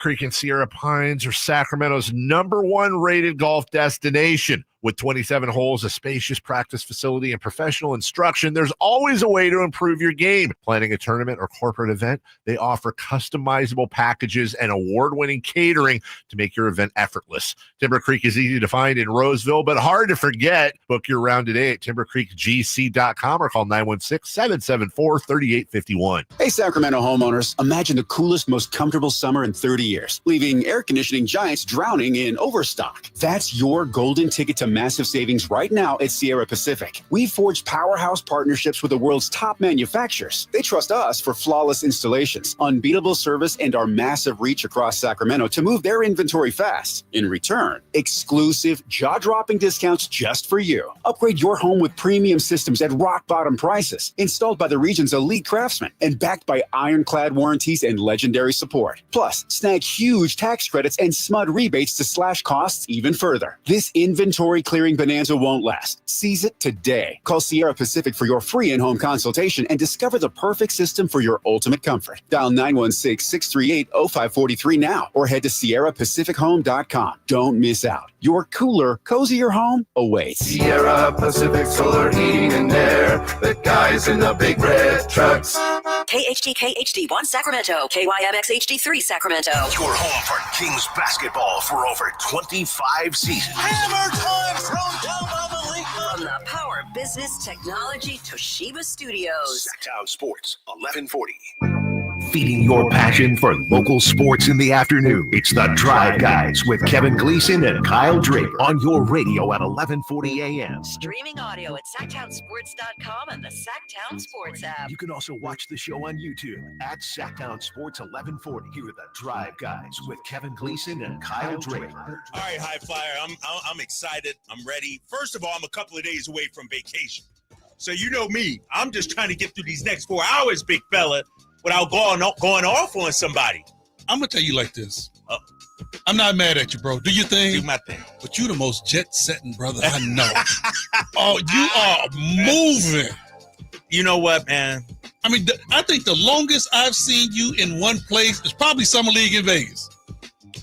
Creek and Sierra Pines are Sacramento's #1 rated golf destination. With 27 holes, a spacious practice facility, and professional instruction, there's always a way to improve your game. Planning a tournament or corporate event, they offer customizable packages and award-winning catering to make your event effortless. Timber Creek is easy to find in Roseville, but hard to forget. Book your round today at timbercreekgc.com or call 916-774-3851. Hey, Sacramento homeowners, imagine the coolest, most comfortable summer in 30 years, leaving air conditioning giants drowning in overstock. That's your golden ticket to massive savings right now at Sierra Pacific. We've forged powerhouse partnerships with the world's top manufacturers. They trust us for flawless installations, unbeatable service, and our massive reach across Sacramento to move their inventory fast. In return, exclusive, jaw-dropping discounts just for you. Upgrade your home with premium systems at rock-bottom prices, installed by the region's elite craftsmen, and backed by ironclad warranties and legendary support. Plus, snag huge tax credits and SMUD rebates to slash costs even further. This inventory clearing bonanza won't last. Seize it today. Call Sierra Pacific for your free in-home consultation and discover the perfect system for your ultimate comfort. Dial 916-638-0543 now or head to sierrapacifichome.com. Don't miss out. Your cooler, cozier home awaits. Sierra Pacific Solar Heating and Air. The guys in the big red trucks. KHD HD1 Sacramento, KYMX HD3 Sacramento. Your home for Kings basketball for over 25 seasons. Hammer time thrown down by Malik. From the Power Business Technology Toshiba Studios. Sacktown Sports, 1140. Feeding your passion for local sports in the afternoon. It's the Drive Guys with Kevin Gleason and Kyle Draper on your radio at 1140 a.m. Streaming audio at SacktownSports.com and the Sacktown Sports app. You can also watch the show on YouTube at Sacktown Sports 1140. Here are the Drive Guys with Kevin Gleason and Kyle Draper. All right, High Flyer, I'm excited. I'm ready. First of all, I'm a couple of days away from vacation. So you know me. I'm just trying to get through these next 4 hours, big fella, without going off on somebody. I'm going to tell you like this. I'm not mad at you, bro. Do your thing. Do my thing. But you the most jet-setting brother I know. Oh, you are moving. You know what, man? I mean, I think the longest I've seen you in one place is probably Summer League in Vegas.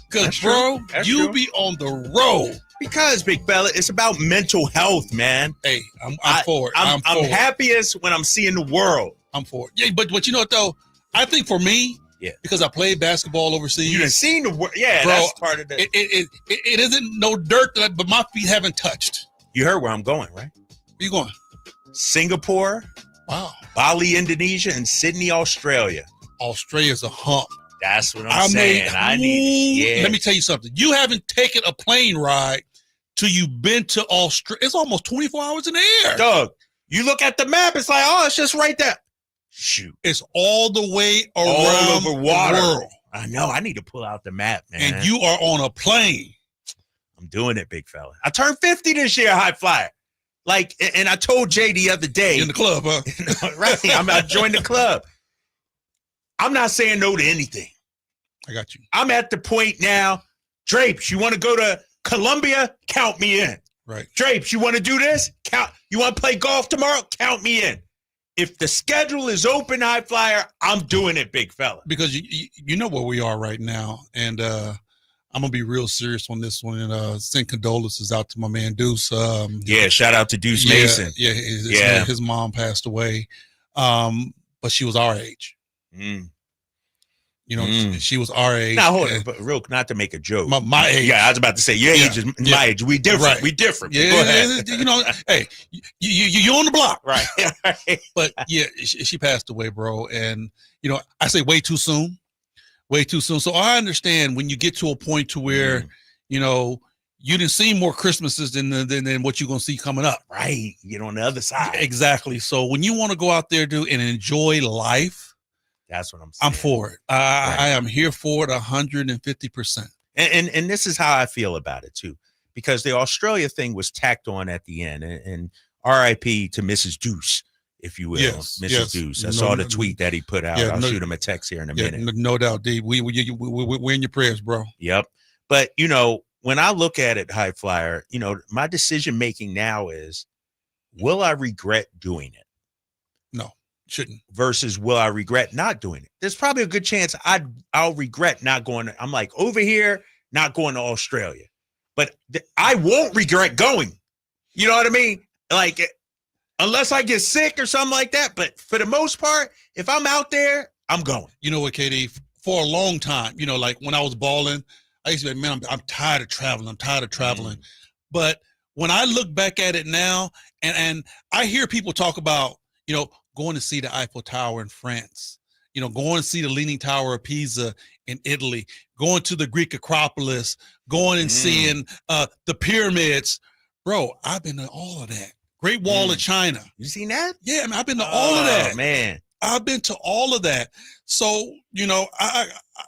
Because, bro, you be on the road. Because, big fella, it's about mental health, man. Hey, I'm for it. I'm happiest when I'm seeing the world. I'm for it. Yeah, but you know what, though? I think for me, because I played basketball overseas. You done seen the world. Yeah, bro, that's part of the. It isn't no dirt, but my feet haven't touched. You heard where I'm going, right? Where you going? Singapore. Wow. Bali, Indonesia, and Sydney, Australia. Australia's a hump. That's what I'm saying. I need it. Yeah. Let me tell you something. You haven't taken a plane ride till you've been to Australia. It's almost 24 hours in the air. Doug, you look at the map, it's like, oh, it's just right there. Shoot. It's all the way around all over water. The world. I know. I need to pull out the map, man. And you are on a plane. I'm doing it, big fella. I turned 50 this year, High Flyer. Like, and I told Jay the other day. In the club, huh? Right. I joined the club. I'm not saying no to anything. I got you. I'm at the point now. Drapes, you want to go to Colombia? Count me in. Right. Drapes, you want to do this? You want to play golf tomorrow? Count me in. If the schedule is open, High Flyer, I'm doing it, big fella. Because you know where we are right now. And I'm going to be real serious on this one. And send condolences out to my man Deuce. Shout out to Deuce Mason. Yeah, his mom passed away. But she was our age. Mm. You know, she was our age. Now, hold on, but real, not to make a joke. My age. Yeah, I was about to say, your age is my age. We different. Right. We different. Yeah, go ahead. You know, hey, you on the block. Right. But, yeah, she passed away, bro. And, you know, I say way too soon. Way too soon. So I understand when you get to a point to where, you know, you didn't see more Christmases than what you're going to see coming up. Right. Get on the other side. Exactly. So when you want to go out there, dude, and enjoy life, that's what I'm saying. I'm for it. I am here for it 150%. And this is how I feel about it, too, because the Australia thing was tacked on at the end. And RIP to Mrs. Deuce, if you will. Yes, Mrs. Deuce. I saw the tweet that he put out. I'll shoot him a text here in a minute. No doubt, D. We're in your prayers, bro. Yep. But, you know, when I look at it, High Flyer, you know, my decision making now is, will I regret doing it? No. Shouldn't. Versus will I regret not doing it? There's probably a good chance I'll regret not going. I'm like over here, not going to Australia, but I won't regret going. You know what I mean? Like, unless I get sick or something like that. But for the most part, if I'm out there, I'm going. You know what, KD? For a long time, like when I was balling, I used to be like, man, I'm tired of traveling. But when I look back at it now, and I hear people talk about, going to see the Eiffel Tower in France, going to see the Leaning Tower of Pisa in Italy, going to the Greek Acropolis, going and seeing the pyramids. Bro, I've been to all of that. Great Wall of China. You seen that? Yeah, I mean, I've been to all of that. Man. I've been to all of that. So,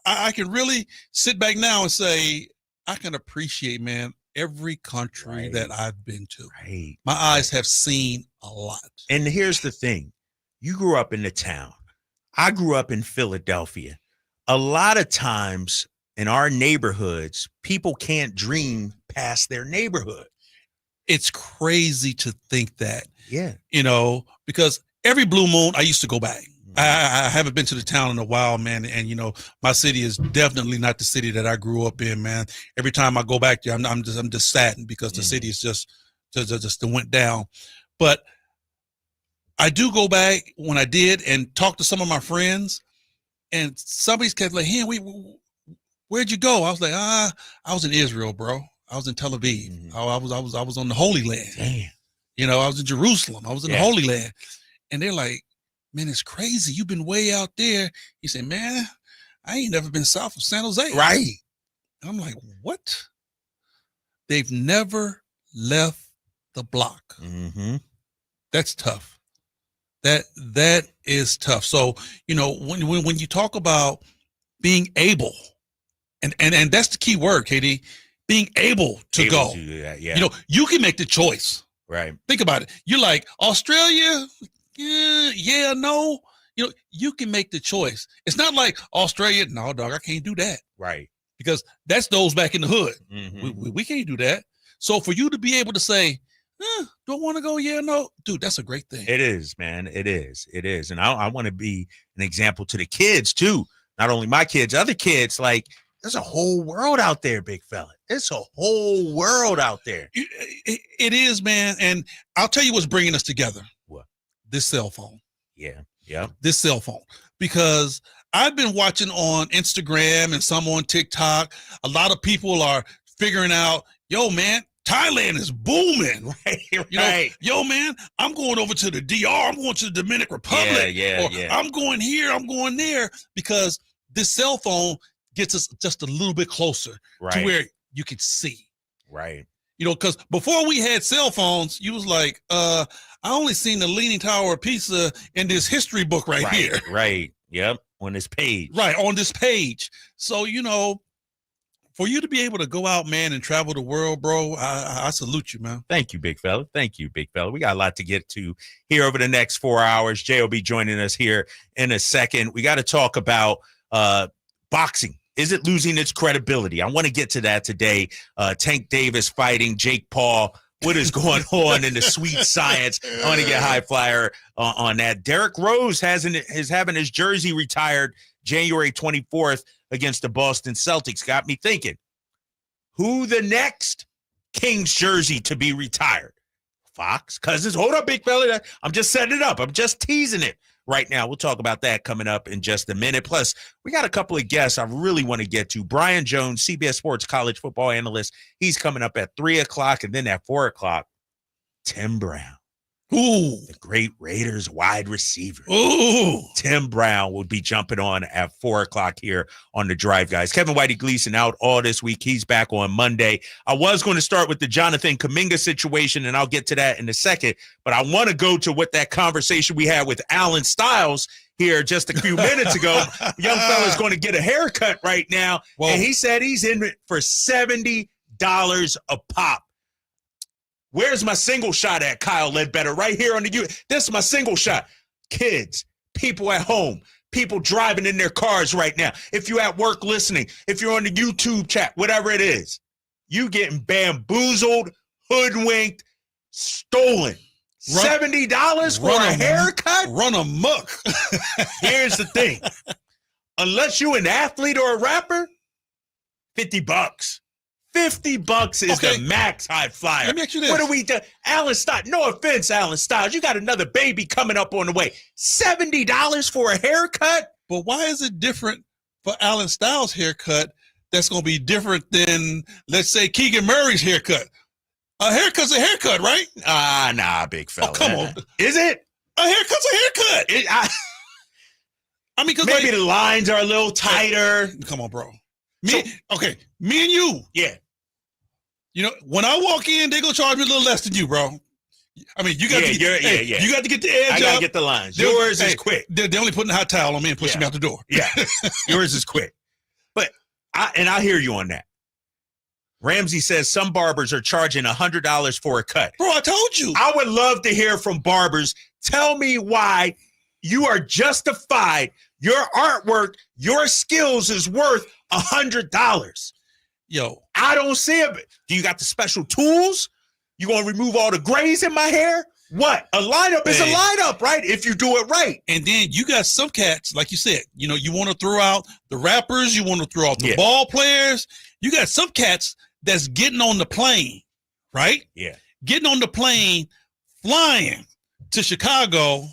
I can really sit back now and say, I can appreciate, man, every country that I've been to. Right. My eyes have seen a lot. And here's the thing. You grew up in the town. I grew up in Philadelphia. A lot of times in our neighborhoods, people can't dream past their neighborhood. It's crazy to think that. Yeah. Because every blue moon, I used to go back. I haven't been to the town in a while, man. And, my city is definitely not the city that I grew up in, man. Every time I go back there, I'm just saddened because the city is just went down. But I do go back when I did and talk to some of my friends, and somebody's kept like, hey, where'd you go? I was like, I was in Israel, bro. I was in Tel Aviv. I was on the Holy Land. Damn. I was in Jerusalem. I was in the Holy Land. And they're like, man, it's crazy. You've been way out there. He said, man, I ain't never been south of San Jose. Right. And I'm like, what? They've never left the block. Mm-hmm. That's tough. That is tough. So, when you talk about being able, and that's the key word, KD, being able to go. To do that, yeah. You can make the choice. Right. Think about it. You're like, Australia, yeah, no. You can make the choice. It's not like Australia, no, dog, I can't do that. Right. Because that's those back in the hood. Mm-hmm. We can't do that. So for you to be able to say, don't want to go, yeah, no, dude, that's a great thing. It is, man. It is. And I want to be an example to the kids too. Not only my kids, other kids. Like, there's a whole world out there, big fella. It's a whole world out there. It is, man. And I'll tell you what's bringing us together. What? This cell phone. Yeah. Yeah. This cell phone. Because I've been watching on Instagram and some on TikTok. A lot of people are figuring out, yo, man, Thailand is booming. Right. Yo, man, I'm going over to the DR. I'm going to the Dominican Republic. Yeah. I'm going here. I'm going there, because this cell phone gets us just a little bit closer to where you can see. Right. Because before we had cell phones, you was like, I only seen the Leaning Tower of Pisa in this history book right here. Right. Yep. On this page. Right. On this page. So, for you to be able to go out, man, and travel the world, bro, I salute you, man. Thank you, big fella. We got a lot to get to here over the next 4 hours. Jay will be joining us here in a second. We got to talk about boxing. Is it losing its credibility? I want to get to that today. Tank Davis fighting Jake Paul. What is going on in the sweet science? I want to get high flyer on that. Derrick Rose is having his jersey retired January 24th against the Boston Celtics. Got me thinking, who the next Kings jersey to be retired? Fox Cousins. Hold up, big fella. I'm just setting it up. I'm just teasing it right now. We'll talk about that coming up in just a minute. Plus, we got a couple of guests I really want to get to. Brian Jones, CBS Sports college football analyst. He's coming up at 3 o'clock, and then at 4 o'clock, Tim Brown. Ooh. The great Raiders wide receiver. Ooh. Tim Brown will be jumping on at 4 o'clock here on The Drive, guys. Kevin Whitey Gleason out all this week. He's back on Monday. I was going to start with the Jonathan Kuminga situation, and I'll get to that in a second. But I want to go to what that conversation we had with Alan Stiles here just a few minutes ago. Young fella's going to get a haircut right now. Whoa. And he said he's in it for $70 a pop. Where's my single shot at, Kyle Ledbetter? Right here on the YouTube. This is my single shot. Kids, people at home, people driving in their cars right now. If you're at work listening, if you're on the YouTube chat, whatever it is, you getting bamboozled, hoodwinked, stolen. $70 for a haircut? Run amok. Here's the thing. Unless you're an athlete or a rapper, $50. $50 is the max, high flyer. Let me ask you this. What are we doing? Alan Styles, no offense, Alan Styles. You got another baby coming up on the way. $70 for a haircut? But why is it different for Alan Styles' haircut that's going to be different than, let's say, Keegan Murray's haircut? A haircut's a haircut, right? Nah, big fella. Oh, come on. Is it? A haircut's a haircut. I mean, because maybe the lines are a little tighter. Come on, bro. Me and you. Yeah. You know, when I walk in, they're gonna charge me a little less than you, bro. I mean, you got to you got to get the edge. I gotta get the lines. Yours is quick. They're only putting a hot towel on me and pushing me out the door. Yeah. Yours is quick. But I hear you on that. Ramsey says some barbers are charging $100 for a cut. Bro, I told you. I would love to hear from barbers. Tell me why you are justified. Your artwork, your skills is worth $100. Yo, I don't see it. Do you got the special tools? You gonna remove all the grays in my hair? What? A lineup is a lineup, right? If you do it right. And then you got some cats, like you said, you know, you want to throw out the rappers, you want to throw out the ball players. You got some cats that's getting on the plane, right? Yeah. Getting on the plane, flying to Chicago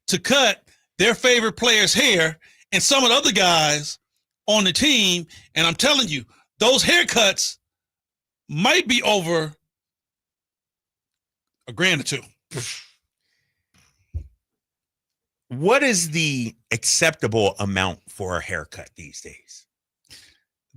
to cut their favorite player's hair and some of the other guys on the team. And I'm telling you, those haircuts might be over $1,000 or $2,000. What is the acceptable amount for a haircut these days?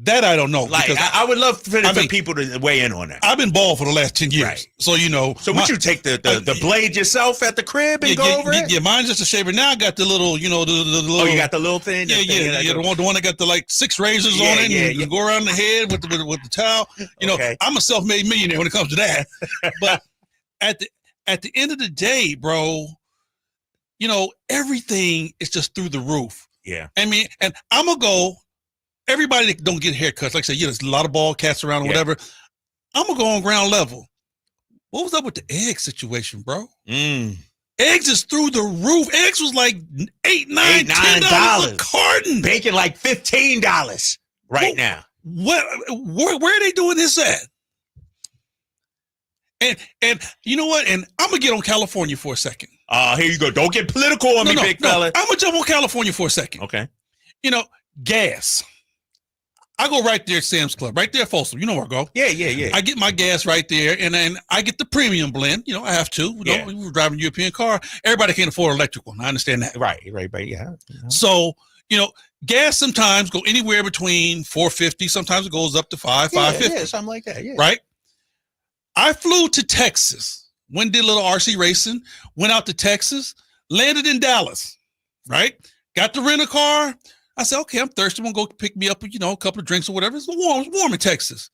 That I don't know. Like, I would love for people to weigh in on that. I've been bald for the last 10 years. Right. So, you know. So would you take the blade yourself at the crib and go over it? Yeah, mine's just a shaver. Now I got the little, you know, the little. Oh, you got the little thing? Yeah, the one that got the like 6 razors on it. And you go around the head with the towel. You know, I'm a self-made millionaire when it comes to that. But at the end of the day, bro, you know, everything is just through the roof. Yeah. I mean, and I'm going to go. Everybody that don't get haircuts, like I said, there's a lot of bald cats around or whatever. I'm going to go on ground level. What was up with the egg situation, bro? Eggs is through the roof. Eggs was like $8, $9, $10 a carton. Bacon like $15 now. Where are they doing this at? And you know what? And I'm going to get on California for a second. Here you go. Don't get political on me, big fella. I'm going to jump on California for a second. Okay. You know, gas. I go right there at Sam's Club, right there at Folsom. You know where I go. Yeah. I get my gas right there, and then I get the premium blend. You know, I have to. We were driving a European car. Everybody can't afford an electric one. I understand that. Right, yeah. So, you know, gas sometimes go anywhere between $4.50. Sometimes it goes up to $5.50. Yeah, something like that, yeah. Right? I flew to Texas, did a little RC racing, went out to Texas, landed in Dallas, right? Got to rent a car. I said, okay, I'm thirsty. I'm going to go pick me up, you know, a couple of drinks or whatever. It's warm in Texas.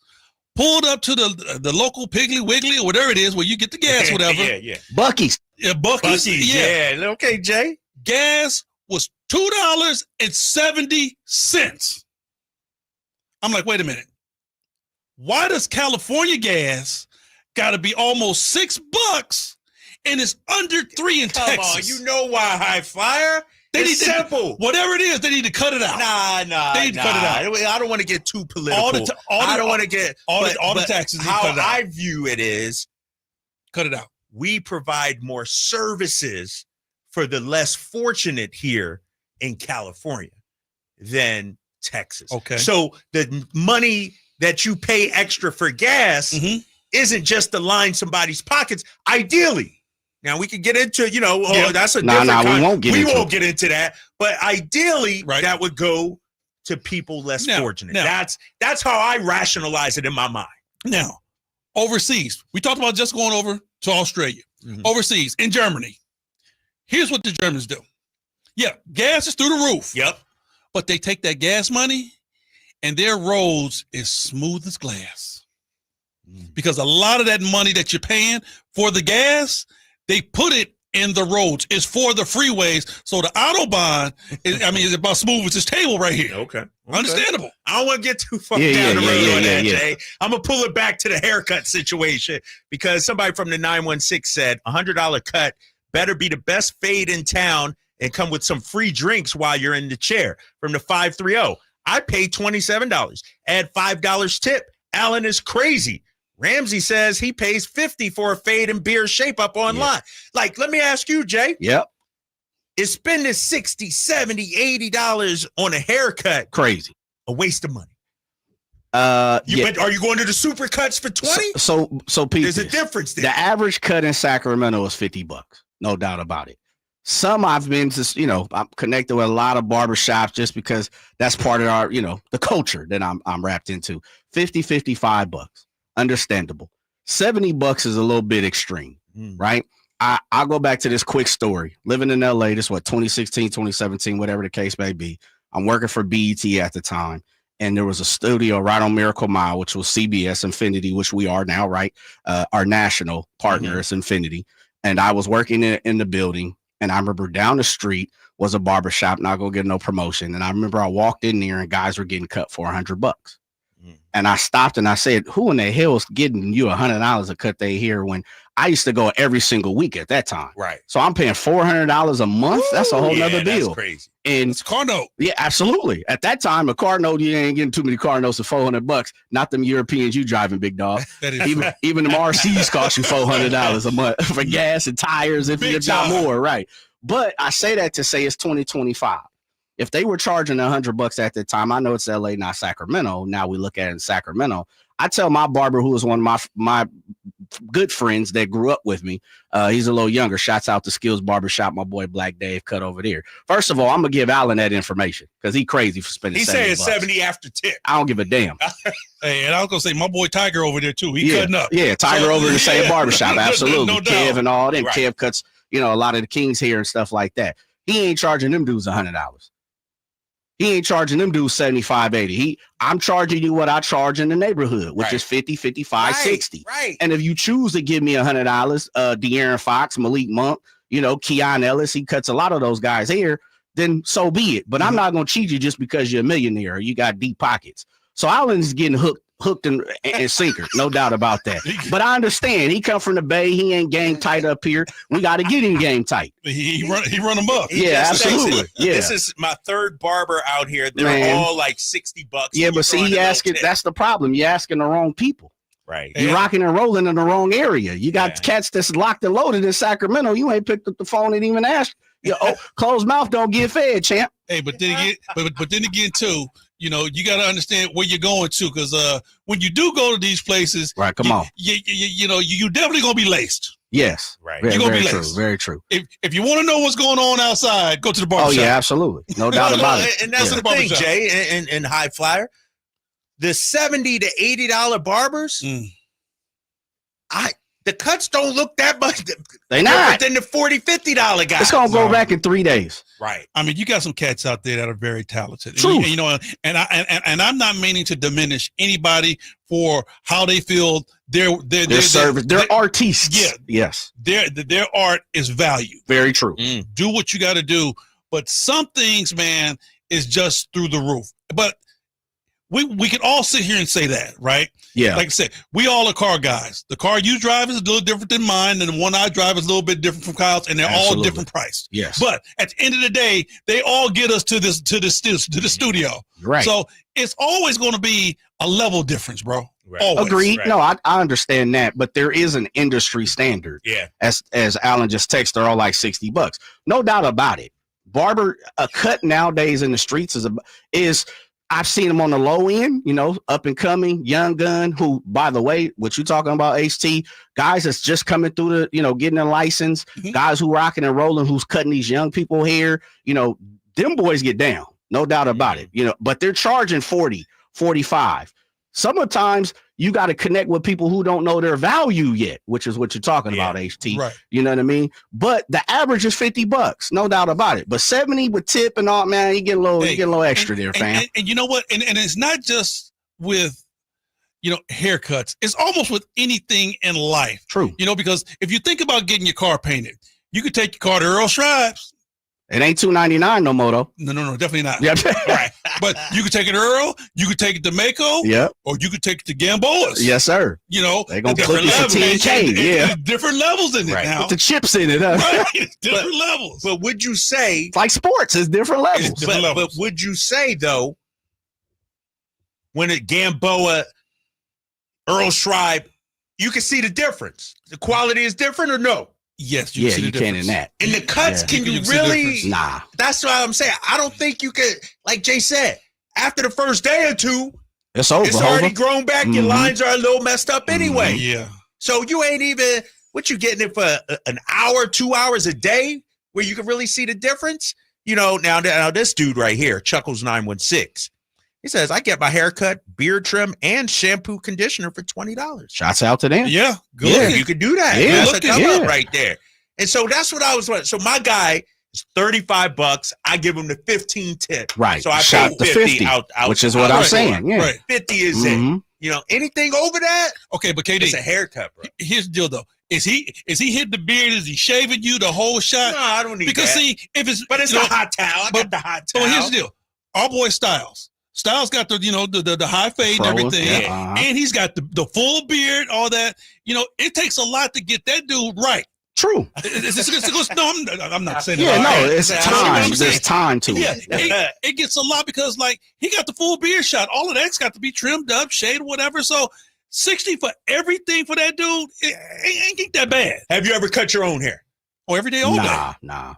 Pulled up to the local Piggly Wiggly or whatever it is where you get the gas, whatever. Yeah. Buc-ee's. Yeah, Buc-ee's. Yeah. Okay, Jay. Gas was $2.70. I'm like, wait a minute. Why does California gas got to be almost $6 and it's under $3 in Texas? Come on, you know why, high flyer? It's simple. Whatever it is, they need to cut it out. They need to cut it out. I don't want to get too political. I don't want to get all the taxes. How I view it is, cut it out. We provide more services for the less fortunate here in California than Texas. Okay. So the money that you pay extra for gas isn't just to line somebody's pockets. Ideally. Now we can get into, you know, that's a different we won't get into that. But ideally, that would go to people less fortunate. That's how I rationalize it in my mind. Now, overseas, we talked about just going over to Australia. Overseas, in Germany, here's what the Germans do. Yeah, gas is through the roof. Yep. But they take that gas money and their roads is smooth as glass. Because a lot of that money that you're paying for the gas, they put it in the roads. It's for the freeways. So the Autobahn, is about smooth as this table right here. Okay. Understandable. I don't want to get too far down the road on that, Jay. I'm going to pull it back to the haircut situation because somebody from the 916 said $100 cut better be the best fade in town and come with some free drinks while you're in the chair. From the 530, I paid $27. Add $5 tip. Alan is crazy. Ramsey says he pays $50 for a fade and beer shape up online. Like, let me ask you, Jay. Yep. Is spending $60, $70, $80 on a haircut crazy? A waste of money. But are you going to the super cuts for 20? So Pete, there's a difference there. The average cut in Sacramento is $50, no doubt about it. Some I've been to, I'm connected with a lot of barbershops just because that's part of our, the culture that I'm wrapped into. $55, understandable. $70 is a little bit extreme, right? I'll go back to this quick story. Living in LA, this 2016, 2017, whatever the case may be. I'm working for BET at the time, and there was a studio right on Miracle Mile, which was CBS Infinity, which we are now, right? Our national partner is Infinity. And I was working in the building. And I remember down the street was a barbershop, not going to get no promotion. And I remember I walked in there and guys were getting cut for $100. And I stopped and I said, who in the hell is getting you $100 to cut their hair when I used to go every single week at that time? Right. So I'm paying $400 a month. That's a whole nother deal. That's crazy. And it's a car note. Yeah, absolutely. At that time, a car note, you ain't getting too many car notes for $400. Not them Europeans you driving, big dog. That is even them RCs cost you $400 a month for gas and tires, if not more, right? But I say that to say it's 2025. If they were charging $100 at the time, I know it's LA, not Sacramento. Now we look at it in Sacramento. I tell my barber, who is one of my good friends that grew up with me, he's a little younger. Shouts out to Skills Barbershop, my boy Black Dave cut over there. First of all, I'm gonna give Alan that information because he crazy for spending. He's saying 70 after tip. I don't give a damn. Hey, and I was gonna say my boy Tiger over there too. He cutting up. Yeah, Tiger over in the same barbershop. Absolutely, no doubt. Kev and all them. Right. Kev cuts, a lot of the Kings hair and stuff like that. He ain't charging them dudes $100. He ain't charging them dudes $75, $80. I'm charging you what I charge in the neighborhood, which is $50, $55, $60. Right. And if you choose to give me $100, De'Aaron Fox, Malik Monk, Keon Ellis, he cuts a lot of those guys' hair, then so be it. But I'm not going to cheat you just because you're a millionaire or you got deep pockets. So Allen's getting hooked and sinker, no doubt about that. But I understand he come from the Bay. He ain't game tight up here. We got to get him game tight. He run them up. Yeah, absolutely. Yeah. This is my third barber out here. They're all like $60. Yeah, but see, that's the problem. You're asking the wrong people. Right. You're rocking and rolling in the wrong area. You got cats that's locked and loaded in Sacramento. You ain't picked up the phone and even asked. Closed mouth don't get fed, champ. Hey, but then again, too, you got to understand where you're going to, because when you do go to these places, right? Come on, you definitely gonna be laced. Yes, right. You're gonna be true. laced. Very true. If you want to know what's going on outside, go to the barbershop. Oh yeah, absolutely, no doubt about it. And that's the thing, Jay, and High Flyer, the $70 to $80 barbers, the cuts don't look that much. They not. Than the $40, $50 guys. It's gonna go back in 3 days. Right. I mean, you got some cats out there that are very talented. True. And I'm not meaning to diminish anybody for how they feel their service. They're artists. Yeah. Yes. Their art is valued. Very true. Do what you got to do, but some things, man, is just through the roof. But we can all sit here and say that, right? Yeah. Like I said, we all are car guys. The car you drive is a little different than mine, and the one I drive is a little bit different from Kyle's, and they're all different priced. Yes. But at the end of the day, they all get us to the studio. Right. So it's always going to be a level difference, bro. Right. Always. Agreed. Right. No, I understand that, but there is an industry standard. Yeah. As Alan just texted, they're all like $60. No doubt about it. Barber, a cut nowadays in the streets is I've seen them on the low end, up and coming, young gun, who, by the way, what you talking about, HT, guys that's just coming through the, getting a license, guys who rocking and rolling, who's cutting these young people hair, them boys get down, no doubt about it, but they're charging 40, 45. Sometimes you got to connect with people who don't know their value yet, which is what you're talking about, HT. Right. You know what I mean? But the average is $50, no doubt about it. But 70 with tip and all, man, you get a little extra there, fam. And you know what? And it's not just with haircuts. It's almost with anything in life. True. Because if you think about getting your car painted, You could take your car to Earl Shribes. It ain't $2.99 no more though. No, definitely not. Yep. Right. But you could take it to Earl, you could take it to Mako, Yep. or you could take it to Gamboa's. Yes, sir. You know, They gonna different put you for levels. 10K, yeah. Different levels in it now. Put the chips in it. Huh? Right. Different levels. But would you say, It's like sports. It's different levels. It's different but levels. would you say though, when it Gamboa, Earl Schreiber, you can see the difference? The quality is different or no? Yes, you can see the can difference. in that. And the cuts, Yeah. can you You can see the really? difference. Nah. That's what I'm saying. I don't think you could, like Jay said, after the first day or two, It's over. it's already Hova. grown back. Your Mhm. lines are a little messed up anyway. Yeah. So you ain't even, what you getting it for an hour, 2 hours a day where you can really see the difference? You know, now this dude right here, Chuckles 916, he says, I get my haircut, beard trim, and shampoo conditioner for $20. Shouts out to them. Yeah. Good Yeah. looking. You could do that. Yeah, That's a looking, come yeah. up right there. And so that's what I was wondering. So my guy is $35. I give him the 15 tip. Right. So I Shot paid the 50 50, out, which is what I'm Right. saying. Yeah. Right. 50 is it. Mhm. You know, anything over that, Okay, but it's a KD, haircut, bro. here's the deal though. Is he hitting the beard? Is he shaving you the whole shot? No, I don't need Because that. see, if it's But it's you the know, hot towel. I got the hot but towel. here's the deal. Our boy Styles. Styles got the the high fade and Fro, everything. yeah, uh-huh. And he's got the full beard, all that. You know, it takes a lot to get that dude right. True. No, I'm not saying Yeah, that. no, Right. it's That's what time. I'm saying. There's time to Yeah, it. it gets a lot because like he got the full beard shot. All of that's got to be trimmed up, shade, whatever. So 60 for everything for that dude, it ain't that bad. Have you ever cut your own hair? Or every day, all day. Nah.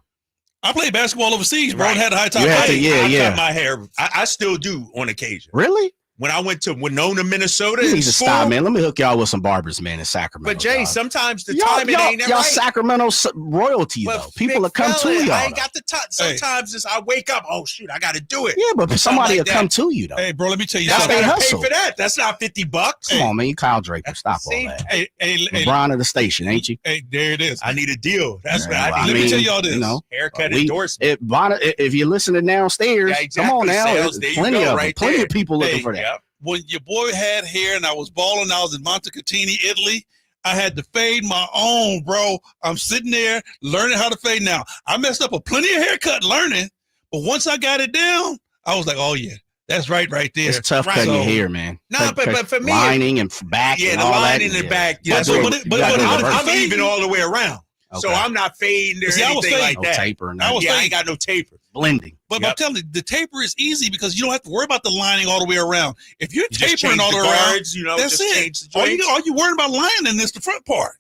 I played basketball overseas, bro, Right. and had a high top. You had to- fade. yeah, I yeah. cut my hair. I still do on occasion. Really? When I went to Winona, Minnesota, You in need to school, stop, man. Let me hook y'all with some barbers, man, in Sacramento. But Jay, dog. sometimes the y'all, timing ain't that y'all right. Sacramento royalty, But though. People big will come fella, to y'all. I ain't though. got the time. Sometimes it's, I wake up, oh shoot, I got to do it. Yeah, but somebody like will come that. to you, though. Hey, bro, let me tell you That's That's something. they got to pay hustle. for that. That's not $50. Come on, man. You Kyle Draper. Stop all See? that. Hey, LeBron of the station, ain't you? hey, there it is. I need a deal. That's what Yeah, I need. Let me tell y'all this. You know, Haircut we- endorsement. if you're listening downstairs, Yeah, exactly. come on now. Sales, There's there you plenty go, of right plenty there. of people looking Hey, for that. Yep. When your boy had hair and I was balling, I was in Montecatini, Italy. I had to fade my own, bro. I'm sitting there learning how to fade now. I messed up a plenty of haircut learning, but once I got it down, I was like, oh yeah, that's right there. It's tough Right. cutting your So- hair, man. Nah, but for me, lining and back, yeah, and the all line that. in the yeah. back. Yeah, But- so but- but- gotta but do how the did I I'm reverse. fade? even all the way around. So Okay. I'm not fading or See, I was anything fading. like No that. taper, I no was Yeah, I fading. ain't got no taper. blending. But Yep. I'm telling you, the taper is easy because you don't have to worry about the lining all the way around. If you're You just tapering change all the the way around, guards, you know, that's just it. change the All joints. you worrying about lining is the front part.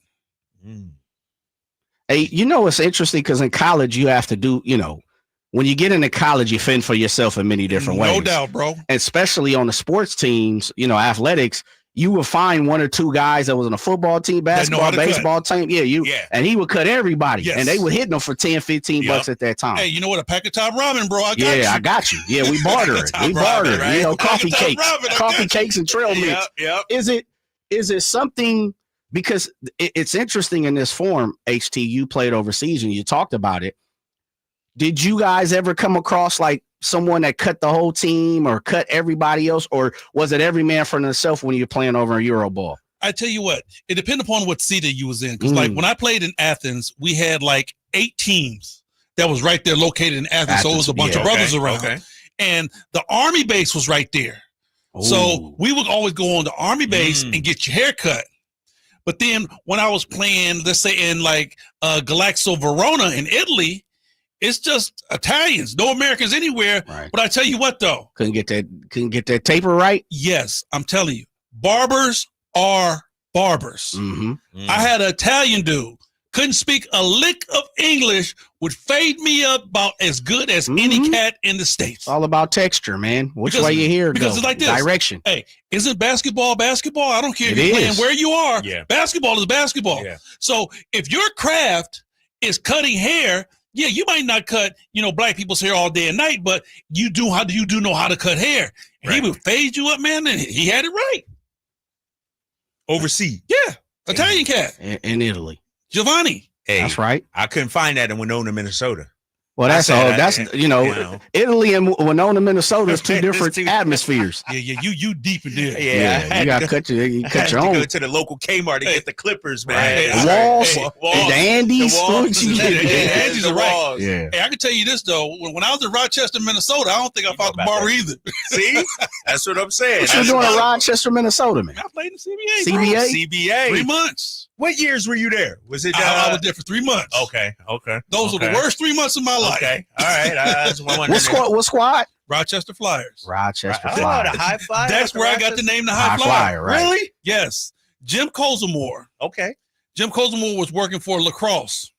Hey, you know it's interesting because in college you have to do, when you get into college, you fend for yourself in many different ways. No doubt, bro. Especially on the sports teams, athletics, you will find one or two guys that was on a football team, know how basketball, to cut. baseball team. Yeah, Yeah. and he would cut everybody. Yes. And they were hitting them for 10, 15 Yep. bucks at that time. Hey, you know what? A pack of top ramen, bro. I got yeah, you. I got you. Yeah, we barter it. Top We ramen, barter it. right? Coffee Top cakes. ramen, I Coffee got you. cakes and trail mix. Yep. Is it something, because it's interesting in this form, HT, you played overseas and you talked about it. Did you guys ever come across like someone that cut the whole team or cut everybody else, or was it every man for himself when you're playing over in Euroball? I tell you what, it depended upon what city you was in. Because like when I played in Athens, we had like 8 teams that was right there located in Athens. So it was a bunch of brothers around. Okay. And the Army base was right there. So we would always go on the Army base and get your hair cut. But then when I was playing, let's say in like Galaxo Verona in Italy, it's just Italians, no Americans anywhere. Right. But I tell you what, though. Couldn't get that taper right. Yes, I'm telling you, barbers are barbers. Mm-hmm. I had an Italian dude, couldn't speak a lick of English, would fade me up about as good as any cat in the States. It's all about texture, man. Which Because- way you hear because go. it's like this. Direction. Hey, isn't basketball basketball? I don't care if It you're playing is. where you are. Yeah. Basketball is basketball. Yeah. So if your craft is cutting hair, yeah, you might not cut, black people's hair all day and night, but you do know how to cut hair. And he Right. would fade you up, man, and he had it right. Overseas. Yeah. Italian cat. In Italy. Giovanni. Hey, That's right. I couldn't find that in Winona, Minnesota. Well, that's Italy and Winona, Minnesota is two different atmospheres. Yeah, you deep in there. Yeah, you got to cut your own. Go to the local Kmart and get the Clippers, man. Right. Walls, the Andes. The Andes are right. Yeah. Hey, I can tell you this though. When I was in Rochester, Minnesota, I don't think I fought the barber either. See, that's what I'm saying. What you doing in Rochester, Minnesota, man? I played in the CBA. CBA. 3 months. What years were you there? Was it? I was there for 3 months. Okay. Those were the worst 3 months of my life. Okay, all right. What squad? Rochester Flyers. Rochester Oh, Flyers. the High Flyer. That's where I got the name, the High Flyer. Flyer, right? Really? Yes. Jim Kozamore. Okay. Jim Kozamore was working for lacrosse.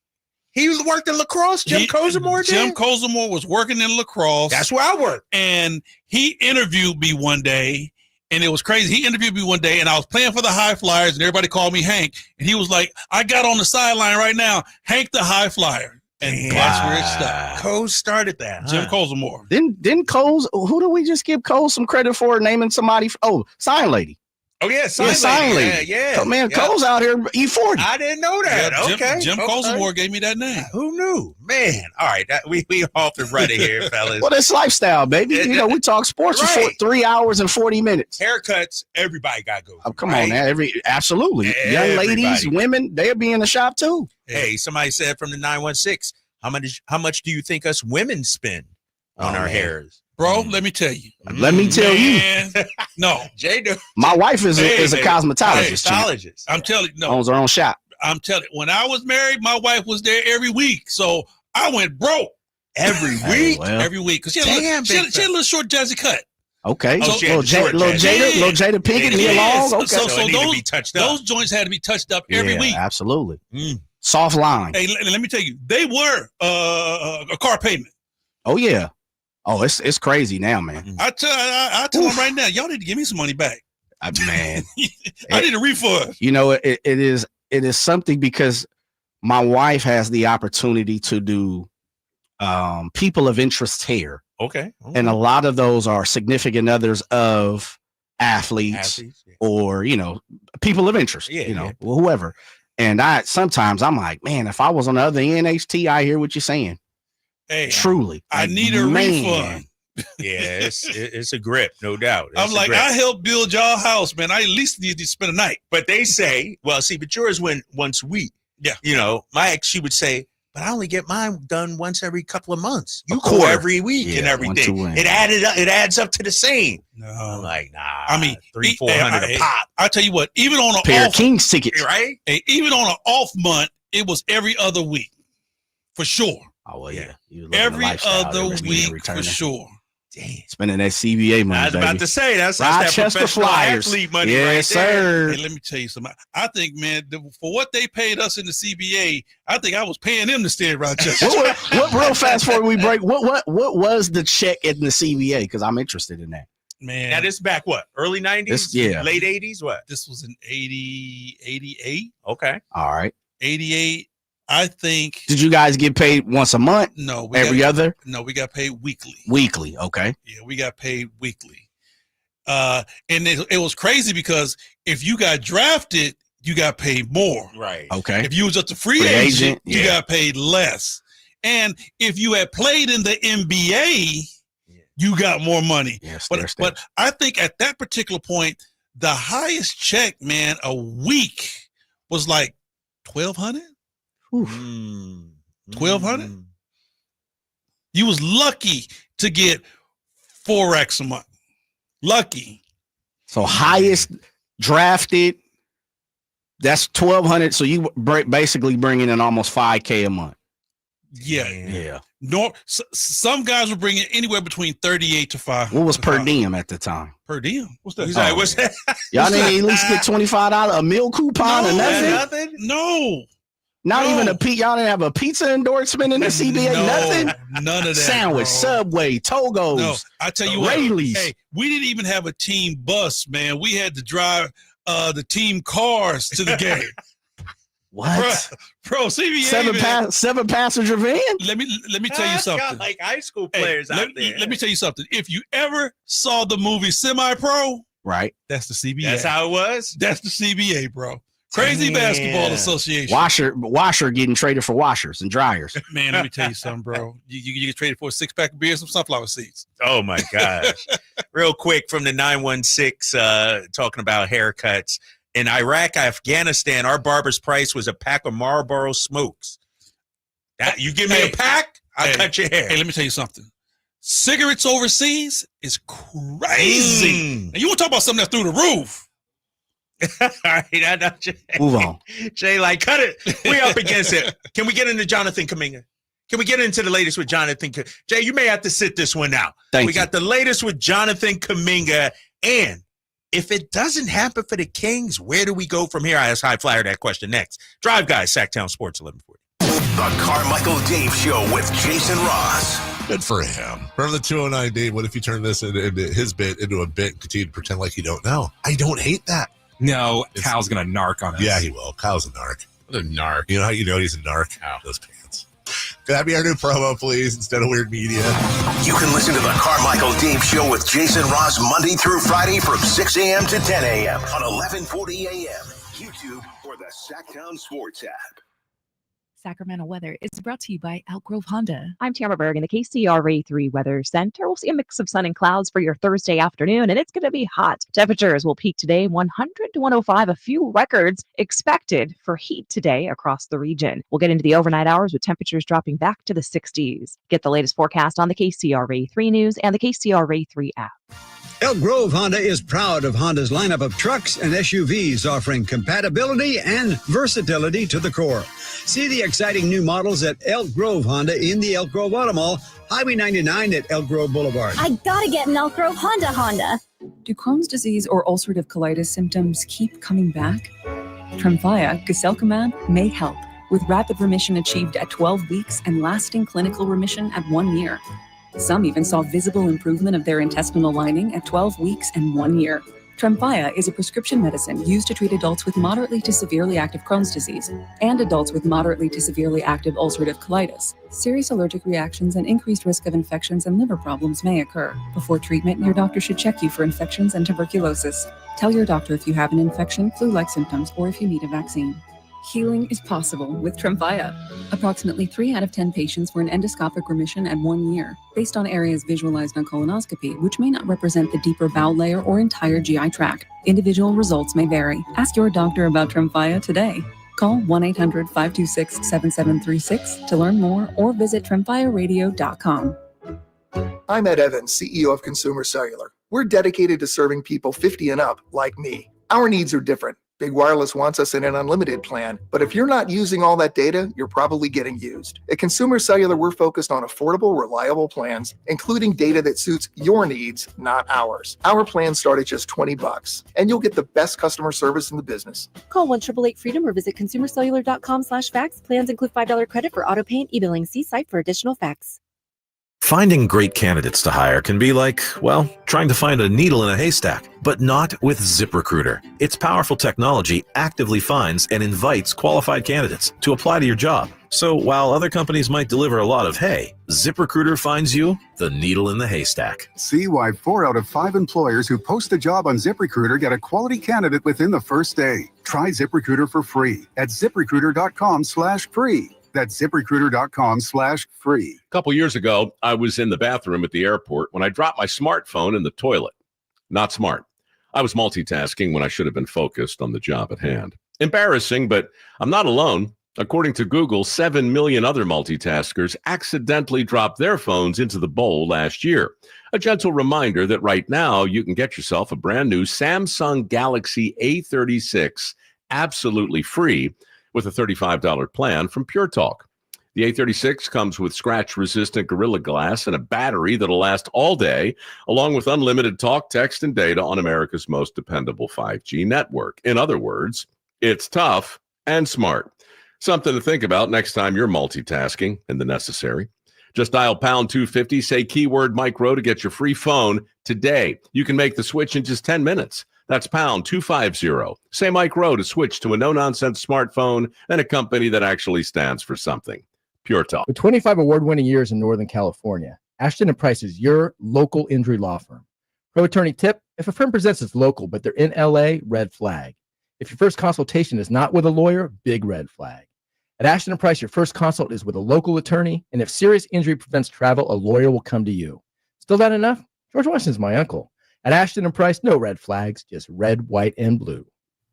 He worked in lacrosse. Jim Kozamore did? Jim Kozamore was working in lacrosse. That's where I worked. And he interviewed me one day. And it was crazy. He interviewed me one day, and I was playing for the High Flyers, and everybody called me Hank. And he was like, I got on the sideline right now, Hank the High Flyer. And that's where it stopped. Coles started that. Jim Kozamore. Didn't Coles, who do we just give Coles some credit for naming somebody? Sign Lady. Oh, yeah, Sign Lady. Yeah. Man, Coles out here, E40. I didn't know that. Yeah, Jim Kozamore gave me that name. Who knew? Man. All right. We off and running here, fellas. Well, it's lifestyle, baby. We talk sports for 3 hours and 40 minutes. Haircuts, everybody got to go. Oh, come on now. Absolutely. Young ladies, women, they'll be in the shop too. Hey, somebody said from the 916, how much do you think us women spend on our hairs? Bro, let me tell you. Let me tell you. No. Jay, my wife is a cosmetologist. I'm telling you. No. Owns her own shop. I'm telling you. When I was married, my wife was there every week. So I went broke. Every week? Every week. Because she had a little short jazzy cut. Okay. Little Jada Pinkett, Nia Long. Okay. So those joints had to be touched up every week. Absolutely. Soft line. Hey, let me tell you, they were a car payment. Oh, yeah. Oh, it's crazy now, man. I tell them right now, y'all need to give me some money back. Man. I need a refund. You know, it is something because my wife has the opportunity to do people of interest hair. Okay. And a lot of those are significant others of athletes or, people of interest, whoever. And sometimes I'm like, man, if I was on the other end, HT, I hear what you're saying. Hey, truly, I need a refund. Yeah, it's a grip, no doubt. I'm like, I helped build y'all house, man. I at least need to spend a night. But they say, well, see, but yours went once a week. Yeah. My ex, she would say, but I only get mine done once every couple of months. You go every week and everything. It adds up to the same. No. I'm like, nah. I mean, $300-400 a pop. I tell you what, even on a pair of Kings tickets, right? Even on an off month, it was every other week, for sure. Oh well, yeah. Every other week for sure. Damn. Spending that CBA money. I was about to say that's Rochester that Flyers athlete money, yes, right there. sir. Hey, let me tell you something. I think, man, for what they paid us in the CBA, I think I was paying them to stay in Rochester. what real fast before we break? What was the check in the CBA? Because I'm interested in that. Man, now this back what? Early 90s? Late 80s? What? This was in 88. Okay. All right. 88. I think. Did you guys get paid once a month? No. Every other? No, we got paid weekly. Weekly, okay. Yeah, we got paid weekly. And it was crazy because if you got drafted, you got paid more. Right. Okay. If you was just a free agent, you got paid less. And if you had played in the NBA, you got more money. Yes, but I think at that particular point, the highest check, man, a week was like $1,200. 1,200. You was lucky to get 4X a month. Lucky. So highest drafted, that's 1,200. So you basically bringing in almost $5K a month. Yeah. Some guys were bringing anywhere between 38 to 5. What was per diem at the time? Per diem? What's that? He's like, what's that? Y'all didn't at least get $25 a meal coupon or nothing? No. Not even a pizza. Y'all didn't have a pizza endorsement in the CBA. Nothing. None of that. Sandwich, bro. Subway, Togos. No, I tell you Rayleigh's. what. Hey, we didn't even have a team bus, man. We had to drive the team cars to the game. What? Bro, CBA. Seven passenger van. Let me tell you something. Got like high school players out there. Let me tell you something. If you ever saw the movie Semi Pro, right? That's the CBA. That's how it was. That's the CBA, bro. Crazy Basketball Association. Washer getting traded for washers and dryers. Man, let me tell you something, bro. You get traded for a 6-pack of beer and some sunflower seeds. Oh, my gosh. Real quick from the 916, talking about haircuts. In Iraq, Afghanistan, our barber's price was a pack of Marlboro Smokes. You give me a pack, I'll cut your hair. Hey, let me tell you something. Cigarettes overseas is crazy. And you want to talk about something that's through the roof. All right, Move on. Jay, like, cut it. We up against it. Can we get into Jonathan Kuminga? Can we get into the latest with Jonathan? Jay, you may have to sit this one out. We got the latest with Jonathan Kuminga. And if it doesn't happen for the Kings, where do we go from here? I ask High Flyer that question next. Drive Guys, Sacktown Sports 1140. The Carmichael Dave Show with Jason Ross. Good for him. Remember the 209 Dave? What if you turn this into his bit into a bit and continue to pretend like you don't know? I don't hate that. No, Kyle's going to narc on us. Yeah, he will. Kyle's a narc. What a narc. You know how you know he's a narc? How? Those pants. Could that be our new promo, please, instead of Weird Media? You can listen to the Carmichael Dave Show with Jason Ross Monday through Friday from 6 a.m. to 10 a.m. on 1140 a.m. YouTube or the Sacktown Sports app. Sacramento weather is brought to you by Elk Grove Honda. I'm Tamara Berg in the KCRA3 Weather Center. We'll see a mix of sun and clouds for your Thursday afternoon, and it's going to be hot. Temperatures will peak today 100 to 105, a few records expected for heat today across the region. We'll get into the overnight hours with temperatures dropping back to the 60s. Get the latest forecast on the KCRA3 News and the KCRA3 app. Elk Grove Honda is proud of Honda's lineup of trucks and SUVs offering compatibility and versatility to the core. See the exciting new models at Elk Grove Honda in the Elk Grove Auto Mall, Highway 99 at Elk Grove Boulevard. I gotta get an Elk Grove Honda. Do Crohn's disease or ulcerative colitis symptoms keep coming back? Tremfya, guselkumab, may help, with rapid remission achieved at 12 weeks and lasting clinical remission at 1 year. Some even saw visible improvement of their intestinal lining at 12 weeks and 1 year. Tremfya is a prescription medicine used to treat adults with moderately to severely active Crohn's disease and adults with moderately to severely active ulcerative colitis. Serious allergic reactions and increased risk of infections and liver problems may occur. Before treatment, your doctor should check you for infections and tuberculosis. Tell your doctor if you have an infection, flu-like symptoms, or if you need a vaccine. Healing is possible with Tremfya. Approximately 3 out of 10 patients were in endoscopic remission at 1 year, based on areas visualized on colonoscopy, which may not represent the deeper bowel layer or entire GI tract. Individual results may vary. Ask your doctor about Tremfya today. Call 1-800-526-7736 to learn more or visit tremfyaradio.com. I'm Ed Evans, CEO of Consumer Cellular. We're dedicated to serving people 50 and up, like me. Our needs are different. Big Wireless wants us in an unlimited plan, but if you're not using all that data, you're probably getting used. At Consumer Cellular, we're focused on affordable, reliable plans, including data that suits your needs, not ours. Our plans start at just $20, and you'll get the best customer service in the business. Call 1-888-FREEDOM or visit consumercellular.com/facts. Plans include $5 credit for auto pay and e-billing. See site for additional facts. Finding great candidates to hire can be like, well, trying to find a needle in a haystack, but not with ZipRecruiter. Its powerful technology actively finds and invites qualified candidates to apply to your job. So while other companies might deliver a lot of hay, ZipRecruiter finds you the needle in the haystack. See why 4 out of 5 employers who post a job on ZipRecruiter get a quality candidate within the first day. Try ZipRecruiter for free at ZipRecruiter.com/free. That's ZipRecruiter.com/free. A couple years ago, I was in the bathroom at the airport when I dropped my smartphone in the toilet. Not smart. I was multitasking when I should have been focused on the job at hand. Embarrassing, but I'm not alone. According to Google, 7 million other multitaskers accidentally dropped their phones into the bowl last year. A gentle reminder that right now you can get yourself a brand new Samsung Galaxy A36 absolutely free with a $35 plan from Pure Talk. The A36 comes with scratch-resistant Gorilla Glass and a battery that'll last all day, along with unlimited talk, text, and data on America's most dependable 5G network. In other words, it's tough and smart. Something to think about next time you're multitasking in the necessary. Just dial pound 250, say keyword micro to get your free phone today. You can make the switch in just 10 minutes. That's pound 250. Say Mike Rowe to switch to a no-nonsense smartphone and a company that actually stands for something. Pure Talk. With 25 award-winning years in Northern California, Ashton & Price is your local injury law firm. Pro attorney tip, if a firm presents as local but they're in LA, red flag. If your first consultation is not with a lawyer, big red flag. At Ashton & Price, your first consult is with a local attorney, and if serious injury prevents travel, a lawyer will come to you. Still not enough? George Washington's my uncle. At Ashton & Price, no red flags, just red, white, and blue.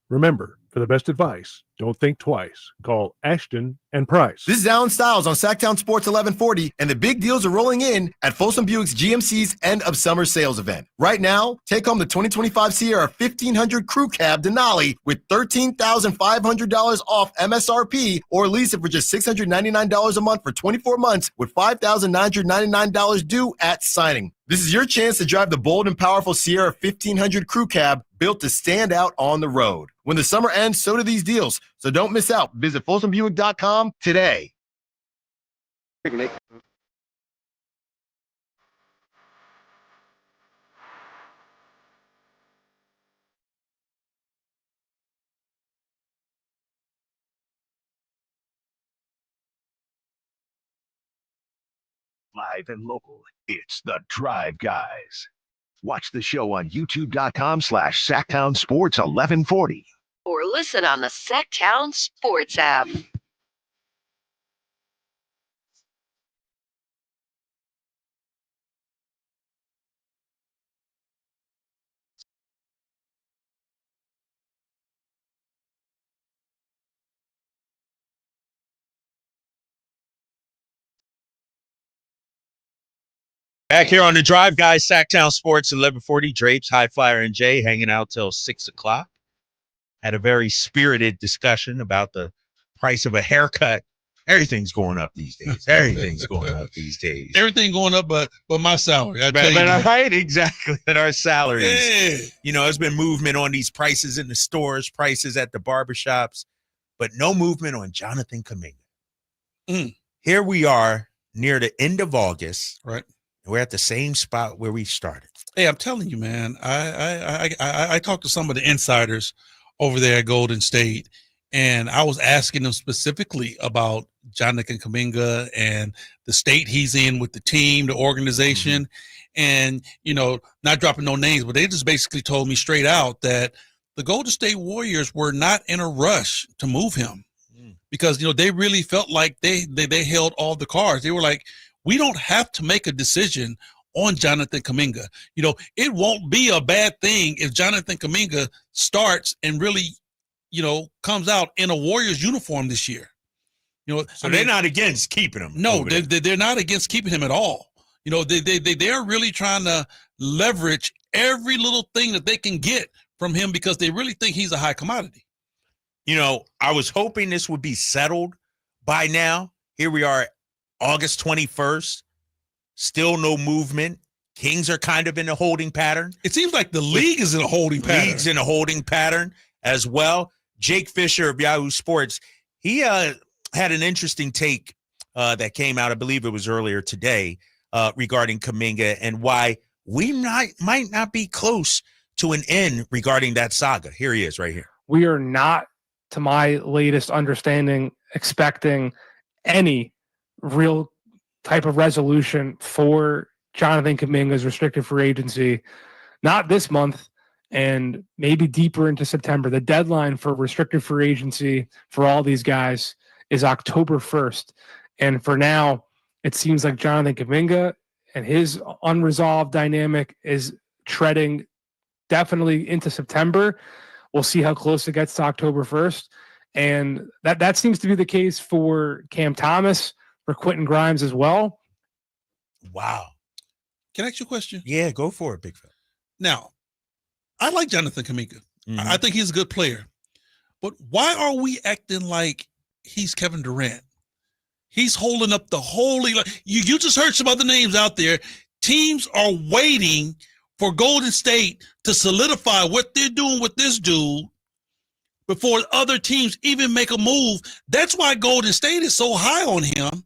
Remember, for the best advice, don't think twice. Call Ashton and Price. This is Alan Stiles on Sacktown Sports 1140, and the big deals are rolling in at Folsom Buick's GMC's end of summer sales event. Right now, take home the 2025 Sierra 1500 Crew Cab Denali with $13,500 off MSRP, or lease it for just $699 a month for 24 months with $5,999 due at signing. This is your chance to drive the bold and powerful Sierra 1500 Crew Cab built to stand out on the road. When the summer ends, so do these deals. So don't miss out. Visit FolsomBuick.com today. Live and local, it's the Drive Guys. Watch the show on youtube.com/Sacktown Sports 1140. Or listen on the Sacktown Sports app. Back here on the Drive, guys, Sacktown Sports 1140, Drapes, High Flyer, and Jay hanging out till 6 o'clock. Had a very spirited discussion about the price of a haircut. Everything's going up these days. Everything's going up these days. Everything going up, but my salary. Right, exactly. And our salaries. Yeah. You know, there's been movement on these prices in the stores, prices at the barbershops, but no movement on Jonathan Kuminga. Here we are near the end of August. Right. We're at the same spot where we started. Hey, I'm telling you, man, I talked to some of the insiders over there at Golden State, and I was asking them specifically about Jonathan Kuminga and the state he's in with the team, the organization, and, you know, not dropping no names, but they just basically told me straight out that the Golden State Warriors were not in a rush to move him because, you know, they really felt like they held all the cards. They were like, we don't have to make a decision on Jonathan Kuminga. You know, it won't be a bad thing if Jonathan Kuminga starts and really, you know, comes out in a Warriors uniform this year. You know, so they're not against keeping him. No, they're not against keeping him at all. You know, they're really trying to leverage every little thing that they can get from him because they really think he's a high commodity. You know, I was hoping this would be settled by now. Here we are, August 21st, still no movement. Kings are kind of in a holding pattern. It seems like the league is in a holding pattern. League's in a holding pattern as well. Jake Fisher of Yahoo Sports, he had an interesting take that came out, I believe it was earlier today, regarding Kuminga and why we might not be close to an end regarding that saga. Here he is right here. We are not, to my latest understanding, expecting any real type of resolution for Jonathan Kuminga's restricted free agency, not this month and maybe deeper into September. The deadline for restricted free agency for all these guys is October 1st. And for now, it seems like Jonathan Kuminga and his unresolved dynamic is treading definitely into September. We'll see how close it gets to October 1st. And that seems to be the case for Cam Thomas, for Quentin Grimes as well. Wow. Can I ask you a question? Yeah, go for it, big fella. Now, I like Jonathan Kuminga. I think he's a good player. But why are we acting like he's Kevin Durant? He's holding up the holy. You just heard some other names out there. Teams are waiting for Golden State to solidify what they're doing with this dude before other teams even make a move. That's why Golden State is so high on him.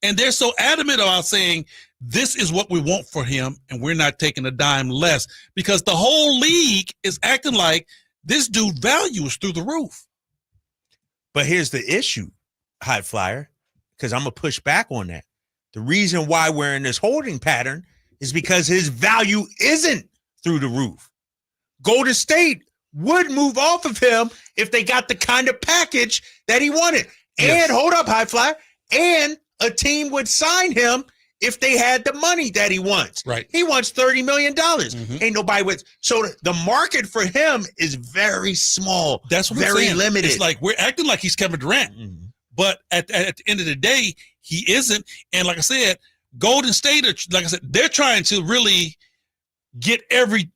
And they're so adamant about saying, this is what we want for him, and we're not taking a dime less, because the whole league is acting like this dude value is through the roof. But here's the issue, High Flyer, because I'm going to push back on that. The reason why we're in this holding pattern is because his value isn't through the roof. Golden State would move off of him if they got the kind of package that he wanted. And hold up, High Flyer, and a team would sign him if they had the money that he wants. Right. He wants $30 million. Ain't nobody with. So the market for him is very small. That's what very I'm saying. limited. It's like we're acting like he's Kevin Durant, but at the end of the day, he isn't. And like I said, Golden State, like I said, they're trying to really get every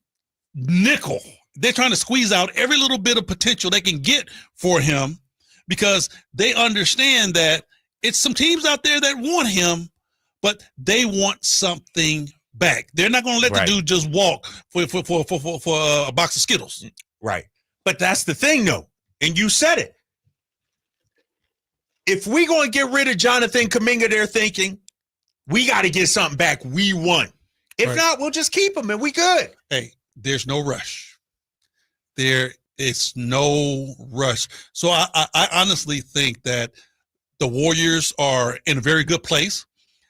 nickel. They're trying to squeeze out every little bit of potential they can get for him because they understand that it's some teams out there that want him, but they want something back. They're not going to let the dude just walk for a box of Skittles. Right. But that's the thing, though. And you said it. If we going to get rid of Jonathan Kuminga, they're thinking, we got to get something back. We won. If not, we'll just keep him and we good. Hey, there's no rush. There is no rush. So I honestly think that the Warriors are in a very good place.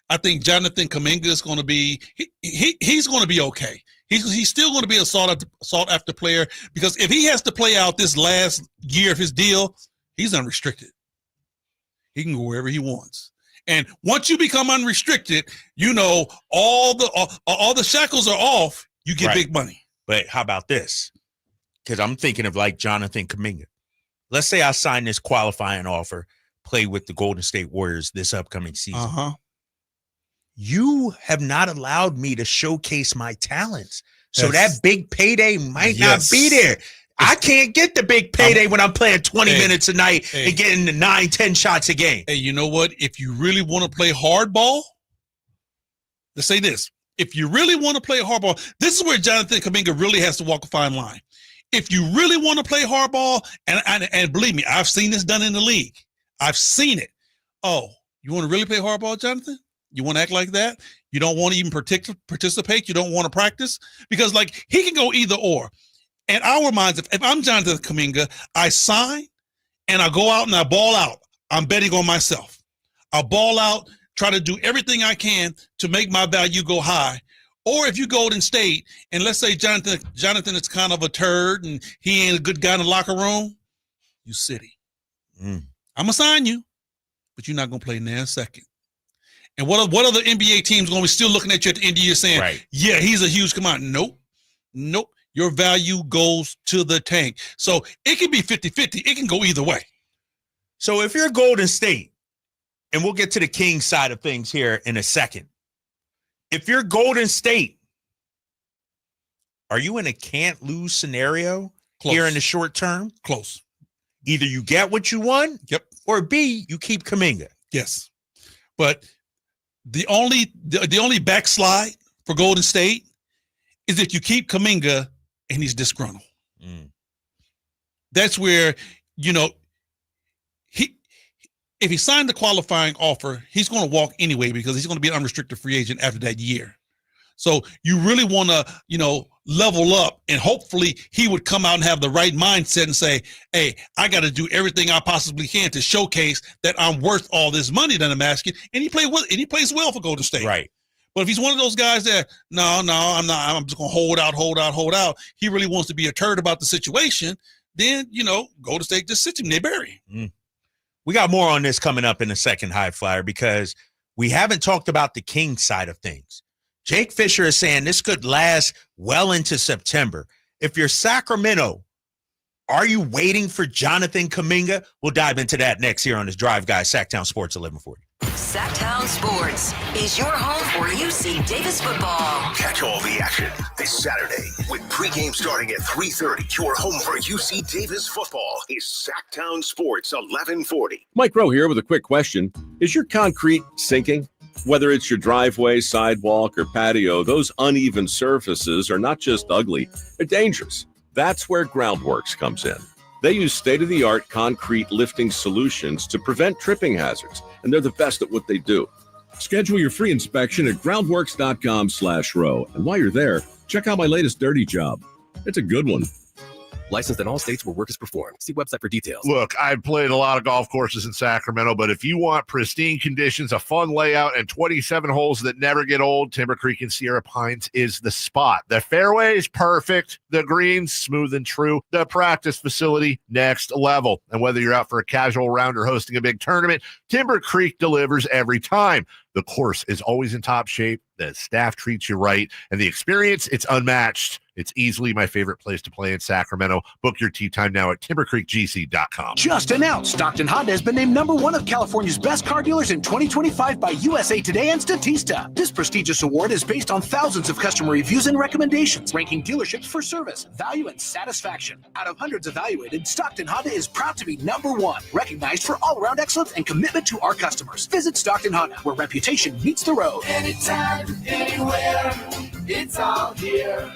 I think Jonathan Kuminga is going to be he's going to be okay. He's still going to be a sought after player because if he has to play out this last year of his deal, he's unrestricted. He can go wherever he wants. And once you become unrestricted, you know all the shackles are off. You get big money. But how about this? Because I'm thinking of like Jonathan Kuminga. Let's say I sign this qualifying offer, play with the Golden State Warriors this upcoming season. You have not allowed me to showcase my talents. So that big payday might not be there. I can't get the big payday when I'm playing 20 minutes a night and getting 9-10 shots a game. Hey, you know what? If you really want to play hardball, let's say this. If you really want to play hardball, this is where Jonathan Kuminga really has to walk a fine line. If you really want to play hardball, and believe me, I've seen this done in the league. I've seen it. Oh, you want to really play hardball, Jonathan? You want to act like that? You don't want to even participate? You don't want to practice? Because, like, he can go either or. In our minds, if I'm Jonathan Kuminga, I sign and I go out and I ball out. I'm betting on myself. I'll ball out, try to do everything I can to make my value go high. Or if you Golden State, and let's say Jonathan is kind of a turd and he ain't a good guy in the locker room, you City. I'm going to sign you, but you're not going to play near a second. And what other NBA teams going to be still looking at you at the end of the year saying, yeah, he's a huge commodity? Nope. Your value goes to the tank. So it can be 50-50. It can go either way. So if you're Golden State, and we'll get to the Kings side of things here in a second. If you're Golden State, are you in a can't lose scenario here in the short term? Close. Either you get what you want, or B, you keep Kuminga. Yes. But the only backslide for Golden State is if you keep Kuminga and he's disgruntled. That's where, you know, if he signed the qualifying offer, he's going to walk anyway because he's going to be an unrestricted free agent after that year. So you really want to, you know, level up, and hopefully he would come out and have the right mindset and say, hey, I got to do everything I possibly can to showcase that I'm worth all this money that I'm asking. And he plays well for Golden State. Right. But if he's one of those guys that, no, I'm not, I'm just going to hold out. He really wants to be a turd about the situation. Then, you know, Golden State just sits him, they bury him. We got more on this coming up in a second, High Flyer, because we haven't talked about the Kings side of things. Jake Fisher is saying this could last well into September. If you're Sacramento, are you waiting for Jonathan Kuminga? We'll dive into that next here on this Drive Guys, Sacktown Sports 1140. Sacktown Sports is your home for UC Davis football. Catch all the action this Saturday with pregame starting at 3:30. Your home for UC Davis football is Sacktown Sports 1140. Mike Rowe here with a quick question. Is your concrete sinking? Whether it's your driveway, sidewalk, or patio, those uneven surfaces are not just ugly, they're dangerous. That's where Groundworks comes in. They use state-of-the-art concrete lifting solutions to prevent tripping hazards, and they're the best at what they do. Schedule your free inspection at groundworks.com/row. And while you're there, check out my latest dirty job. It's a good one. Licensed in all states where work is performed. See website for details. Look, I've played a lot of golf courses in Sacramento, but if you want pristine conditions, a fun layout, and 27 holes that never get old, Timber Creek and Sierra Pines is the spot. The fairway is perfect. The greens smooth and true. The practice facility next level. And whether you're out for a casual round or hosting a big tournament, Timber Creek delivers every time. The course is always in top shape. The staff treats you right. And the experience, it's unmatched. It's easily my favorite place to play in Sacramento. Book your tee time now at timbercreekgc.com. Just announced, Stockton Honda has been named #1 of California's best car dealers in 2025 by USA Today and Statista. This prestigious award is based on thousands of customer reviews and recommendations, ranking dealerships for service, value, and satisfaction. Out of hundreds evaluated, Stockton Honda is proud to be #1, recognized for all-around excellence and commitment to our customers. Visit Stockton Honda, where reputation meets the road. Anytime, anywhere, it's all here.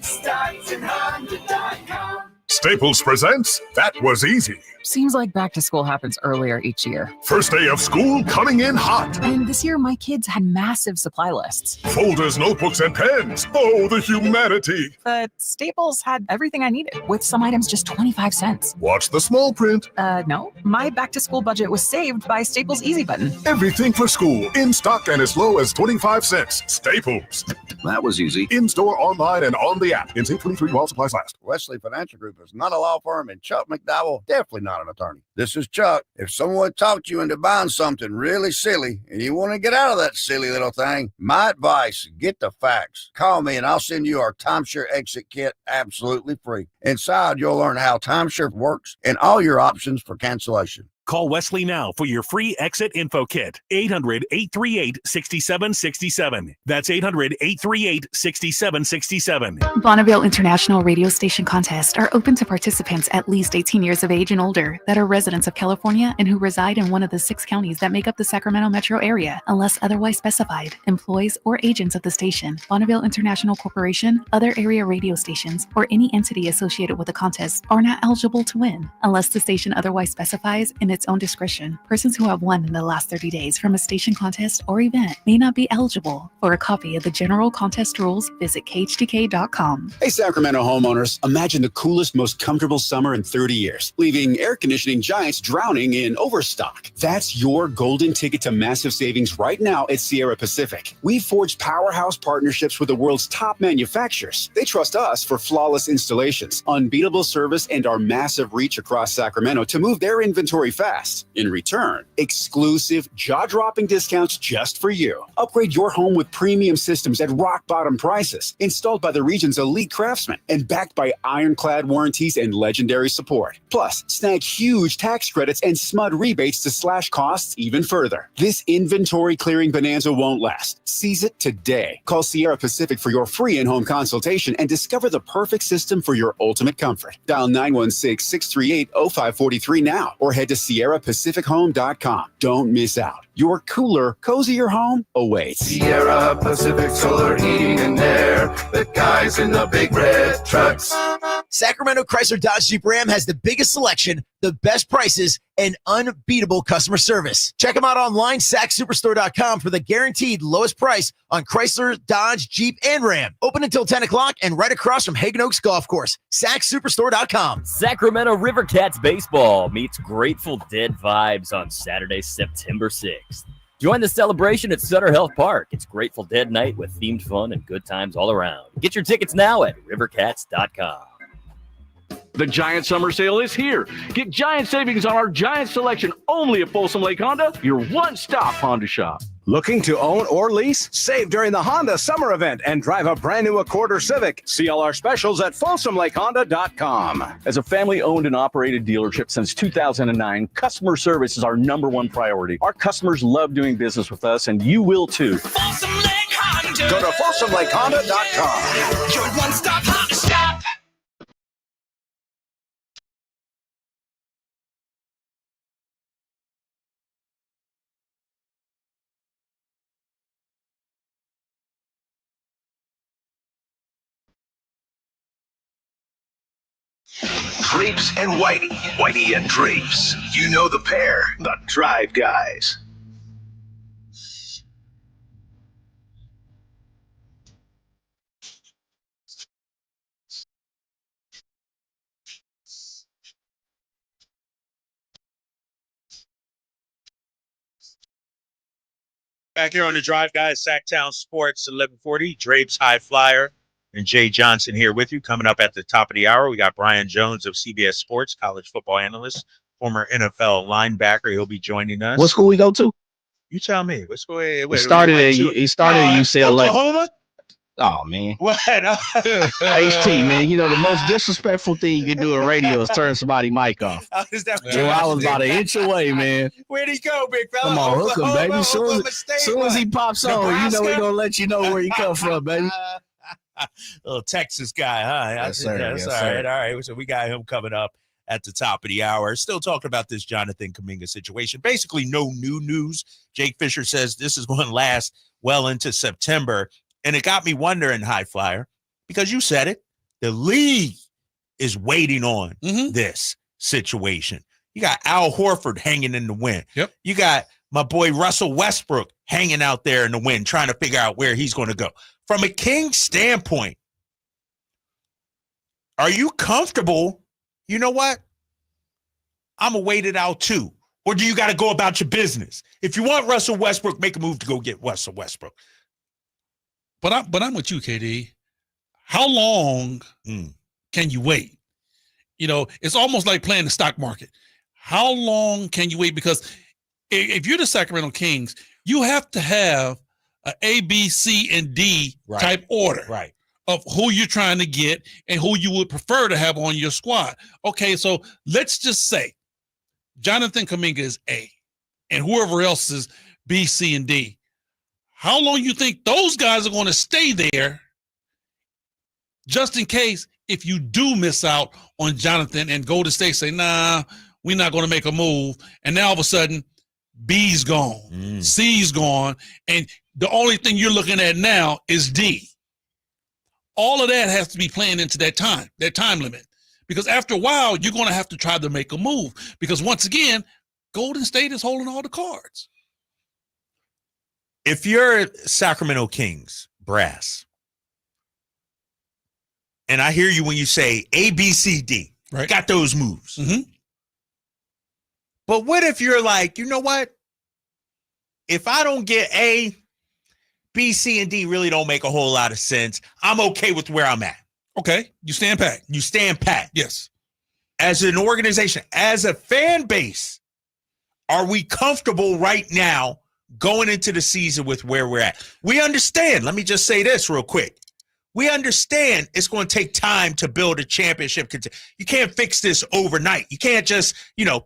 StocktonHonda.com. Staples presents That Was Easy. Seems like back to school happens earlier each year. First day of school coming in hot. And this year, my kids had massive supply lists. Folders, notebooks, and pens. Oh, the humanity. But Staples had everything I needed, with some items just 25 cents. Watch the small print. No. My back to school budget was saved by Staples Easy Button. Everything for school, in stock and as low as 25 cents. Staples. That was easy. In store, online, and on the app. NC 23 while supplies last. Wesley Financial Group is not a law firm, and Chuck McDowell definitely not an attorney. This is Chuck. If someone talked you into buying something really silly and you want to get out of that silly little thing, my advice, get the facts. Call me and I'll send you our timeshare exit kit absolutely free. Inside, you'll learn how timeshare works and all your options for cancellation. Call Wesley now for your free exit info kit. 800-838-6767. That's 800-838-6767. Bonneville International Radio Station contests are open to participants at least 18 years of age and older that are residents of California and who reside in one of the 6 counties that make up the Sacramento metro area, unless otherwise specified. Employees or agents of the station, Bonneville International Corporation, other area radio stations, or any entity associated with the contest are not eligible to win, unless the station otherwise specifies in its own discretion. Persons who have won in the last 30 days from a station contest or event may not be eligible. For a copy of the general contest rules, visit khdk.com. Hey, Sacramento homeowners, imagine the coolest, most comfortable summer in 30 years, leaving air conditioning giants drowning in overstock. That's your golden ticket to massive savings right now at Sierra Pacific. We've forged powerhouse partnerships with the world's top manufacturers. They trust us for flawless installations, unbeatable service, and our massive reach across Sacramento to move their inventory fast. In return, exclusive, jaw-dropping discounts just for you. Upgrade your home with premium systems at rock-bottom prices, installed by the region's elite craftsmen, and backed by ironclad warranties and legendary support. Plus, snag huge tax credits and SMUD rebates to slash costs even further. This inventory clearing bonanza won't last. Seize it today. Call Sierra Pacific for your free in-home consultation and discover the perfect system for your ultimate comfort. Dial 916-638-0543 now, or head to SierraPacificHome.com. Don't miss out. Your cooler, cozier home awaits. Sierra Pacific Solar Heating and Air. The guys in the big red trucks. Sacramento Chrysler Dodge Jeep Ram has the biggest selection, the best prices, and unbeatable customer service. Check them out online, SacSuperstore.com, for the guaranteed lowest price on Chrysler, Dodge, Jeep, and Ram. Open until 10 o'clock and right across from Hagen Oaks Golf Course. SacSuperstore.com. Sacramento River Cats Baseball meets Grateful Dead vibes on Saturday, September 6th. Join the celebration at Sutter Health Park. It's Grateful Dead night with themed fun and good times all around. Get your tickets now at rivercats.com. The Giant Summer Sale is here. Get giant savings on our giant selection only at Folsom Lake Honda, your one-stop Honda shop. Looking to own or lease? Save during the Honda Summer Event and drive a brand new Accord or Civic. See all our specials at FolsomLakeHonda.com. As a family-owned and operated dealership since 2009, customer service is our #1 priority. Our customers love doing business with us, and you will too. Folsom Lake Honda. Go to FolsomLakeHonda.com. Your one-stop Honda shop. Drapes and Whitey. Whitey and Drapes. You know the pair, the Drive Guys. Back here on the Drive, guys, Sacktown Sports 1140, Drapes High Flyer, and Jay Johnson here with you. Coming up at the top of the hour, we got Brian Jones of CBS Sports, college football analyst, former NFL linebacker. He'll be joining us. What school we go to? You tell me. What school? He started at UCLA. Oklahoma? Oh, man. What? HT, man. You know, the most disrespectful thing you can do in radio is turn somebody's mic off. Is that what Well, I was about an inch away, man. Where'd he go, big fella? Come on, hook him, baby. As soon as he pops on, Nebraska? you know we're going to let you know where he come from, baby. Little Texas guy, huh? Yes, sir. That's Yes, all sir. right. All right. So we got him coming up at the top of the hour. Still talking about this Jonathan Kuminga situation. Basically, no new news. Jake Fisher says this is going to last well into September. And it got me wondering, High Flyer, because you said it, the league is waiting on this situation. You got Al Horford hanging in the wind. Yep. You got my boy Russell Westbrook hanging out there in the wind, trying to figure out where he's going to go. From a King standpoint, are you comfortable? You know what? I'm going to wait it out too. Or do you got to go about your business? If you want Russell Westbrook, make a move to go get Russell Westbrook. But I'm with you, KD. How long can you wait? You know, it's almost like playing the stock market. How long can you wait? Because if you're the Sacramento Kings, you have to have an A, B, C, and D type order of who you're trying to get and who you would prefer to have on your squad. Okay, so let's just say Jonathan Kuminga is A, and whoever else is B, C, and D. How long you think those guys are going to stay there just in case if you do miss out on Jonathan and Golden State say, nah, we're not going to make a move. And now all of a sudden, B's gone, C's gone, and the only thing you're looking at now is D. All of that has to be playing into that time limit. Because after a while, you're going to have to try to make a move. Because once again, Golden State is holding all the cards. If you're Sacramento Kings brass, and I hear you when you say A, B, C, D, got those moves. But what if you're like, you know what? If I don't get A, B, C, and D really don't make a whole lot of sense. I'm okay with where I'm at. Okay. You stand pat. You stand pat. Yes. As an organization, as a fan base, are we comfortable right now going into the season with where we're at? We understand. Let me just say this real quick. We understand it's going to take time to build a championship. You can't fix this overnight. You can't just,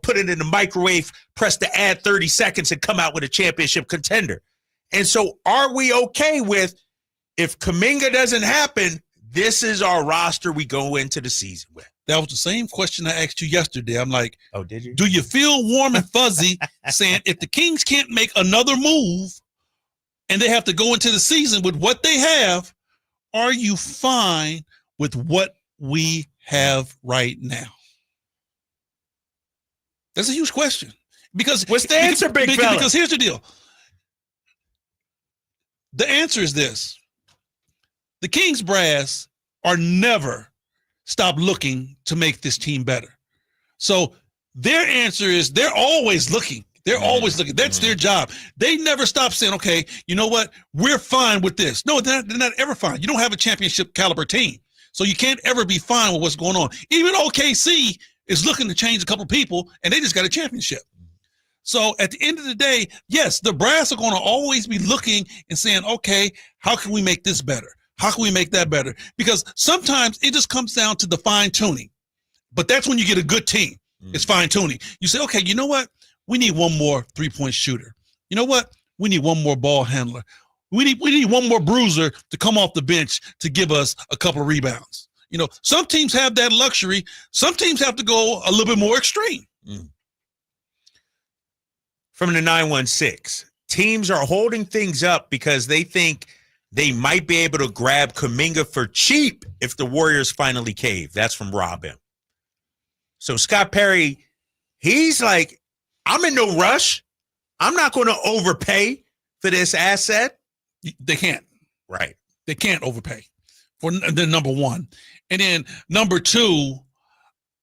put it in the microwave, press the add 30 seconds and come out with a championship contender. And so are we okay with, if Kuminga doesn't happen, this is our roster we go into the season with? That was the same question I asked you yesterday. I'm like, oh, did you? Do you feel warm and fuzzy saying if the Kings can't make another move and they have to go into the season with what they have, are you fine with what we have right now? That's a huge question. Because what's the answer, big fella? Because here's the deal. The answer is this. The Kings brass are never stop looking to make this team better. So their answer is they're always looking. They're always looking. That's their job. They never stop saying, okay, you know what? We're fine with this. No, they're not ever fine. You don't have a championship caliber team. So you can't ever be fine with what's going on. Even OKC is looking to change a couple of people, and they just got a championship. So at the end of the day, yes, the brass are going to always be looking and saying, okay, how can we make this better? How can we make that better? Because sometimes it just comes down to the fine tuning. But that's when you get a good team. It's fine tuning. You say, okay, you know what? We need one more three-point shooter. You know what? We need one more ball handler. We need one more bruiser to come off the bench to give us a couple of rebounds. Some teams have that luxury. Some teams have to go a little bit more extreme. From the 916, teams are holding things up because they think they might be able to grab Kuminga for cheap if the Warriors finally cave. That's from Robin. So Scott Perry, he's like, I'm in no rush. I'm not going to overpay for this asset. They can't. Right. They can't overpay for the number one. And then number two,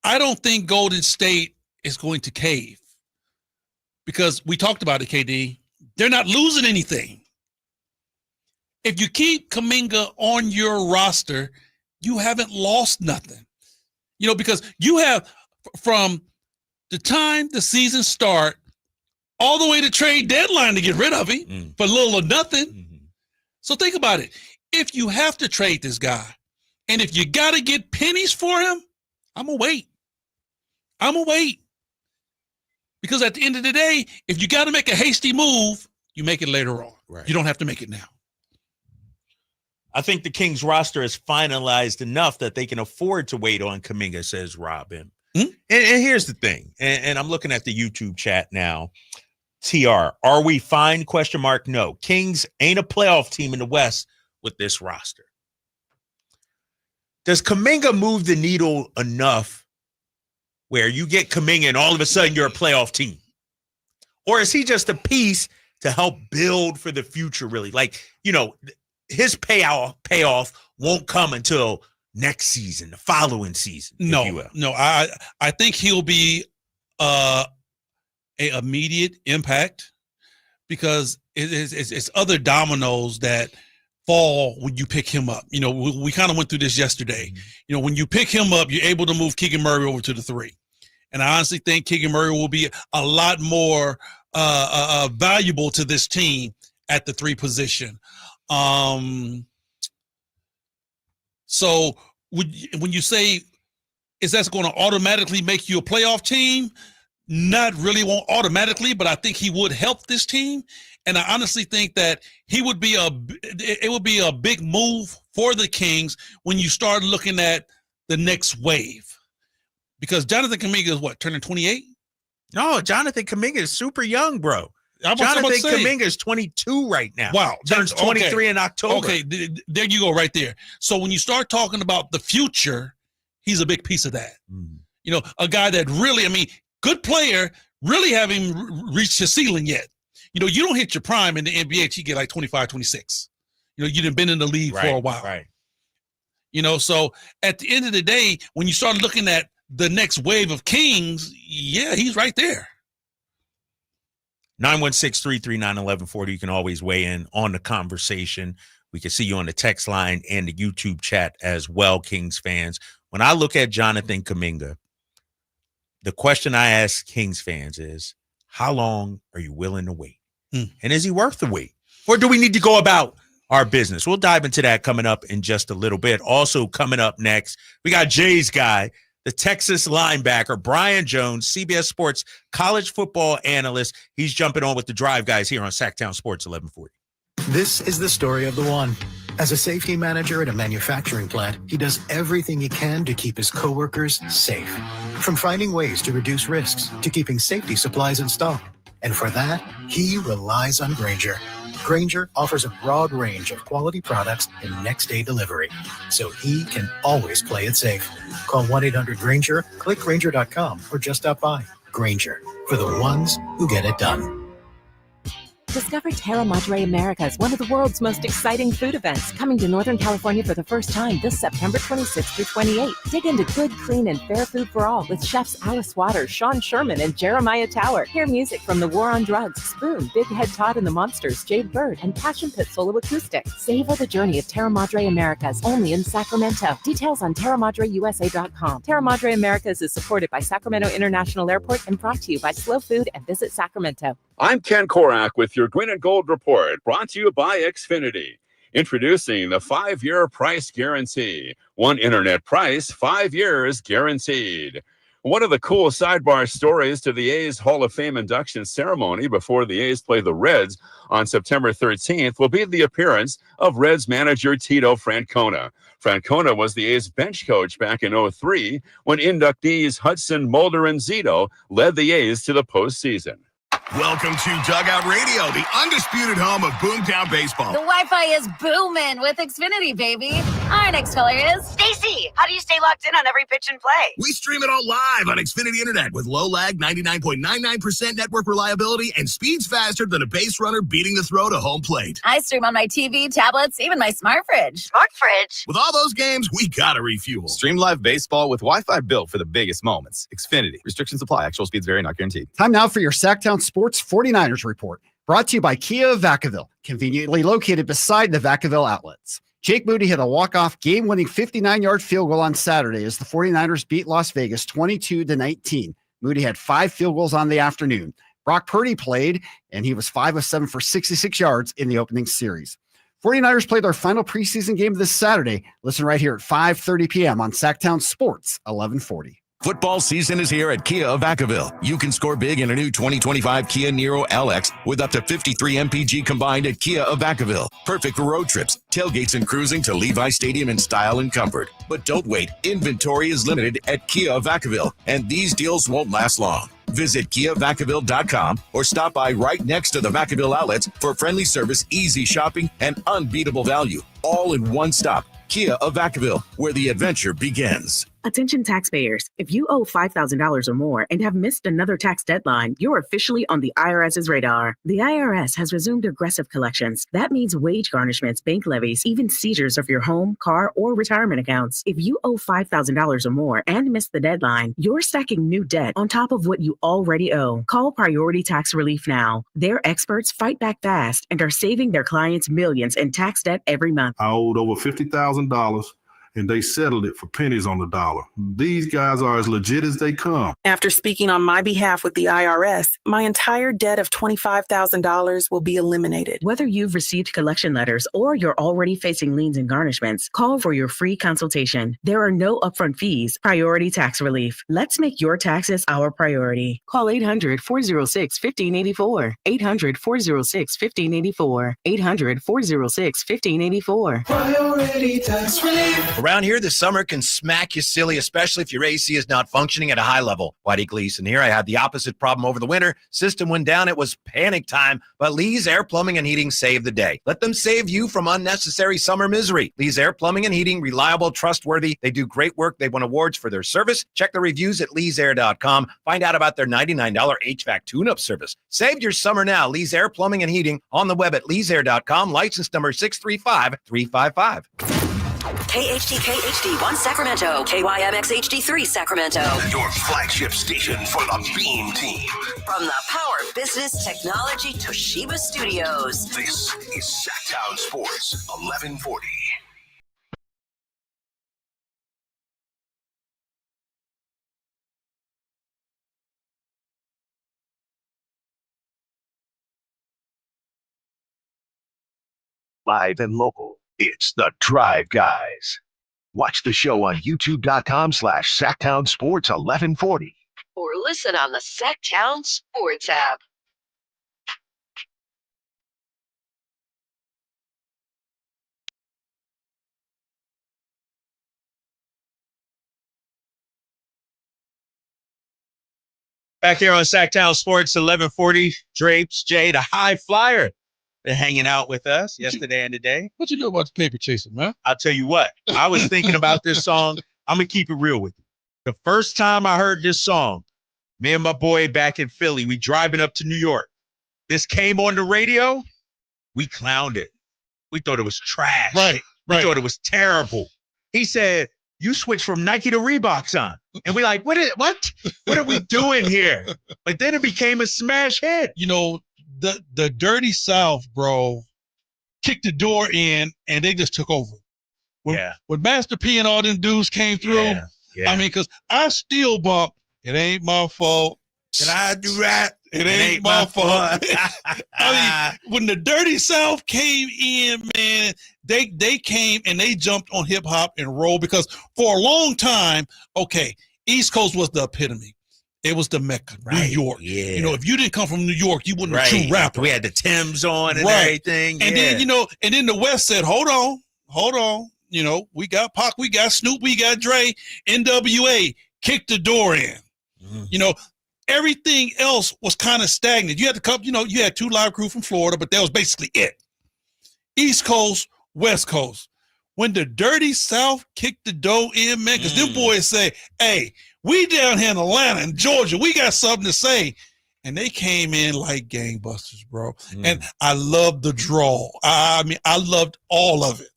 I don't think Golden State is going to cave because we talked about it, KD. They're not losing anything. If you keep Kuminga on your roster, you haven't lost nothing. Because you have from the time the season start all the way to trade deadline to get rid of him for little or nothing. Mm-hmm. So think about it. If you have to trade this guy, and if you got to get pennies for him, I'm going to wait. Because at the end of the day, if you got to make a hasty move, you make it later on. Right. You don't have to make it now. I think the Kings roster is finalized enough that they can afford to wait on Kuminga, says Robin. And here's the thing, and I'm looking at the YouTube chat now. TR, are we fine? ? No. Kings ain't a playoff team in the West with this roster. Does Kuminga move the needle enough where you get Kuminga and all of a sudden you're a playoff team? Or is he just a piece to help build for the future, really? His payoff won't come until next season, the following season. No. I think he'll be a immediate impact because it's other dominoes that fall when you pick him up. We kind of went through this yesterday. When you pick him up, you're able to move Keegan Murray over to the 3. And I honestly think Keegan Murray will be a lot more valuable to this team at the 3 position. So when you say, is that going to automatically make you a playoff team? Not really, won't automatically, but I think he would help this team. And I honestly think that it would be a big move for the Kings when you start looking at the next wave. Because Jonathan Kuminga is turning 28? No, Jonathan Kuminga is super young, bro. Jonathan Kuminga is 22 right now. Wow. Turns 23 in October. Okay, there you go right there. So when you start talking about the future, he's a big piece of that. A guy that really, good player, really haven't reached his ceiling yet. You don't hit your prime in the NBA until you get like 25, 26. You done been in the league for a while. Right. So at the end of the day, when you start looking at the next wave of Kings, yeah, he's right there. 916-339-1140. You can always weigh in on the conversation. We can see you on the text line and the YouTube chat as well, Kings fans. When I look at Jonathan Kuminga, the question I ask Kings fans is, how long are you willing to wait? And is he worth the wait? Or do we need to go about our business? We'll dive into that coming up in just a little bit. Also coming up next, we got Jay's guy, the Texas linebacker, Brian Jones, CBS Sports college football analyst. He's jumping on with the Drive guys here on Sacktown Sports 1140. This is the story of the one. As a safety manager at a manufacturing plant, he does everything he can to keep his coworkers safe. From finding ways to reduce risks to keeping safety supplies in stock. And for that, he relies on Grainger. Grainger offers a broad range of quality products and next-day delivery, so he can always play it safe. Call 1-800-GRAINGER, click Grainger.com, or just stop by. Grainger, for the ones who get it done. Discover Terra Madre Americas, one of the world's most exciting food events, coming to Northern California for the first time this September 26th through 28th. Dig into good, clean, and fair food for all with chefs Alice Waters, Sean Sherman, and Jeremiah Tower. Hear music from The War on Drugs, Spoon, Big Head Todd and the Monsters, Jade Bird, and Passion Pit Solo Acoustic. Savor the journey of Terra Madre Americas, only in Sacramento. Details on TerraMadreUSA.com. Terra Madre Americas is supported by Sacramento International Airport and brought to you by Slow Food and Visit Sacramento. I'm Ken Korak with your Green and Gold Report, brought to you by Xfinity. Introducing the 5-year price guarantee. One internet price, 5 years guaranteed. One of the cool sidebar stories to the A's Hall of Fame induction ceremony before the A's play the Reds on September 13th will be the appearance of Reds manager Tito Francona. Francona was the A's bench coach back in 2003 when inductees Hudson, Mulder, and Zito led the A's to the postseason. Welcome to Dugout Radio, the undisputed home of Boomtown Baseball. The Wi-Fi is booming with Xfinity, baby. Our next caller is Stacy. How do you stay locked in on every pitch and play? We stream it all live on Xfinity Internet with low lag, 99.99% network reliability, and speeds faster than a base runner beating the throw to home plate. I stream on my TV, tablets, even my smart fridge. Smart fridge? With all those games, we gotta refuel. Stream live baseball with Wi-Fi built for the biggest moments. Xfinity. Restrictions apply. Actual speeds vary, not guaranteed. Time now for your Sacktown Sports 49ers report. Brought to you by Kia of Vacaville, conveniently located beside the Vacaville outlets. Jake Moody hit a walk-off game-winning 59-yard field goal on Saturday as the 49ers beat Las Vegas 22-19. Moody had 5 field goals on the afternoon. Brock Purdy played, and he was 5 of 7 for 66 yards in the opening series. 49ers played their final preseason game this Saturday. Listen right here at 5:30 p.m. on Sacktown Sports 1140. Football season is here at Kia of Vacaville. You can score big in a new 2025 Kia Niro LX with up to 53 MPG combined at Kia of Vacaville. Perfect for road trips, tailgates, and cruising to Levi Stadium in style and comfort. But don't wait. Inventory is limited at Kia of Vacaville, and these deals won't last long. Visit KiaVacaville.com or stop by right next to the Vacaville outlets for friendly service, easy shopping, and unbeatable value. All in one stop. Kia of Vacaville, where the adventure begins. Attention taxpayers. If you owe $5,000 or more and have missed another tax deadline, you're officially on the IRS's radar. The IRS has resumed aggressive collections. That means wage garnishments, bank levies, even seizures of your home, car, or retirement accounts. If you owe $5,000 or more and missed the deadline, you're stacking new debt on top of what you already owe. Call Priority Tax Relief now. Their experts fight back fast and are saving their clients millions in tax debt every month. I owed over $50,000. And they settled it for pennies on the dollar. These guys are as legit as they come. After speaking on my behalf with the IRS, my entire debt of $25,000 will be eliminated. Whether you've received collection letters or you're already facing liens and garnishments, call for your free consultation. There are no upfront fees. Priority Tax Relief. Let's make your taxes our priority. Call 800-406-1584. 800-406-1584. 800-406-1584. Priority Tax Relief. Around here, the summer can smack you silly, especially if your AC is not functioning at a high level. Whitey Gleason here. I had the opposite problem over the winter. System went down. It was panic time, but Lee's Air Plumbing and Heating saved the day. Let them save you from unnecessary summer misery. Lee's Air Plumbing and Heating, reliable, trustworthy. They do great work. They won awards for their service. Check the reviews at leesair.com. Find out about their $99 HVAC tune-up service. Save your summer now. Lee's Air Plumbing and Heating on the web at leesair.com. License number 635355. KHD1 Sacramento, KYMX HD3 Sacramento. Your flagship station for the Beam Team. From the Power Business Technology Toshiba Studios. This is Sacktown Sports 1140. Live and local. It's the Drive Guys. Watch the show on youtube.com/Sacktown Sports 1140. Or listen on the Sacktown Sports app. Back here on Sacktown Sports 1140, Drapes, Jay, the high flyer. Been hanging out with us yesterday and today. What you know about the paper chasing, man? I'll tell you what. I was thinking about this song. I'm going to keep it real with you. The first time I heard this song, me and my boy back in Philly, we driving up to New York. This came on the radio. We clowned it. We thought it was trash. Right. We thought it was terrible. He said, you switched from Nike to Reebok, son. And we're like, what are we doing here? But then it became a smash hit. You know, the Dirty South, bro, kicked the door in and they just took over. When Master P and all them dudes came through, I mean, because I still bump, it ain't my fault. Did I do that? It ain't my fault. I mean, when the Dirty South came in, man, they came and they jumped on hip hop and roll because for a long time, okay, East Coast was the epitome. It was the Mecca, New York. Yeah. You know, if you didn't come from New York, you wouldn't be a true rapper. We had the Timbs on and everything. And then, you know, and then the West said, hold on. You know, we got Pac, we got Snoop, we got Dre, NWA, kicked the door in. Mm-hmm. You know, everything else was kind of stagnant. You had to come, you know, you had two live crew from Florida, but that was basically it. East Coast, West Coast. When the Dirty South kicked the door in, man, because them boys say, hey, we down here in Atlanta and Georgia, we got something to say. And they came in like gangbusters, bro. And I loved the draw. I mean, I loved all of it.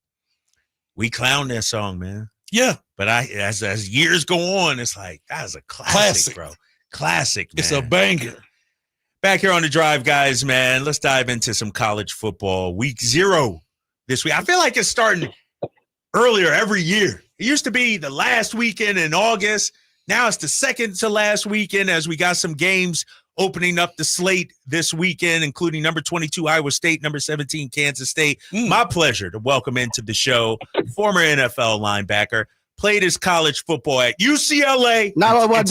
We clowned that song, man. Yeah. But as years go on, it's like, that was a classic, bro. Classic, man. It's a banger. Back here on the drive, guys, man. Let's dive into some college football. Week 0 this week. I feel like it's starting earlier every year. It used to be the last weekend in August. Now it's the second to last weekend as we got some games opening up the slate this weekend, including number 22 Iowa State, number 17 Kansas State. My pleasure to welcome into the show former NFL linebacker, played his college football at UCLA. No, don't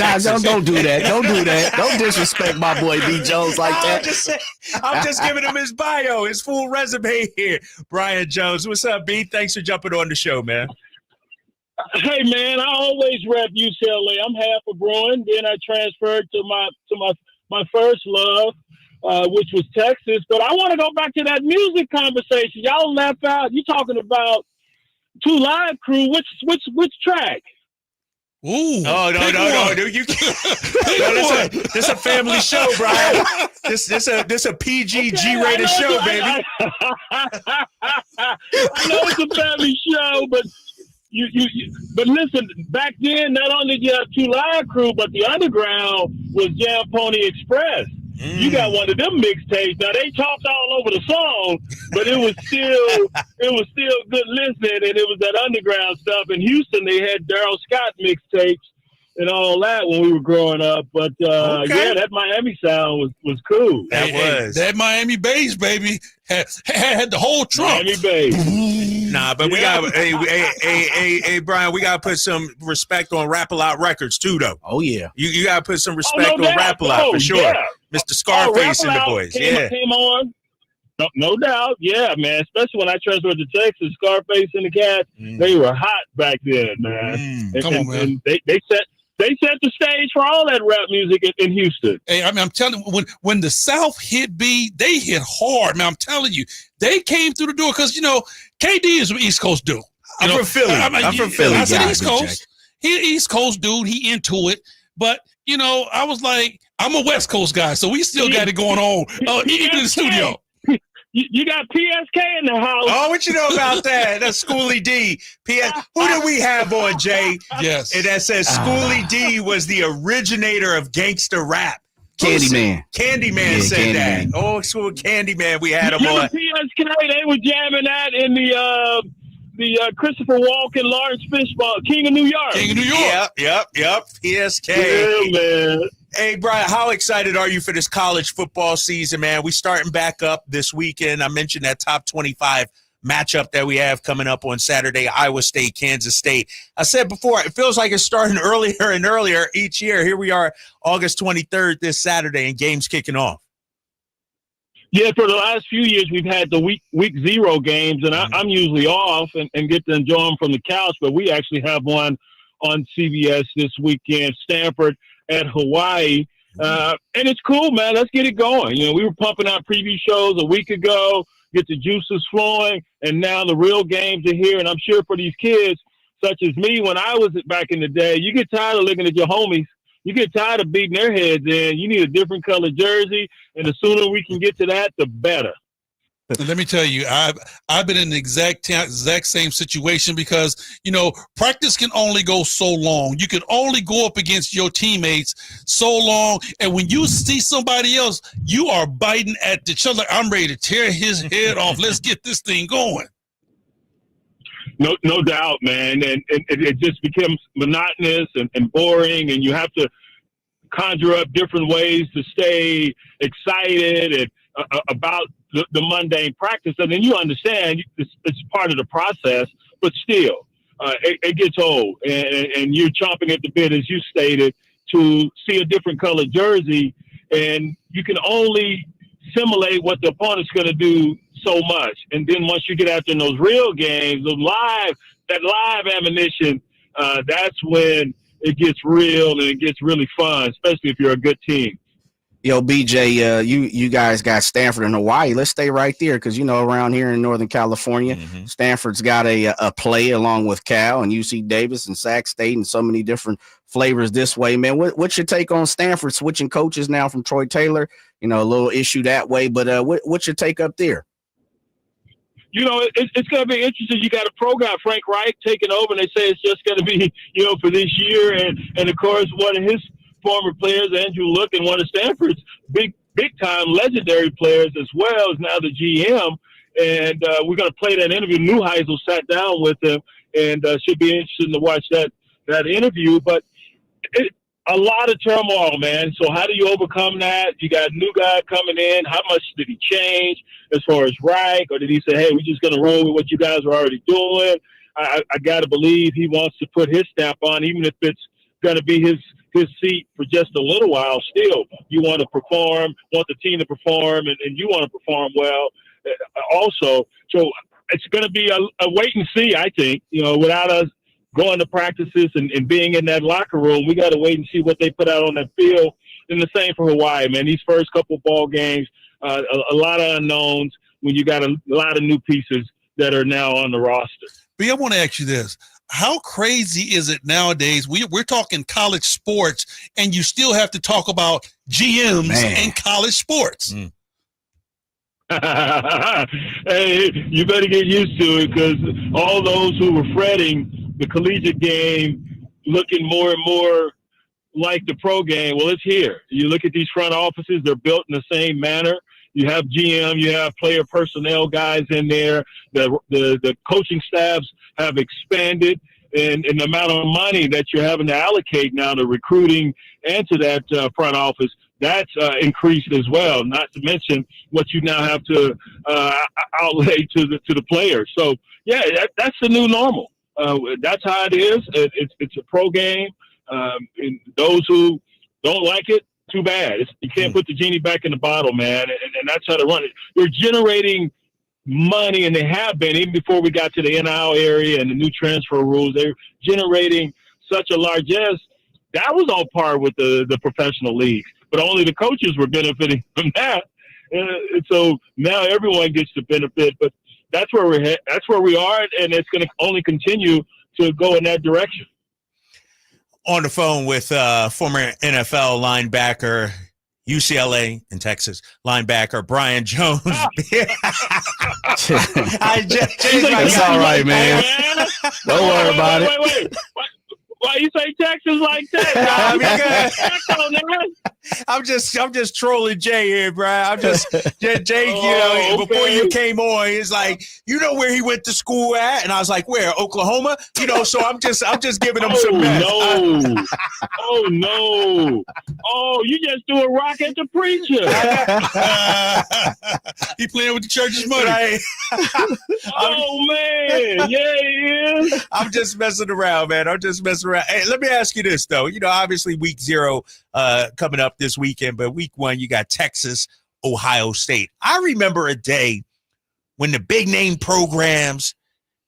do that. Don't do that. Don't disrespect my boy B. Jones like that. I'm just giving him his bio, his full resume here. Brian Jones, what's up, B? Thanks for jumping on the show, man. Hey man, I always rep UCLA. I'm half a Bruin. Then I transferred to my first love, which was Texas. But I want to go back to that music conversation. Y'all left out. You talking about Two Live Crew? Which track? Ooh! Oh no! You can't. This a family show, Brian. This a PG rated show, baby. I know it's a family show, but. But listen, back then, not only did you have Two Live Crew, but the underground was Jam Pony Express. You got one of them mixtapes. Now they talked all over the song, but it was still good listening, and it was that underground stuff. In Houston, they had Daryl Scott mixtapes and all that when we were growing up. But yeah, that Miami sound was cool. That Miami bass, baby, had the whole trunk. Miami bass. Nah, but we got hey Brian, we gotta put some respect on Rap-A-Lot Records too, though. Oh yeah, you gotta put some respect on Rap-A-Lot for sure. Yeah. Mr. Scarface and the boys, came on. No doubt, yeah, man. Especially when I transferred to Texas, Scarface and the Cats, they were hot back then, man. Come on, man. And they set the stage for all that rap music in Houston. Hey, I mean, I'm telling you, when the South hit B, they hit hard, man. I'm telling you, they came through the door because, KD is an East Coast dude. I'm from Philly. I'm from Philly. I said East Coast. He an East Coast dude. He into it. But, I was like, I'm a West Coast guy, so we still got it going on, even in the studio. You got PSK in the house. Oh, what you know about that? That's Schoolie D. Who do we have on, Jay? Yes. And that says Schoolie D was the originator of gangster rap. Candyman. Candyman said that. Oh, school Candyman. We had him on. PSK, they were jamming that in the Christopher Walken, Lawrence Fishburne, King of New York. King of New York. Yep. PSK. Yeah, man. Hey, Brian, how excited are you for this college football season, man? We starting back up this weekend. I mentioned that top 25 matchup that we have coming up on Saturday, Iowa State, Kansas State. I said before, it feels like it's starting earlier and earlier each year. Here we are, August 23rd, this Saturday, and games kicking off. Yeah, for the last few years, we've had the week 0 games, and I'm usually off and get to enjoy them from the couch, but we actually have one on CBS this weekend, Stanford at Hawaii. And it's cool, man. Let's get it going. We were pumping out preview shows a week ago, get the juices flowing, and now the real games are here. And I'm sure for these kids, such as me, when I was back in the day, you get tired of looking at your homies. You get tired of beating their heads in. You need a different color jersey, and the sooner we can get to that, the better. Let me tell you, I've been in the exact same situation because, practice can only go so long. You can only go up against your teammates so long. And when you see somebody else, you are biting at the shoulder. I'm ready to tear his head off. Let's get this thing going. No doubt, man. And it just becomes monotonous and boring, and you have to conjure up different ways to stay excited and about the mundane practice. And then you understand it's part of the process, but still, it gets old, and you're chomping at the bit, as you stated, to see a different color jersey, and you can only simulate what the opponent's going to do so much. And then once you get out there in those real games, that live ammunition, that's when it gets real and it gets really fun, especially if you're a good team. Yo, BJ, you guys got Stanford and Hawaii. Let's stay right there because, around here in Northern California, Stanford's got a play along with Cal and UC Davis and Sac State and so many different flavors this way, man. What's your take on Stanford switching coaches now from Troy Taylor? A little issue that way, but what's your take up there? It's going to be interesting. You got a pro guy, Frank Reich, taking over, and they say it's just going to be, for this year. And of course, one of his former players, Andrew Luck, and one of Stanford's big big-time legendary players as well as now the GM. And we're going to play that interview. Neuheisel sat down with him, and should be interesting to watch that interview. But a lot of turmoil, man. So how do you overcome that? You got a new guy coming in. How much did he change as far as Reich? Or did he say, hey, we're just going to roll with what you guys are already doing? I got to believe he wants to put his stamp on, even if it's going to be his seat for just a little while. Still, you want to perform, want the team to perform, and you want to perform well also. So it's going to be a wait and see, I think, without us going to practices and being in that locker room. We got to wait and see what they put out on that field. And the same for Hawaii, man. These first couple ball games, a lot of unknowns when you got a lot of new pieces that are now on the roster. But I want to ask you this. How crazy is it nowadays? We're talking college sports, and you still have to talk about GMs in college sports. Hey, you better get used to it, because all those who were fretting the collegiate game looking more and more like the pro game, well, it's here. You look at these front offices, they're built in the same manner. You have GM, you have player personnel guys in there. The coaching staffs have expanded, and the amount of money that you're having to allocate now to recruiting and to that front office, that's increased as well. Not to mention what you now have to outlay to the players. So yeah, that's the new normal. That's how it is. It's a pro game. And those who don't like it, too bad. You can't put the genie back in the bottle, man. And that's how to run it. They're generating money, and they have been even before we got to the NIL area and the new transfer rules. They're generating such a largesse. That was on par with the professional leagues, but only the coaches were benefiting from that. And so now everyone gets the benefit. But that's where that's where we are, and it's going to only continue to go in that direction. On the phone with former NFL linebacker, UCLA in Texas linebacker Brian Jones. It's all right, man. Don't worry about it. Wait. Why you say Texas like that? I'm just trolling Jay here, bro. I'm just Jay. Before you came on, he's like, where he went to school at, and I was like, where? Oklahoma? So I'm just giving him some mess. Oh no! Oh, you just threw a rock at the preacher. He playing with the church's money. Right. Oh man, yeah, he is. I'm just messing around, man. Hey, let me ask you this, though. Obviously week 0 coming up this weekend, but week 1, you got Texas, Ohio State. I remember a day when the big name programs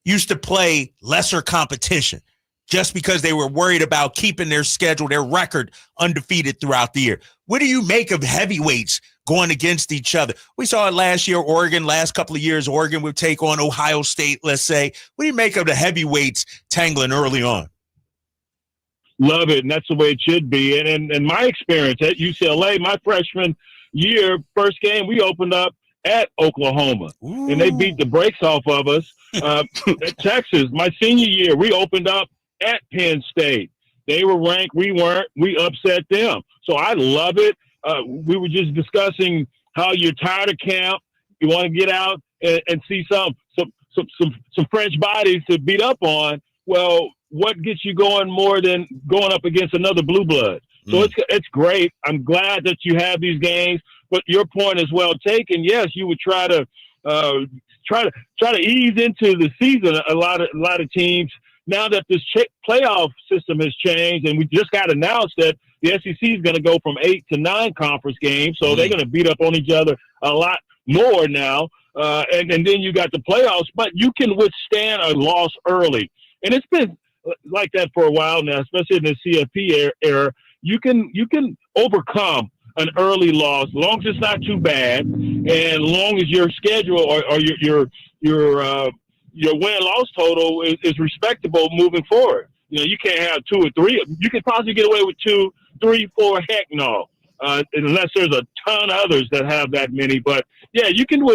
used to play lesser competition just because they were worried about keeping their schedule, their record undefeated throughout the year. What do you make of heavyweights going against each other? We saw it last year, last couple of years, Oregon would take on Ohio State, let's say. What do you make of the heavyweights tangling early on? Love it, and that's the way it should be. And in my experience at UCLA, my freshman year, first game, we opened up at Oklahoma. Ooh. And they beat the brakes off of us. At Texas, my senior year, we opened up at Penn State. They were ranked, we weren't. We upset them. So I love it. We were just discussing how you're tired of camp. You want to get out and see some French bodies to beat up on. Well, what gets you going more than going up against another blue blood? So it's great. I'm glad that you have these games, but your point is well taken. Yes, you would try to ease into the season. A lot of teams, now that this playoff system has changed, and we just got announced that the SEC is going to go from 8 to 9 conference games, so they're going to beat up on each other a lot more now. And then you got the playoffs, but you can withstand a loss early, and it's been like that for a while now, especially in the CFP era. You can overcome an early loss, as long as it's not too bad, and as long as your schedule or your win-loss total is respectable moving forward. You can't have 2 or 3. You can possibly get away with 2, 3, 4. Heck no, unless there's a ton of others that have that many. But yeah, you can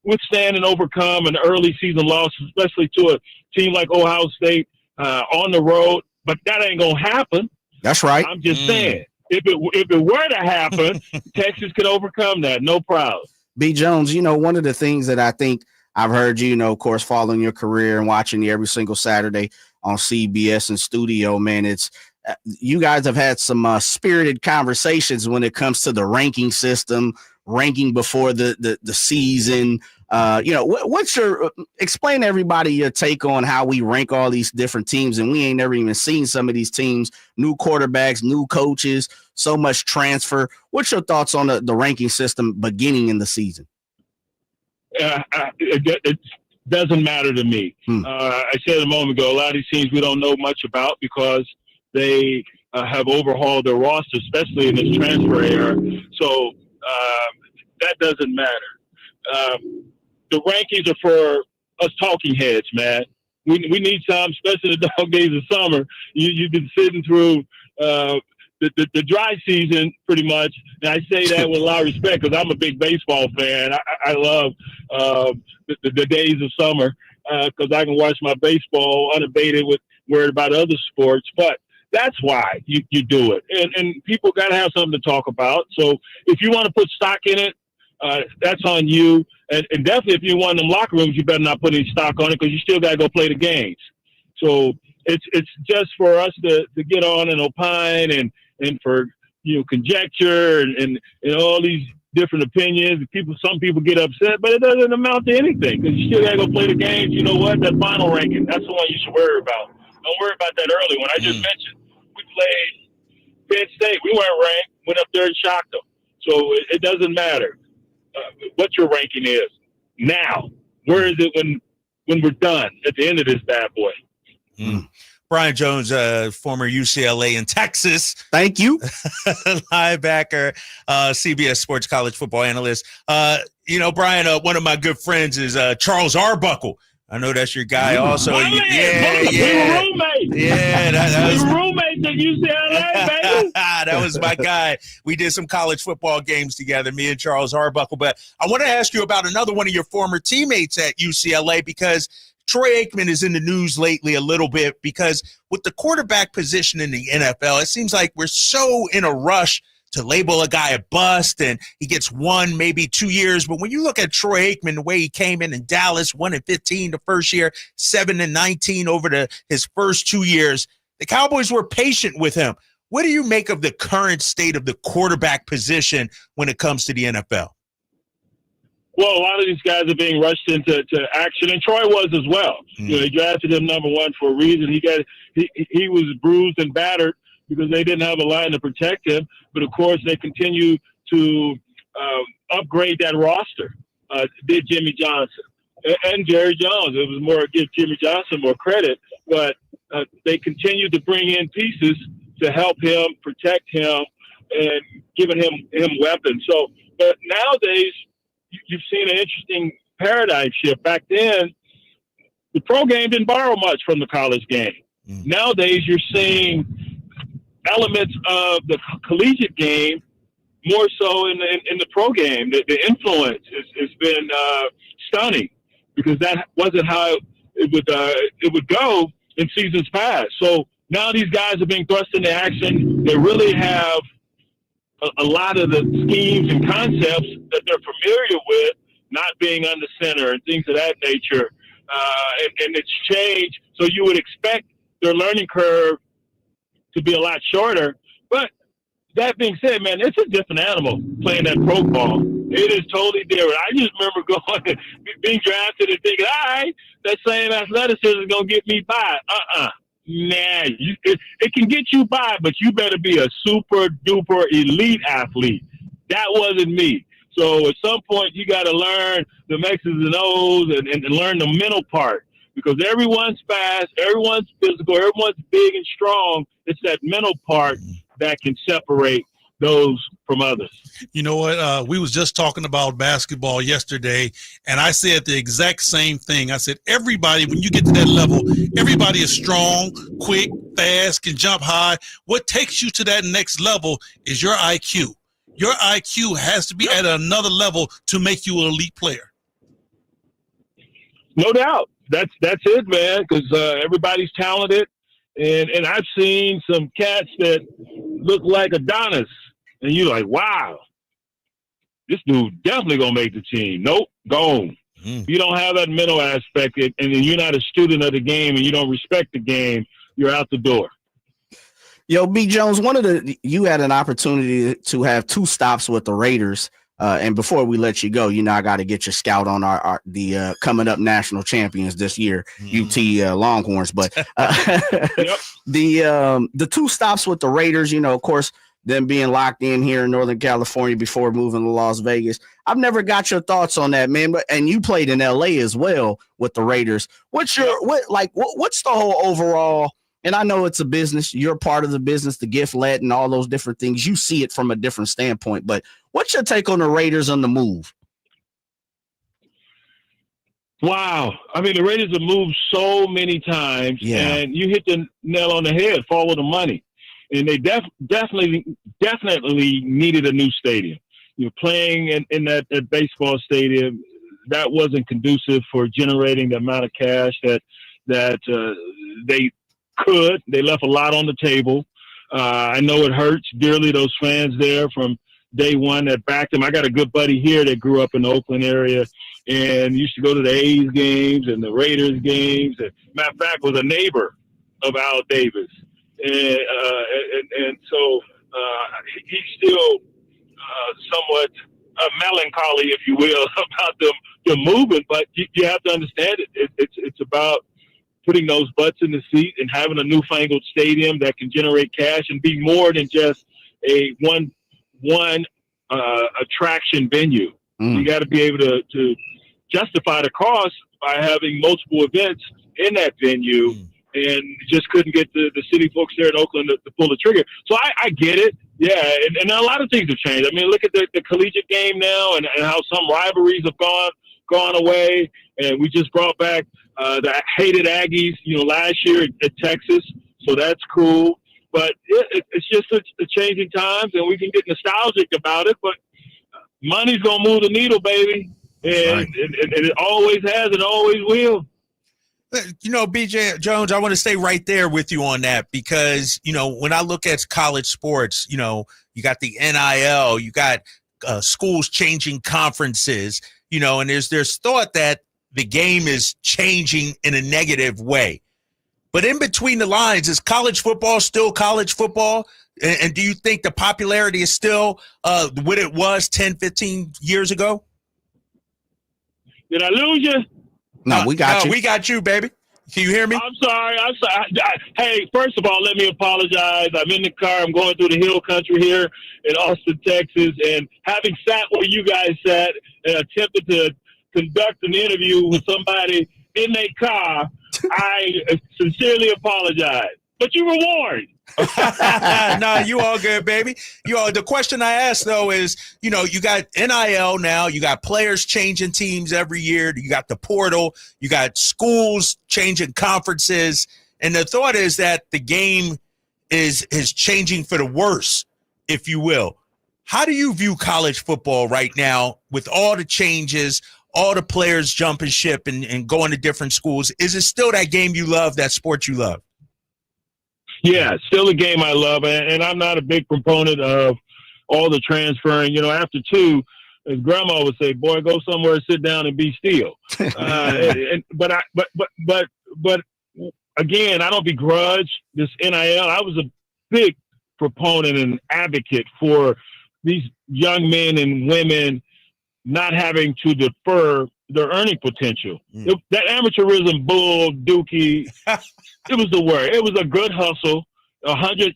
withstand and overcome an early season loss, especially to a team like Ohio State on the road. But that ain't gonna happen. That's right. I'm just saying. if it were to happen, Texas could overcome that. No problem. B. Jones, one of the things that I think I've heard you, of course, following your career and watching you every single Saturday on CBS and studio, man, it's you guys have had some spirited conversations when it comes to the ranking system, ranking before the season. What's your explain to everybody your take on how we rank all these different teams, and we ain't never even seen some of these teams, new quarterbacks, new coaches, so much transfer. What's your thoughts on the ranking system beginning in the season? It doesn't matter to me. I said a moment ago, a lot of these teams we don't know much about because they have overhauled their roster, especially in this transfer era. So that doesn't matter. The rankings are for us talking heads, man. We need some, especially the dog days of summer. You've been sitting through the dry season pretty much. And I say that with a lot of respect because I'm a big baseball fan. I love the days of summer because I can watch my baseball unabated with worried about other sports. But that's why you do it. And people got to have something to talk about. So if you want to put stock in it, that's on you. And definitely if you're in one of them locker rooms, you better not put any stock on it because you still got to go play the games. So it's just for us to get on and opine and for, conjecture and all these different opinions. Some people get upset, but it doesn't amount to anything because you still got to go play the games. You know what? That final ranking, that's the one you should worry about. Don't worry about that early one. I just mentioned we played Penn State. We weren't ranked, went up there and shocked them. So it doesn't matter what your ranking is now. Where is it when we're done at the end of this bad boy? Brian Jones, former UCLA and Texas. Thank you. Linebacker, CBS Sports college football analyst. Brian, one of my good friends is Charles Arbuckle. I know that's your guy also. We were roommates. Yeah, we were roommates at UCLA, baby. That was my guy. We did some college football games together, me and Charles Arbuckle. But I want to ask you about another one of your former teammates at UCLA because Troy Aikman is in the news lately a little bit because with the quarterback position in the NFL, it seems like we're so in a rush to label a guy a bust and he gets 1, maybe 2 years. But when you look at Troy Aikman, the way he came in Dallas, 1-15 the first year, 7-19 over his first 2 years, the Cowboys were patient with him. What do you make of the current state of the quarterback position when it comes to the NFL? Well, a lot of these guys are being rushed into action, and Troy was as well. They drafted him number 1 for a reason. He was bruised and battered because they didn't have a line to protect him. But, of course, they continue to upgrade that roster. Did Jimmy Johnson and Jerry Jones. It was more give Jimmy Johnson more credit. But they continue to bring in pieces to help him, protect him, and giving him weapons. So, but nowadays, you've seen an interesting paradigm shift. Back then, the pro game didn't borrow much from the college game. Nowadays, you're seeing elements of the collegiate game more so in the pro game. The influence has been stunning because that wasn't how it would go in seasons past. So now these guys are being thrust into action. They really have a lot of the schemes and concepts that they're familiar with not being under center and things of that nature. And it's changed. So you would expect their learning curve to be a lot shorter. But that being said, man, it's a different animal playing that pro ball. It is totally different. I just remember going, being drafted and thinking, all right, that same athleticism is going to get me by. Nah, it can get you by, but you better be a super duper elite athlete. That wasn't me. So at some point, you got to learn the X's and O's and learn the mental part because everyone's fast, everyone's physical, everyone's big and strong. It's that mental part that can separate those from others. You know what? We was just talking about basketball yesterday, and I said the exact same thing. I said, everybody, when you get to that level, everybody is strong, quick, fast, can jump high. What takes you to that next level is your IQ. Your IQ has to be at another level to make you an elite player. No doubt. That's it, man, because everybody's talented. And I've seen some cats that look like Adonis, and you're like, wow, this dude definitely gonna make the team. Nope, gone. You don't have that mental aspect, and you're not a student of the game, and you don't respect the game. You're out the door. Yo, B. Jones, you had an opportunity to have 2 stops with the Raiders. And before we let you go, I got to get your scout on the coming up national champions this year, UT Longhorns. But the 2 stops with the Raiders, of course, them being locked in here in Northern California before moving to Las Vegas. I've never got your thoughts on that, man. And you played in LA as well with the Raiders. What's the whole overall? And I know it's a business. You're part of the business, the gift let and all those different things. You see it from a different standpoint. But what's your take on the Raiders on the move? Wow. I mean, the Raiders have moved so many times, and you hit the nail on the head, follow the money. And they definitely needed a new stadium. Playing in that baseball stadium, that wasn't conducive for generating the amount of cash that they could. They left a lot on the table. I know it hurts dearly, those fans there from day one that backed them. I got a good buddy here that grew up in the Oakland area and used to go to the A's games and the Raiders games. And matter of fact, was a neighbor of Al Davis. And so he's still somewhat melancholy, if you will, about them moving. But you have to understand it. It's about putting those butts in the seat and having a newfangled stadium that can generate cash and be more than just a one attraction venue. You got to be able to justify the cost by having multiple events in that venue, and just couldn't get the city folks there in Oakland to pull the trigger. So I get it. Yeah, and a lot of things have changed. I mean, look at the collegiate game now and how some rivalries have gone away, and we just brought back the hated Aggies, last year at Texas. So that's cool. But it's just a changing times, and we can get nostalgic about it. But money's going to move the needle, baby. And it always has and always will. BJ Jones, I want to stay right there with you on that because, when I look at college sports, you got the NIL, you got schools changing conferences, and there's thought that the game is changing in a negative way. But in between the lines, is college football still college football? And do you think the popularity is still what it was 10, 15 years ago? Did I lose you? No, we got you. We got you, baby. Can you hear me? I'm sorry. Hey, first of all, let me apologize. I'm in the car. I'm going through the hill country here in Austin, Texas. And having sat where you guys sat and attempted to conduct an interview with somebody in their car, I sincerely apologize. But you were warned. No, you all good, baby. The question I asked though is, you got NIL now, you got players changing teams every year, you got the portal, you got schools changing conferences, and the thought is that the game is changing for the worse, if you will. How do you view college football right now with all the changes, all the players jumping ship and going to different schools? Is it still that game you love, that sport you love? Yeah, still a game I love, and I'm not a big proponent of all the transferring. After 2, as Grandma would say, "Boy, go somewhere, sit down, and be still." But again, I don't begrudge this NIL. I was a big proponent and advocate for these young men and women not having to defer their earning potential. That amateurism bull dookie. It was the word. It was a good hustle, 100+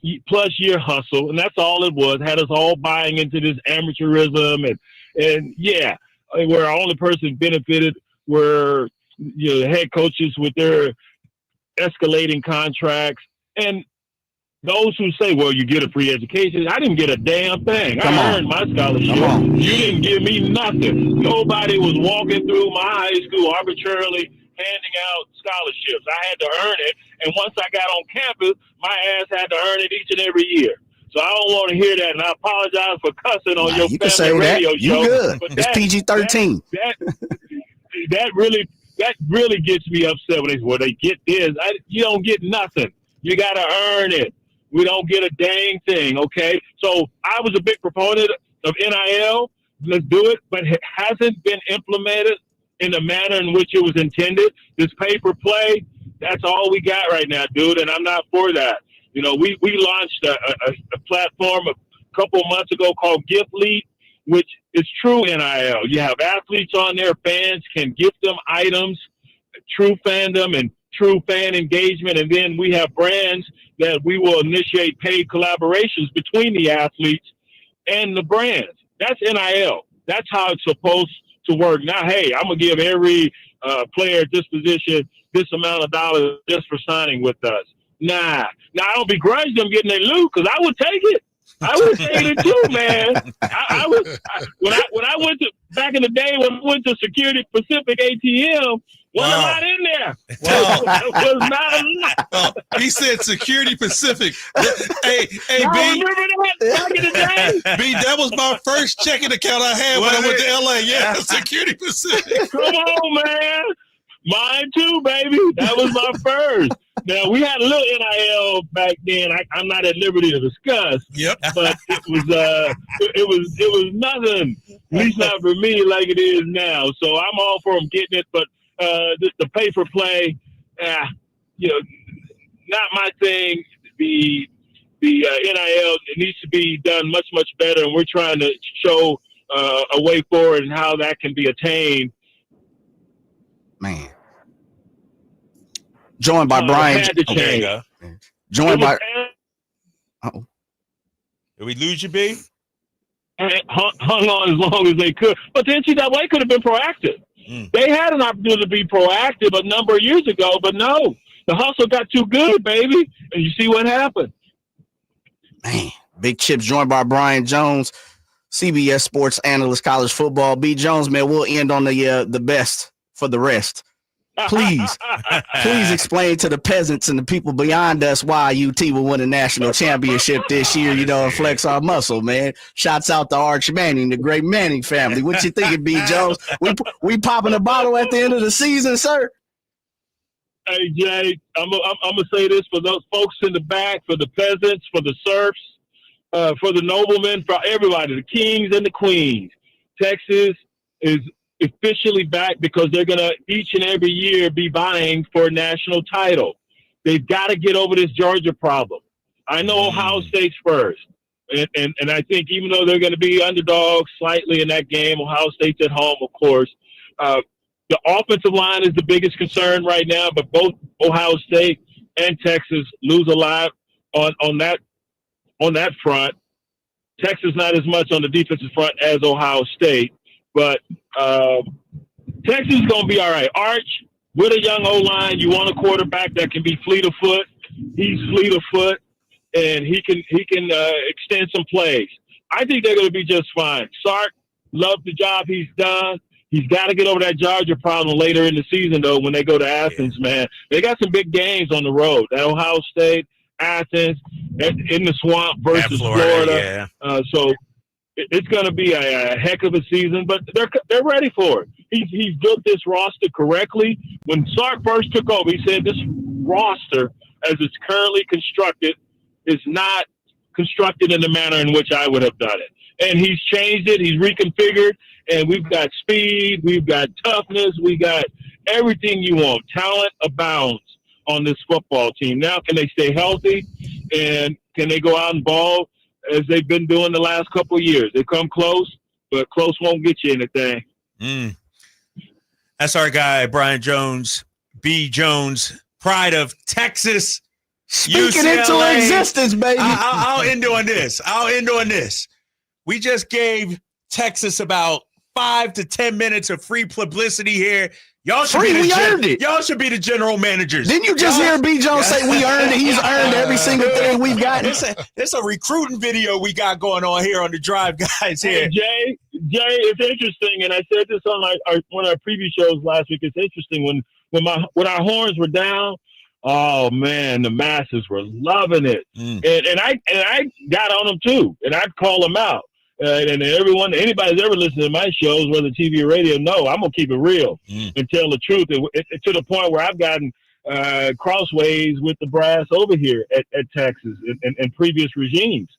year hustle, and that's all it was. Had us all buying into this amateurism, and yeah, where our only person benefited were the head coaches with their escalating contracts, and those who say, "Well, you get a free education." I didn't get a damn thing. I earned my scholarship. You didn't give me nothing. Nobody was walking through my high school arbitrarily handing out scholarships. I had to earn it, and once I got on campus, my ass had to earn it each and every year. So I don't want to hear that, and I apologize for cussing on your family radio show. You good? It's PG-13. That really gets me upset when they get this. You don't get nothing. You got to earn it. We don't get a dang thing, okay? So I was a big proponent of NIL. Let's do it, but it hasn't been implemented in the manner in which it was intended. This pay-for-play, that's all we got right now, dude, and I'm not for that. You know, we launched a platform a couple of months ago called Gift Lead, which is true NIL. You have athletes on there, fans can gift them items, true fandom and true fan engagement, and then we have brands that we will initiate paid collaborations between the athletes and the brands. That's NIL. That's how it's supposed to work. Now, hey, I'm going to give every player at this position this amount of dollars just for signing with us. Nah. Now, I don't begrudge them getting their loot because I would take it. I would take it too, man. When I went to back in the day when I went to Security Pacific ATM, wasn't a lot in there. Was not a lot. He said Security Pacific. Hey, B. Remember that back in the day? B, that was my first checking account I had when I went to LA. Yeah, Security Pacific. Come on, man. Mine too, baby. That was my first. Now we had a little NIL back then. I'm not at liberty to discuss. Yep. But it was nothing. At least not for me like it is now. So I'm all for them getting it. But the pay for play, not my thing. The NIL, it needs to be done much better, and we're trying to show a way forward and how that can be attained. Man. Joined by Brian. Joined by. Did we lose you, B? Hung on as long as they could. But the NCAA could have been proactive. They had an opportunity to be proactive a number of years ago, but no. The hustle got too good, baby. And you see what happened. Man, Big Chips joined by Brian Jones, CBS Sports Analyst, College Football. B. Jones, man, we'll end on the best for the rest. Please explain to the peasants and the people beyond us why UT will win a national championship this year, and flex our muscle, man. Shouts out to Arch Manning, the great Manning family. What you thinking, B. Jones? We popping a bottle at the end of the season, sir? Hey, Jay, I'm gonna say this for those folks in the back, for the peasants, for the serfs, for the noblemen, for everybody, the kings and the queens. Texas is officially back because they're going to each and every year be vying for a national title. They've got to get over this Georgia problem. I know Ohio State's first. And I think even though they're going to be underdogs slightly in that game, Ohio State's at home, of course. The offensive line is the biggest concern right now, but both Ohio State and Texas lose a lot on that front. Texas not as much on the defensive front as Ohio State. But Texas is going to be all right. Arch, with a young O-line, you want a quarterback that can be fleet of foot. He's fleet of foot, and he can extend some plays. I think they're going to be just fine. Sark, love the job he's done. He's got to get over that Georgia problem later in the season, though, when they go to Athens, man. They got some big games on the road. That Ohio State, Athens, in the swamp versus Florida. Yeah. So it's going to be a heck of a season, but they're ready for it. He's built this roster correctly. When Sark first took over, he said this roster, as it's currently constructed, is not constructed in the manner in which I would have done it. And he's changed it. He's reconfigured, and we've got speed, we've got toughness, we got everything you want. Talent abounds on this football team. Now, can they stay healthy, and can they go out and ball as they've been doing the last couple of years? They come close, but close won't get you anything. That's our guy, Brian Jones, B. Jones, pride of Texas. Speaking UCLA. into existence, baby. I'll end on this. We just gave Texas about 5 to 10 minutes of free publicity here. Y'all should earned it. Y'all should be the general managers. Didn't you just hear B. Jones say we earned it? He's earned every single thing we've gotten. It's a recruiting video we got going on here on the Drive Guys here. Hey, Jay, it's interesting, and I said this on one of our previous shows last week. It's interesting when our horns were down. Oh man, the masses were loving it, and I got on them too, and I'd call them out. And anybody that's ever listened to my shows, whether TV or radio, know I'm gonna keep it real and tell the truth. To the point where I've gotten crossways with the brass over here at Texas and previous regimes.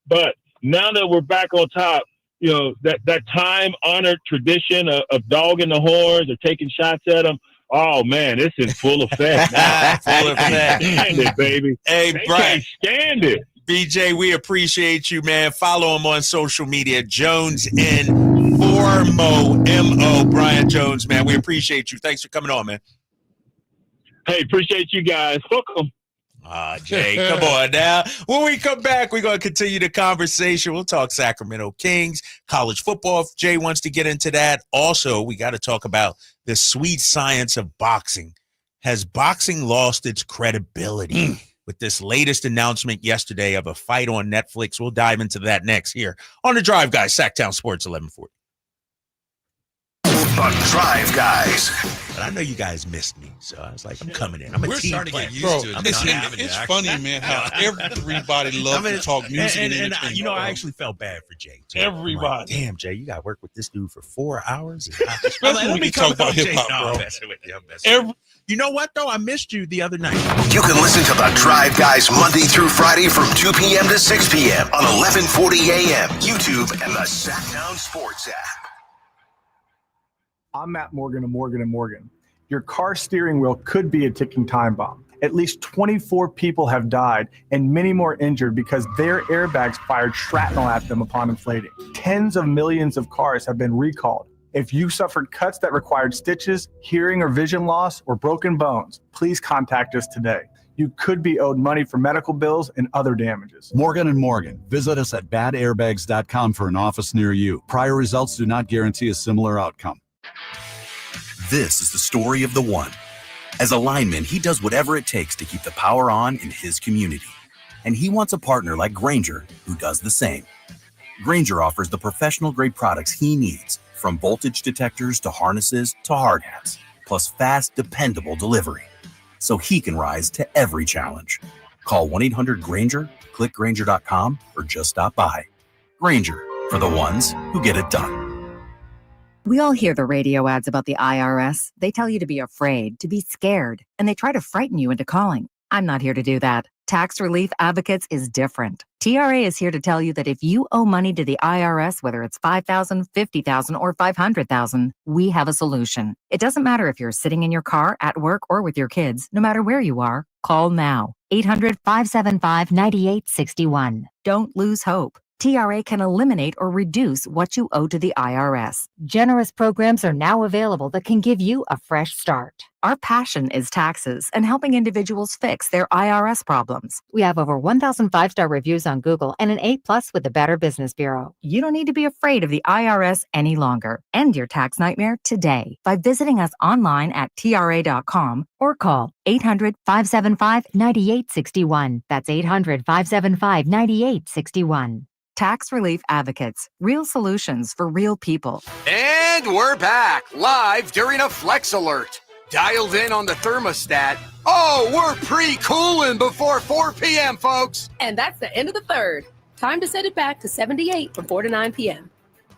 But now that we're back on top, you know, that time-honored tradition of dogging the horns or taking shots at them, oh, man, it's in full effect now. Full effect. Stand it, baby. Hey, they Brian. can't stand it. BJ, we appreciate you, man. Follow him on social media, Jones in Formo, M-O, Brian Jones, man. We appreciate you. Thanks for coming on, man. Hey, appreciate you guys. Hook 'em. Jay, come on now. When we come back, we're going to continue the conversation. We'll talk Sacramento Kings, college football, if Jay wants to get into that. Also, we got to talk about the sweet science of boxing. Has boxing lost its credibility? With this latest announcement yesterday of a fight on Netflix. We'll dive into that next here on The Drive Guys, Sacktown Sports 1140. The Drive Guys. But I know you guys missed me, so I was like, I'm coming in. I'm a We're team starting player. to get used to it. It's funny, man, how everybody loves to talk music. And you know, I actually felt bad for Jay, too. Everybody. Like, damn, Jay, you got to work with this dude for 4 hours? Especially when you talk about hip-hop, bro. I'm messing with you. You know what, though? I missed you the other night. You can listen to The Drive Guys Monday through Friday from 2 p.m. to 6 p.m. on 1140 a.m., YouTube, and the Sacktown Sports app. I'm Matt Morgan of Morgan & Morgan. Your car steering wheel could be a ticking time bomb. At least 24 people have died and many more injured because their airbags fired shrapnel at them upon inflating. Tens of millions of cars have been recalled. If you suffered cuts that required stitches, hearing or vision loss, or broken bones, please contact us today. You could be owed money for medical bills and other damages. Morgan & Morgan. Visit us at badairbags.com for an office near you. Prior results do not guarantee a similar outcome. This is the story of the one. As a lineman, he does whatever it takes to keep the power on in his community. And he wants a partner like Grainger who does the same. Grainger offers the professional-grade products he needs, from voltage detectors to harnesses to hard hats, plus fast, dependable delivery, so he can rise to every challenge. Call 1-800-GRAINGER, click Grainger.com, or just stop by. Grainger, for the ones who get it done. We all hear the radio ads about the IRS. They tell you to be afraid, to be scared, and they try to frighten you into calling. I'm not here to do that. Tax Relief Advocates is different. TRA is here to tell you that if you owe money to the IRS, whether it's $5,000, $50,000, or $500,000, we have a solution. It doesn't matter if you're sitting in your car, at work, or with your kids. No matter where you are, call now. 800-575-9861. Don't lose hope. TRA can eliminate or reduce what you owe to the IRS. Generous programs are now available that can give you a fresh start. Our passion is taxes and helping individuals fix their IRS problems. We have over 1,000 5-star reviews on Google and an A+ with the Better Business Bureau. You don't need to be afraid of the IRS any longer. End your tax nightmare today by visiting us online at TRA.com or call 800-575-9861. That's 800-575-9861. Tax Relief Advocates. Real solutions for real people. And we're back, live during a Flex Alert. Dialed in on the thermostat. Oh, we're pre-cooling before 4 p.m., folks. And that's the end of the third. Time to set it back to 78 from 4 to 9 p.m.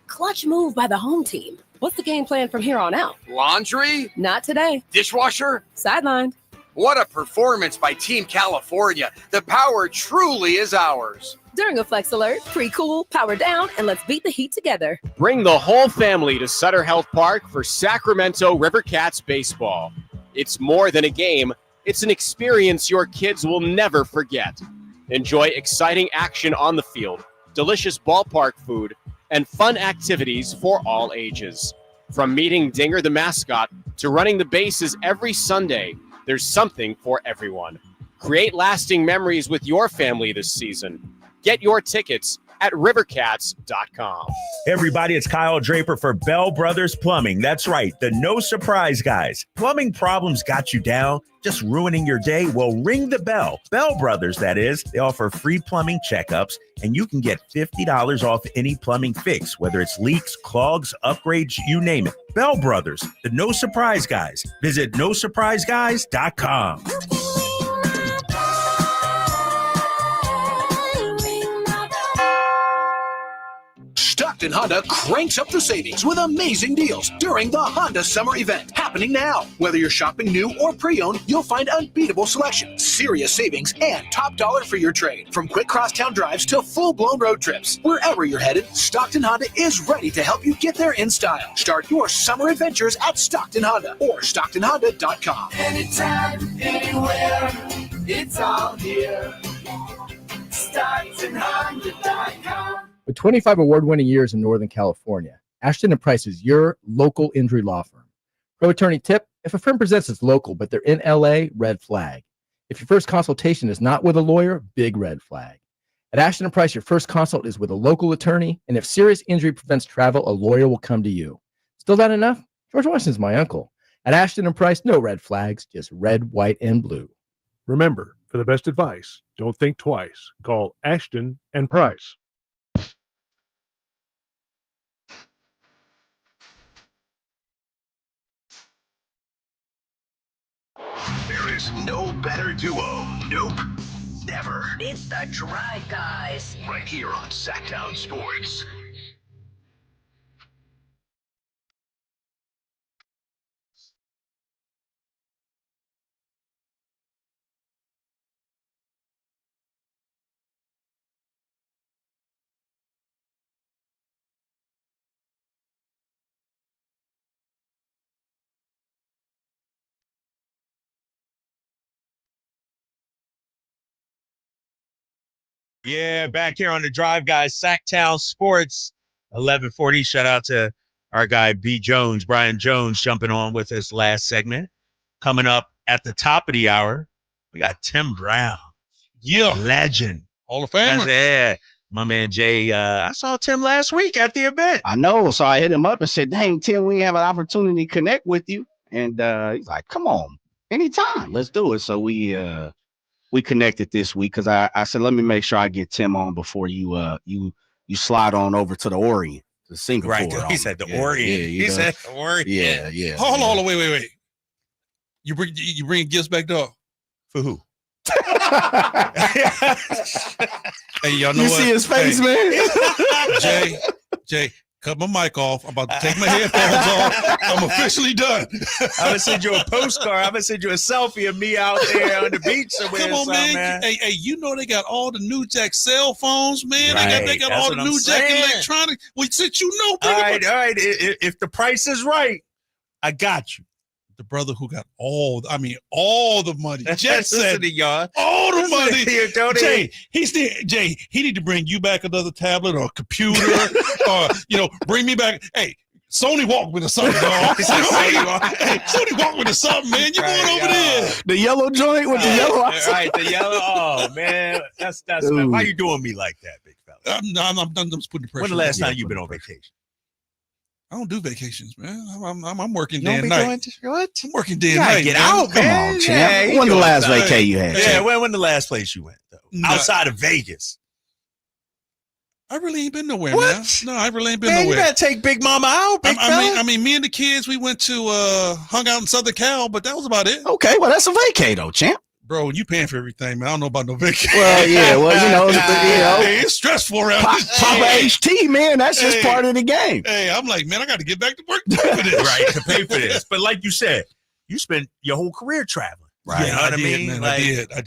Clutch move by the home team. What's the game plan from here on out? Laundry? Not today. Dishwasher? Sidelined. What a performance by Team California. The power truly is ours. During a Flex Alert, pre-cool, power down, and let's beat the heat together. Bring the whole family to Sutter Health Park for Sacramento River Cats baseball. It's more than a game. It's an experience your kids will never forget. Enjoy exciting action on the field, delicious ballpark food, and fun activities for all ages. From meeting Dinger the mascot to running the bases every Sunday, there's something for everyone. Create lasting memories with your family this season. Get your tickets at rivercats.com. Everybody, it's Kyle Draper for Bell Brothers Plumbing. That's right, the no surprise guys. Plumbing problems got you down, just ruining your day? Well, ring the bell. Bell Brothers, that is. They offer free plumbing checkups, and you can get $50 off any plumbing fix, whether it's leaks, clogs, upgrades, you name it. Bell Brothers, the no surprise guys. Visit nosurpriseguys.com. Stuck Stockton Honda cranks up the savings with amazing deals during the Honda Summer Event happening now. Whether you're shopping new or pre-owned, you'll find unbeatable selection, serious savings, and top dollar for your trade. From quick crosstown drives to full-blown road trips, wherever you're headed, Stockton Honda is ready to help you get there in style. Start your summer adventures at Stockton Honda or StocktonHonda.com. Anytime, anywhere, it's all here. StocktonHonda.com. With 25 award-winning years in Northern California, Ashton & Price is your local injury law firm. Pro attorney tip: if a firm presents as local but they're in LA, red flag. If your first consultation is not with a lawyer, big red flag. At Ashton & Price, your first consult is with a local attorney, and if serious injury prevents travel, a lawyer will come to you. Still not enough? George Washington's my uncle. At Ashton & Price, no red flags, just red, white, and blue. Remember, for the best advice, don't think twice. Call Ashton & Price. There is no better duo. Nope. Never. It's the Drive Guys. Right here on Sacktown Sports. Yeah, back here on the Drive Guys, Sacktown Sports, 1140. Shout out to our guy B. Jones, Brian Jones, jumping on with us last segment. Coming up at the top of the hour, we got Tim Brown. Yeah. Legend. Hall of Famer. Yeah. My man Jay, I saw Tim last week at the event. I know. So I hit him up and said, dang, Tim, we have an opportunity to connect with you. And he's like, come on, anytime. Let's do it. So we connected this week because I said, let me make sure I get Tim on before you slide on over to the Orient, to Singapore. Right. He said the Orient. Yeah, he said the Orient. Yeah. Hold on, wait. You bring gifts back, dog? For who? Hey, y'all know you what? see his face, man? Jay, cut my mic off. I'm about to take my headphones off. I'm officially done. I'm gonna send you a postcard. I'm gonna send you a selfie of me out there on the beach somewhere. Come on, man. Hey, you know they got all the new jack cell phones, man. Right. They got That's all the what new I'm jack saying. electronics. Well, since you know, All right. If the price is right, I got you. The brother who got all the money. Jet set, Listen to y'all. all the money. Here, Jay, he need to bring you back another tablet or a computer, or bring me back. Hey, Sony Walkman or something, dog. Sony Walkman or something, man. You going over there? The yellow joint with the yellow eyes. Right, the yellow. Oh man, that's why you doing me like that, big fella? I'm just putting the pressure. When the last time you been on vacation? I don't do vacations, man. I'm working You day don't and be night. doing what? I'm working day and You gotta night. get man. out, Come man. on, champ. When the last vacay you had? Yeah, champ? when the last place you went though? Outside of Vegas. I really ain't been nowhere, What? man. No, I really ain't been Man, you nowhere. gotta take Big Mama out, big fella. I mean, me and the kids, we went to hung out in Southern Cal, but that was about it. Okay, well, that's a vacay, though, champ. Bro, you paying for everything, man. I don't know about no vacation. Well, yeah, Hey, it's stressful around this Papa HT, man, that's just Hey. part of the game. Hey, I'm like, man, I got to get back to work to pay for this. Right, to pay for this. But like you said, you spent your whole career traveling. Right. You know what I mean? Man, Like, I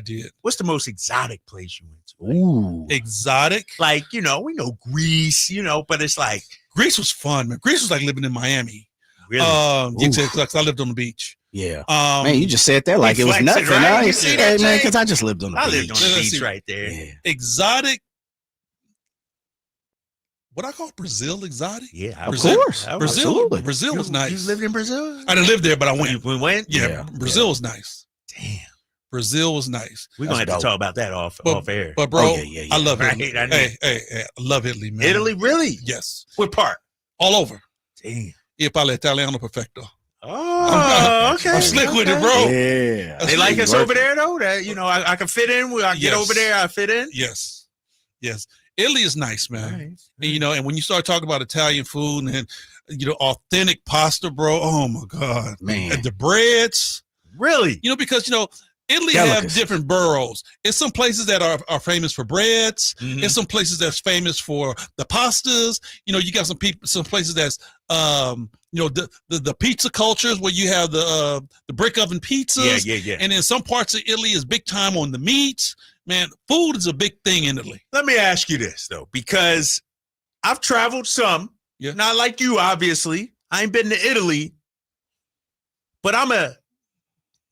did. what's the most exotic place you went to? Ooh. Exotic? Like, we know Greece, but it's like. Greece was fun, man. Greece was like living in Miami. Really? Because I lived on the beach. Yeah. Man, you just said that like it was flexing, nothing. right? I You ain't see see that, that, man, Jay? because I just lived on the I beach. lived on the Let's beach see. right there. Yeah. Exotic. What I call Brazil exotic? Yeah, Of course. Absolutely. Brazil was nice. You lived in Brazil? I didn't live there, but I went. We went? Yeah, Brazil was nice. Damn. Brazil was nice. We're going to have to talk about that off air. But bro, Oh, yeah. I love Right, Italy. I know. Hey, I love Italy, man. Italy, really? Yes. What part? All over. Damn. Io parlo italiano perfecto. Oh, okay. I'm slick with it, okay. bro. Yeah. They like us over there, though? That I can fit in. When I get Yes. over there, I fit in? Yes. Italy is nice, man. And, and when you start talking about Italian food and authentic pasta, bro. Oh my God, Man. And the breads. Really? Because Italy have different boroughs. It's some places that are famous for breads. Mm-hmm. It's some places that's famous for the pastas. You know, you got some places that's the pizza cultures where you have the brick oven pizzas. Yeah. And in some parts of Italy is big time on the meats. Man, food is a big thing in Italy. Let me ask you this though, because I've traveled some. Yeah. Not like you, obviously. I ain't been to Italy, but I'm a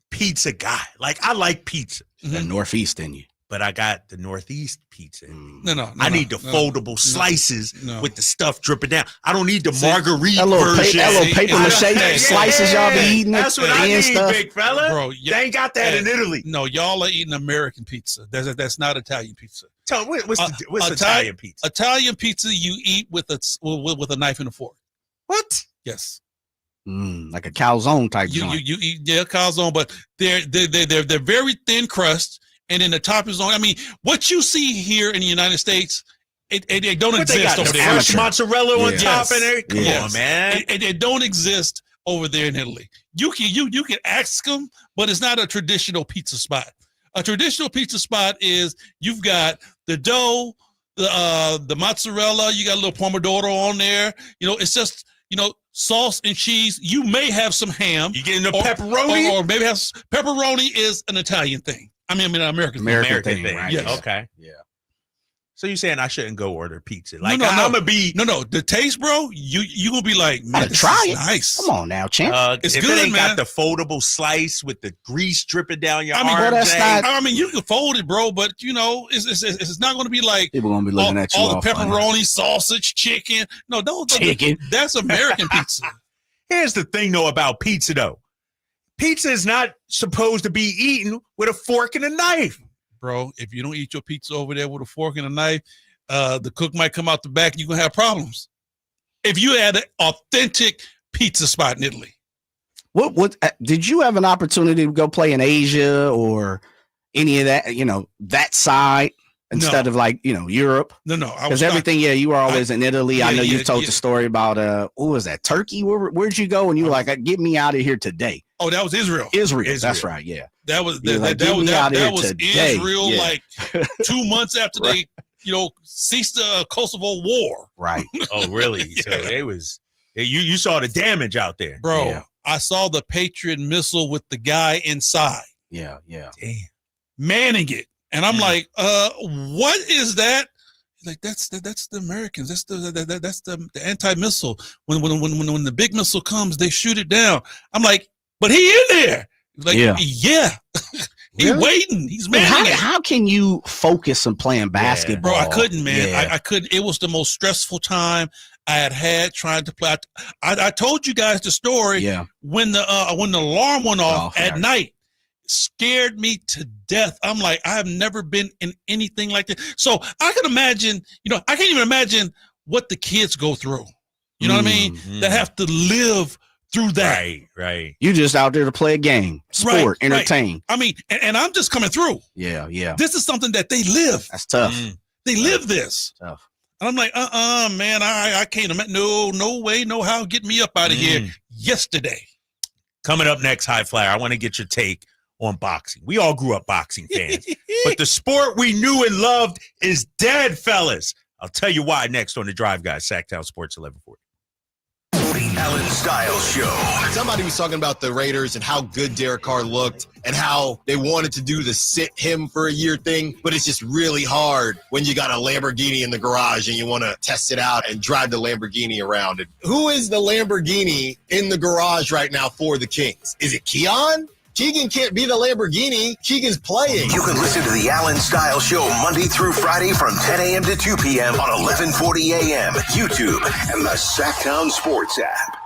pizza guy. Like, I like pizza. The Northeast in you. But I got the Northeast pizza in me. No. I need the foldable slices with the stuff dripping down. I don't need the marguerite that little version. that little paper mache slices y'all be eating. That's what I need, stuff. big fella. Bro, they ain't got that in Italy. No, y'all are eating American pizza. That's not Italian pizza. Tell me, what's Italian pizza? Italian pizza you eat with a knife and a fork. What? Yes. Like a calzone type joint. You eat calzone, but they're very thin crust, and then the top is on. I mean, what you see here in the United States, it don't exist over there. Fresh mozzarella on top and everything. Come on, man. It don't exist over there in Italy. You can ask them, but it's not a traditional pizza spot. A traditional pizza spot is you've got the dough, the mozzarella, you got a little pomodoro on there. You know, it's just, sauce and cheese. You may have some ham. You getting the pepperoni? Or maybe have pepperoni is an Italian thing. I mean, an American thing. Right? Yes. Okay. Yeah. So you're saying I shouldn't go order pizza? Like, no. I'm gonna be the taste, bro. You gonna be like, man, this try is it. nice. Come on now, champ. It's if good, it ain't man. got the foldable slice with the grease dripping down your arm. I mean, you can fold it, bro, but it's not gonna be like people gonna be looking at you all the funny. pepperoni, sausage, chicken. No, chicken. That's American pizza. Here's the thing, though, about pizza, though. Pizza is not supposed to be eaten with a fork and a knife. Bro, if you don't eat your pizza over there with a fork and a knife, the cook might come out the back and you're going to have problems. If you had an authentic pizza spot in Italy. What did you have an opportunity to go play in Asia or any of that, that side? Instead of Europe. No. Because everything, you were always in Italy. I know you told the story about what was that? Turkey? Where'd you go? And you were like, get me out of here today. Oh, that was Israel. Israel. That's right. Yeah. That was that was today. Israel. Yeah. Like 2 months after they ceased the Kosovo war. Right. Oh, really? So it was. You saw the damage out there, bro. Yeah. I saw the Patriot missile with the guy inside. Yeah. Damn. Manning it. And I'm like, what is that? Like that's the Americans. That's the anti-missile. When the big missile comes, they shoot it down. I'm like, but he in there. Like, yeah. He's waiting. He's manning it. How can you focus on playing basketball? Bro, I couldn't, man. Yeah. I couldn't. It was the most stressful time I had trying to play. I told you guys the story. Yeah. When the alarm went off at night. Scared me to death. I'm like, I have never been in anything like that. So I can imagine, I can't even imagine what the kids go through. You know what I mean? That have to live through that. Right. You just out there to play a game, sport, entertain. Right. I mean, and I'm just coming through. Yeah. This is something that they live. That's tough. They live this. Tough. And I'm like, man, I can't imagine. No way, no how. Get me up out of here yesterday. Coming up next, High Flyer, I want to get your take on boxing. We all grew up boxing fans, but the sport we knew and loved is dead, fellas. I'll tell you why next on the Drive Guys, Sacktown Sports 1140. The Allen Styles Show. Somebody was talking about the Raiders and how good Derek Carr looked and how they wanted to do the sit him for a year thing, but it's just really hard when you got a Lamborghini in the garage and you want to test it out and drive the Lamborghini around. And who is the Lamborghini in the garage right now for the Kings? Is it Keon? Keegan can't be the Lamborghini. Keegan's playing. You can listen to the Allen Styles Show Monday through Friday from 10 a.m. to 2 p.m. on 1140 a.m., YouTube, and the Sacktown Sports app.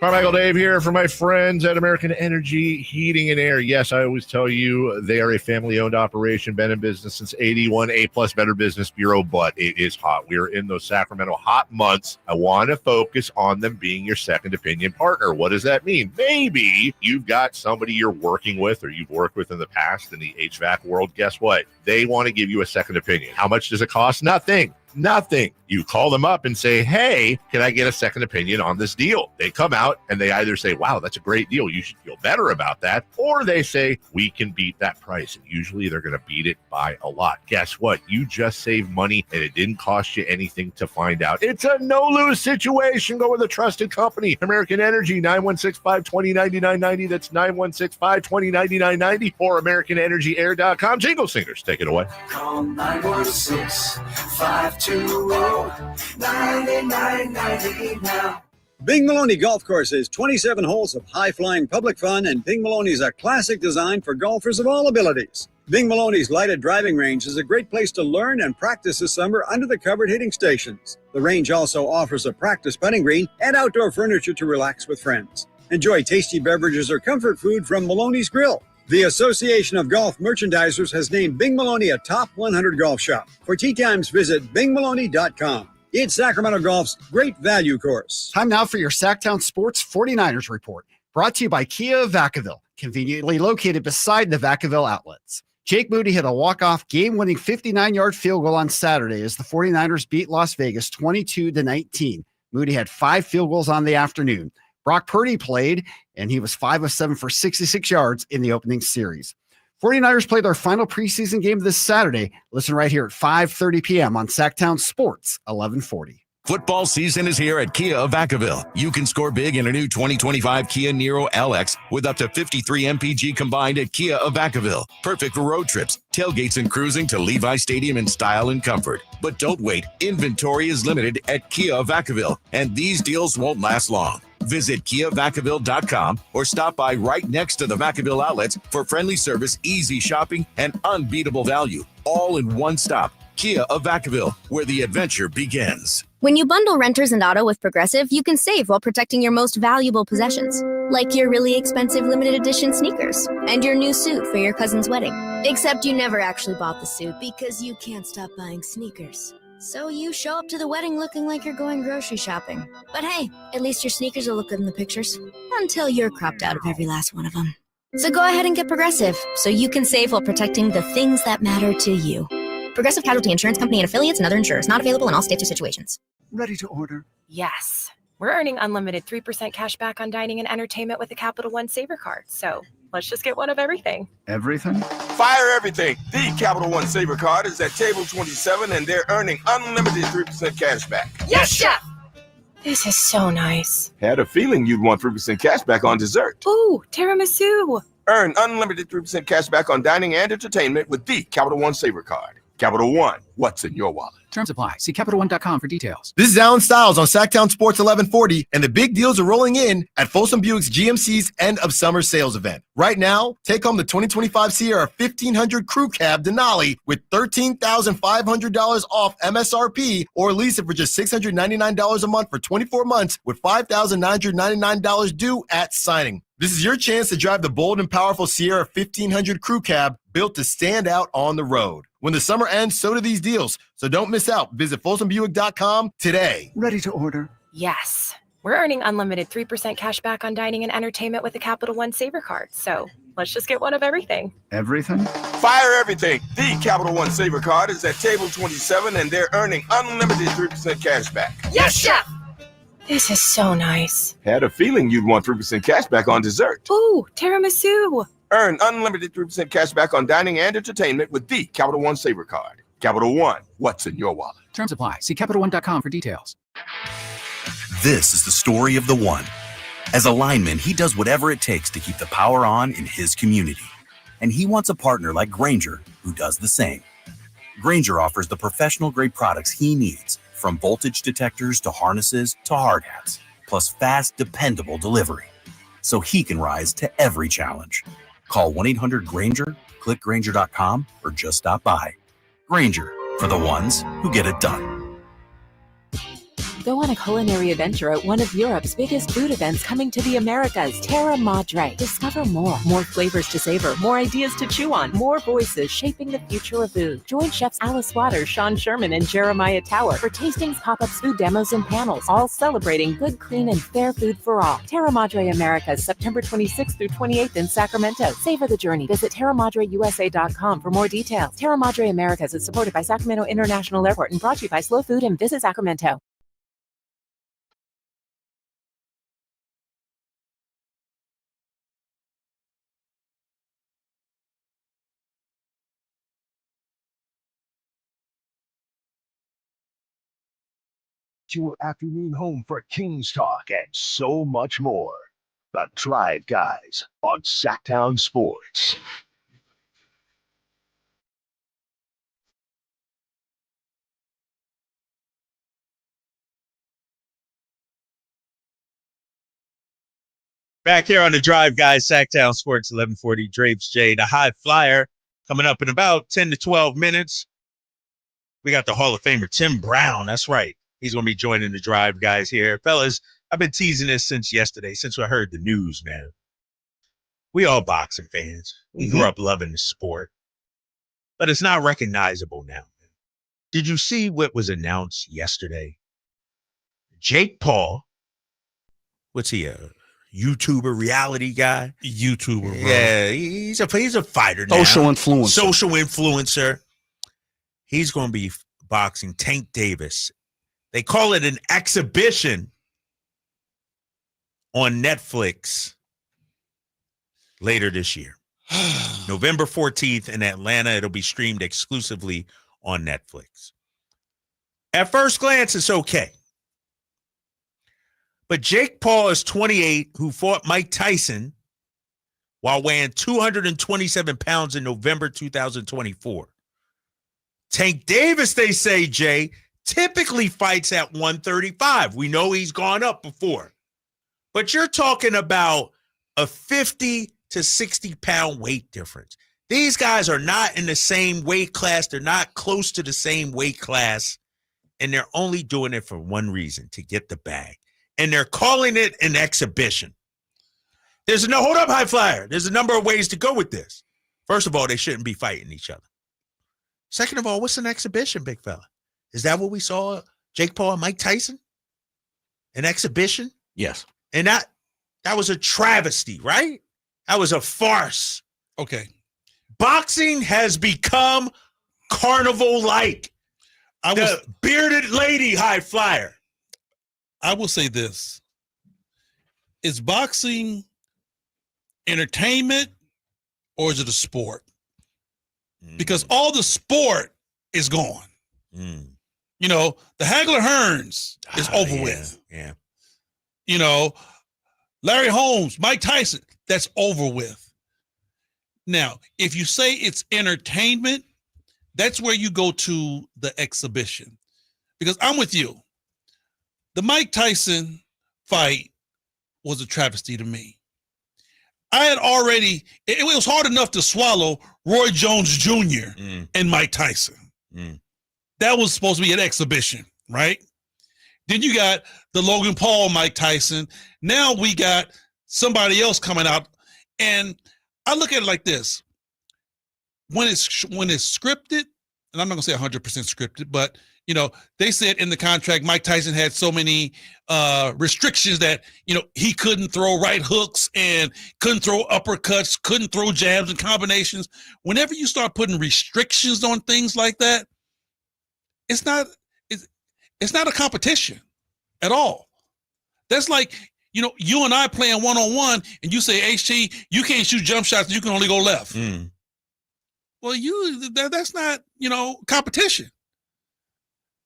Carmichael Dave here for my friends at American Energy Heating and Air. Yes, I always tell you they are a family-owned operation, been in business since 81, A-plus Better Business Bureau, but it is hot. We are in those Sacramento hot months. I want to focus on them being your second opinion partner. What does that mean? Maybe you've got somebody you're working with or you've worked with in the past in the HVAC world. Guess what? They want to give you a second opinion. How much does it cost? Nothing. You call them up and say, hey, can I get a second opinion on this deal? They come out and they either say, wow, that's a great deal, you should feel better about that, or they say, we can beat that price. And usually they're going to beat it by a lot. Guess what? You just saved money and it didn't cost you anything to find out. It's a no-lose situation. Go with a trusted company. American Energy, 916-520-9990. That's 916-520-9990 or AmericanEnergyAir.com. Jingle Singers, take it away. Call 916-520-9990 now. Bing Maloney Golf Course is 27 holes of high-flying public fun, and Bing Maloney is a classic design for golfers of all abilities. Bing Maloney's lighted driving range is a great place to learn and practice this summer under the covered hitting stations. The range also offers a practice putting green and outdoor furniture to relax with friends. Enjoy tasty beverages or comfort food from Maloney's Grill. The Association of Golf Merchandisers has named Bing Maloney a top 100 golf shop. For tee times, visit bingmaloney.com. It's Sacramento Golf's great value course. Time now for your Sacktown Sports 49ers report, brought to you by Kia of Vacaville, conveniently located beside the Vacaville outlets. Jake Moody hit a walk-off game-winning 59-yard field goal on Saturday as the 49ers beat Las Vegas 22-19. Moody had 5 field goals on the afternoon. Brock Purdy played, and he was 5 of 7 for 66 yards in the opening series. 49ers play their final preseason game this Saturday. Listen right here at 5:30 p.m. on Sacktown Sports 1140. Football season is here at Kia of Vacaville. You can score big in a new 2025 Kia Niro LX with up to 53 MPG combined at Kia of Vacaville. Perfect for road trips, tailgates, and cruising to Levi Stadium in style and comfort. But don't wait. Inventory is limited at Kia of Vacaville, and these deals won't last long. Visit KiaVacaville.com or stop by right next to the Vacaville outlets for friendly service, easy shopping, and unbeatable value. All in one stop. Kia of Vacaville, where the adventure begins. When you bundle renters and auto with Progressive, you can save while protecting your most valuable possessions, like your really expensive limited edition sneakers and your new suit for your cousin's wedding. Except you never actually bought the suit because you can't stop buying sneakers. So you show up to the wedding looking like you're going grocery shopping. But hey, at least your sneakers will look good in the pictures. Until you're cropped out of every last one of them. So go ahead and get Progressive, so you can save while protecting the things that matter to you. Progressive Casualty Insurance Company and affiliates and other insurers. Not available in all states or situations. Ready to order? Yes. We're earning unlimited 3% cash back on dining and entertainment with a Capital One Saver card. So let's just get one of everything. Everything? Fire everything. The Capital One Saver card is at table 27 and they're earning unlimited 3% cash back. Yes, Chef! This is so nice. Had a feeling you'd want 3% cash back on dessert. Ooh, tiramisu. Earn unlimited 3% cash back on dining and entertainment with the Capital One Saver card. Capital One, what's in your wallet? Terms apply. See CapitalOne.com for details. This is Alan Stiles on Sacktown Sports 1140, and the big deals are rolling in at Folsom Buick's GMC's end of summer sales event. Right now, take home the 2025 Sierra 1500 Crew Cab Denali with $13,500 off MSRP, or lease it for just $699 a month for 24 months with $5,999 due at signing. This is your chance to drive the bold and powerful Sierra 1500 Crew Cab built to stand out on the road. When the summer ends, so do these deals. So don't miss out. Visit FolsomBuick.com today. Ready to order? Yes. We're earning unlimited 3% cash back on dining and entertainment with a Capital One Saver card. So let's just get one of everything. Everything? Fire everything. The Capital One Saver card is at table 27 and they're earning unlimited 3% cash back. Yes, Chef! This is so nice. Had a feeling you'd want 3% cash back on dessert. Ooh, tiramisu. Earn unlimited 3% cash back on dining and entertainment with the Capital One Saver card. Capital One, what's in your wallet? Terms apply. See CapitalOne.com for details. This is the story of the one. As a lineman, he does whatever it takes to keep the power on in his community. And he wants a partner like Grainger who does the same. Grainger offers the professional-grade products he needs, from voltage detectors to harnesses to hard hats, plus fast, dependable delivery, so he can rise to every challenge. Call 1-800-GRAINGER, click Grainger.com, or just stop by. Grainger, for the ones who get it done. Go on a culinary adventure at one of Europe's biggest food events coming to the Americas, Terra Madre. Discover more flavors to savor, more ideas to chew on, more voices shaping the future of food. Join chefs Alice Waters, Sean Sherman, and Jeremiah Tower for tastings, pop-ups, food demos, and panels, all celebrating good, clean, and fair food for all. Terra Madre Americas, September 26th through 28th in Sacramento. Savor the journey. Visit TerraMadreUSA.com for more details. Terra Madre Americas is supported by Sacramento International Airport and brought to you by Slow Food and Visit Sacramento. Your afternoon home for Kings Talk and so much more. The Drive Guys on Sacktown Sports. Back here on the Drive Guys, Sacktown Sports, 1140 Drapes J, the High Flyer, coming up in about 10 to 12 minutes. We got the Hall of Famer Tim Brown. That's right. He's going to be joining the Drive Guys here. Fellas, I've been teasing this since yesterday, since I heard the news, man. We all boxing fans. We grew up loving the sport. But it's not recognizable now. Did you see what was announced yesterday? Jake Paul, what's he, a YouTuber reality guy? YouTuber, bro. Yeah, he's a fighter now. Social influencer. Social influencer. He's going to be boxing Tank Davis. They call it an exhibition on Netflix later this year. November 14th in Atlanta. It'll be streamed exclusively on Netflix. At first glance, it's okay. But Jake Paul is 28, who fought Mike Tyson while weighing 227 pounds in November 2024. Tank Davis, they say, Jay, typically fights at 135. We know he's gone up before. But you're talking about a 50 to 60 pound weight difference. These guys are not in the same weight class. They're not close to the same weight class. And they're only doing it for one reason, to get the bag. And they're calling it an exhibition. Hold up, High Flyer. There's a number of ways to go with this. First of all, they shouldn't be fighting each other. Second of all, what's an exhibition, big fella? Is that what we saw, Jake Paul and Mike Tyson? An exhibition? Yes. And that was a travesty, right? That was a farce. Okay. Boxing has become carnival-like. The bearded lady, High Flyer. I will say this. Is boxing entertainment or is it a sport? Because all the sport is gone. You know, the Hagler-Hearns is over with. Yeah. You know, Larry Holmes, Mike Tyson, that's over with. Now, if you say it's entertainment, that's where you go to the exhibition. Because I'm with you. The Mike Tyson fight was a travesty to me. I had already, it was hard enough to swallow Roy Jones Jr. and Mike Tyson. That was supposed to be an exhibition, right? Then you got the Logan Paul, Mike Tyson. Now we got somebody else coming out. And I look at it like this. When it's scripted, and I'm not going to say 100% scripted, but, you know, they said in the contract, Mike Tyson had so many restrictions that, you know, he couldn't throw right hooks and couldn't throw uppercuts, couldn't throw jabs and combinations. Whenever you start putting restrictions on things like that, it's not a competition at all. That's like, you know, you and I playing one-on-one and you say, HT, you can't shoot jump shots, you can only go left. Well, that's not, you know, competition.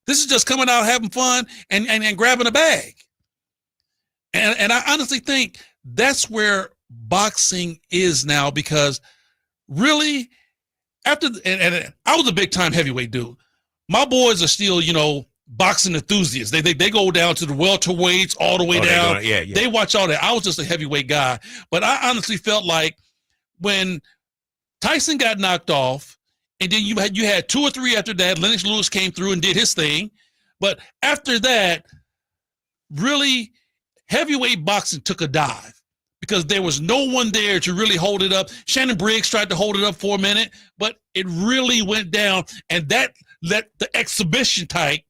This is just coming out, having fun, and grabbing a bag. And I honestly think that's where boxing is now, because really, and I was a big-time heavyweight dude. My boys are still, you know, boxing enthusiasts. They go down to the welterweights all the way down. They watch all that. I was just a heavyweight guy. But I honestly felt like when Tyson got knocked off, and then you had 2 or 3 after that. Lennox Lewis came through and did his thing. But after that, really heavyweight boxing took a dive because there was no one there to really hold it up. Shannon Briggs tried to hold it up for a minute, but it really went down, and that let the exhibition type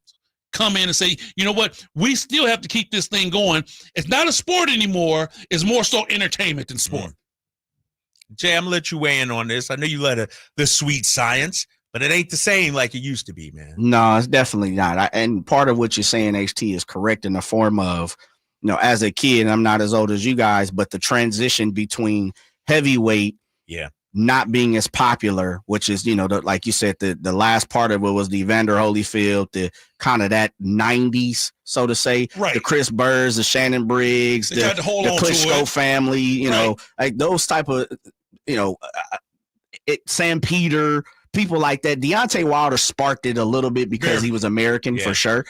come in and say, you know what, we still have to keep this thing going. It's not a sport anymore. It's more so entertainment than sport. Jay, I'm going to let you weigh in on this. I know you let the sweet science, but it ain't the same like it used to be, man. No, it's definitely not. And part of what you're saying, HT, is correct in the form of, you know, as a kid, and I'm not as old as you guys, but the transition between heavyweight not being as popular, which is, you know, like you said, the last part of it was the Evander Holyfield, the kind of that 90s, so to say, the Chris Burrs, the Shannon Briggs, the Klitschko family, you know, like those type of, you know, Sam Peter, people like that. Deontay Wilder sparked it a little bit because he was American for sure.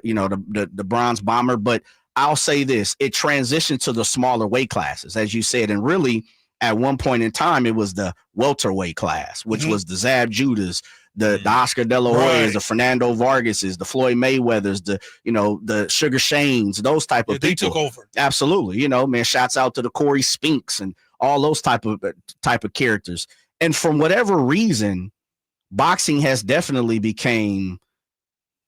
You know, the bronze bomber, but I'll say this, it transitioned to the smaller weight classes, as you said, and really at one point in time, it was the welterweight class, which was the Zab Judas, the Oscar De La Hoyas, the Fernando Vargases, the Floyd Mayweathers, the, you know, the Sugar Shanes, those type of people. They took over. Absolutely. You know, man, shouts out to the Corey Spinks and all those type of characters. And from whatever reason, boxing has definitely became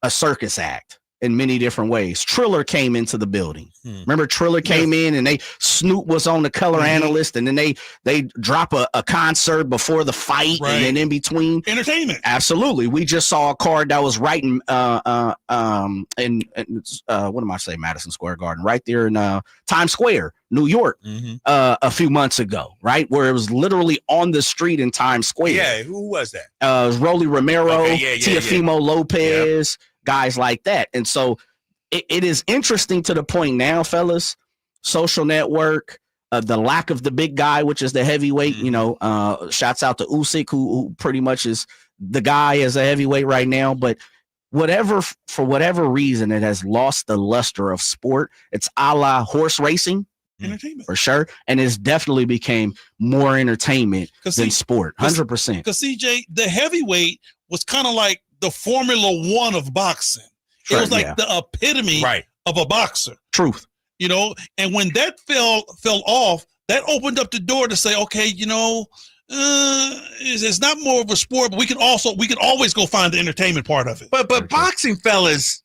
a circus act in many different ways. Triller came into the building. Remember, Triller came in and Snoop was on the color analyst, and then they drop a concert before the fight, and then in between entertainment. Absolutely. We just saw a card that was right in what am I saying? Madison Square Garden, right there in Times Square, New York, a few months ago, right? Where it was literally on the street in Times Square. Yeah, who was that? It was Rolly Romero, Teofimo Lopez, guys like that. And so it is interesting to the point now, fellas, Social Network, the lack of the big guy, which is the heavyweight, you know, shouts out to Usyk, who pretty much is the guy as a heavyweight right now. But for whatever reason, it has lost the luster of sport. It's a la horse racing. Entertainment. For sure. And it's definitely became more entertainment than sport. 100%. Because CJ, the heavyweight was kind of like the Formula One of boxing. It was like the epitome of a boxer. Truth. You know, and when that fell off, that opened up the door to say, okay, you know, it's not more of a sport, but we can always go find the entertainment part of it. But boxing, fellas,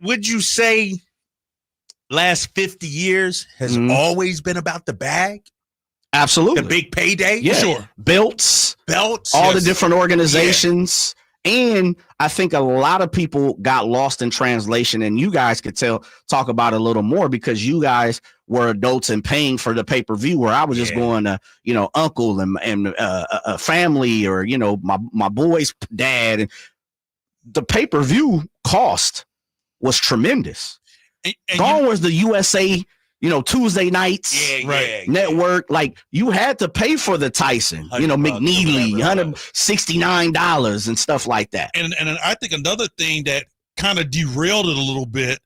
would you say last 50 years has always been about the bag? Absolutely. The big payday? Yeah. Sure. Belts, all the different organizations. And I think a lot of people got lost in translation, and you guys could talk about it a little more because you guys were adults and paying for the pay-per-view, where I was just going to, you know, uncle and a family, or, you know, my boy's dad. And the pay-per-view cost was tremendous. And gone was the USA, you know, Tuesday nights network. Like, you had to pay for the Tyson, you know, McNeely, $169 and stuff like that. And I think another thing that kind of derailed it a little bit,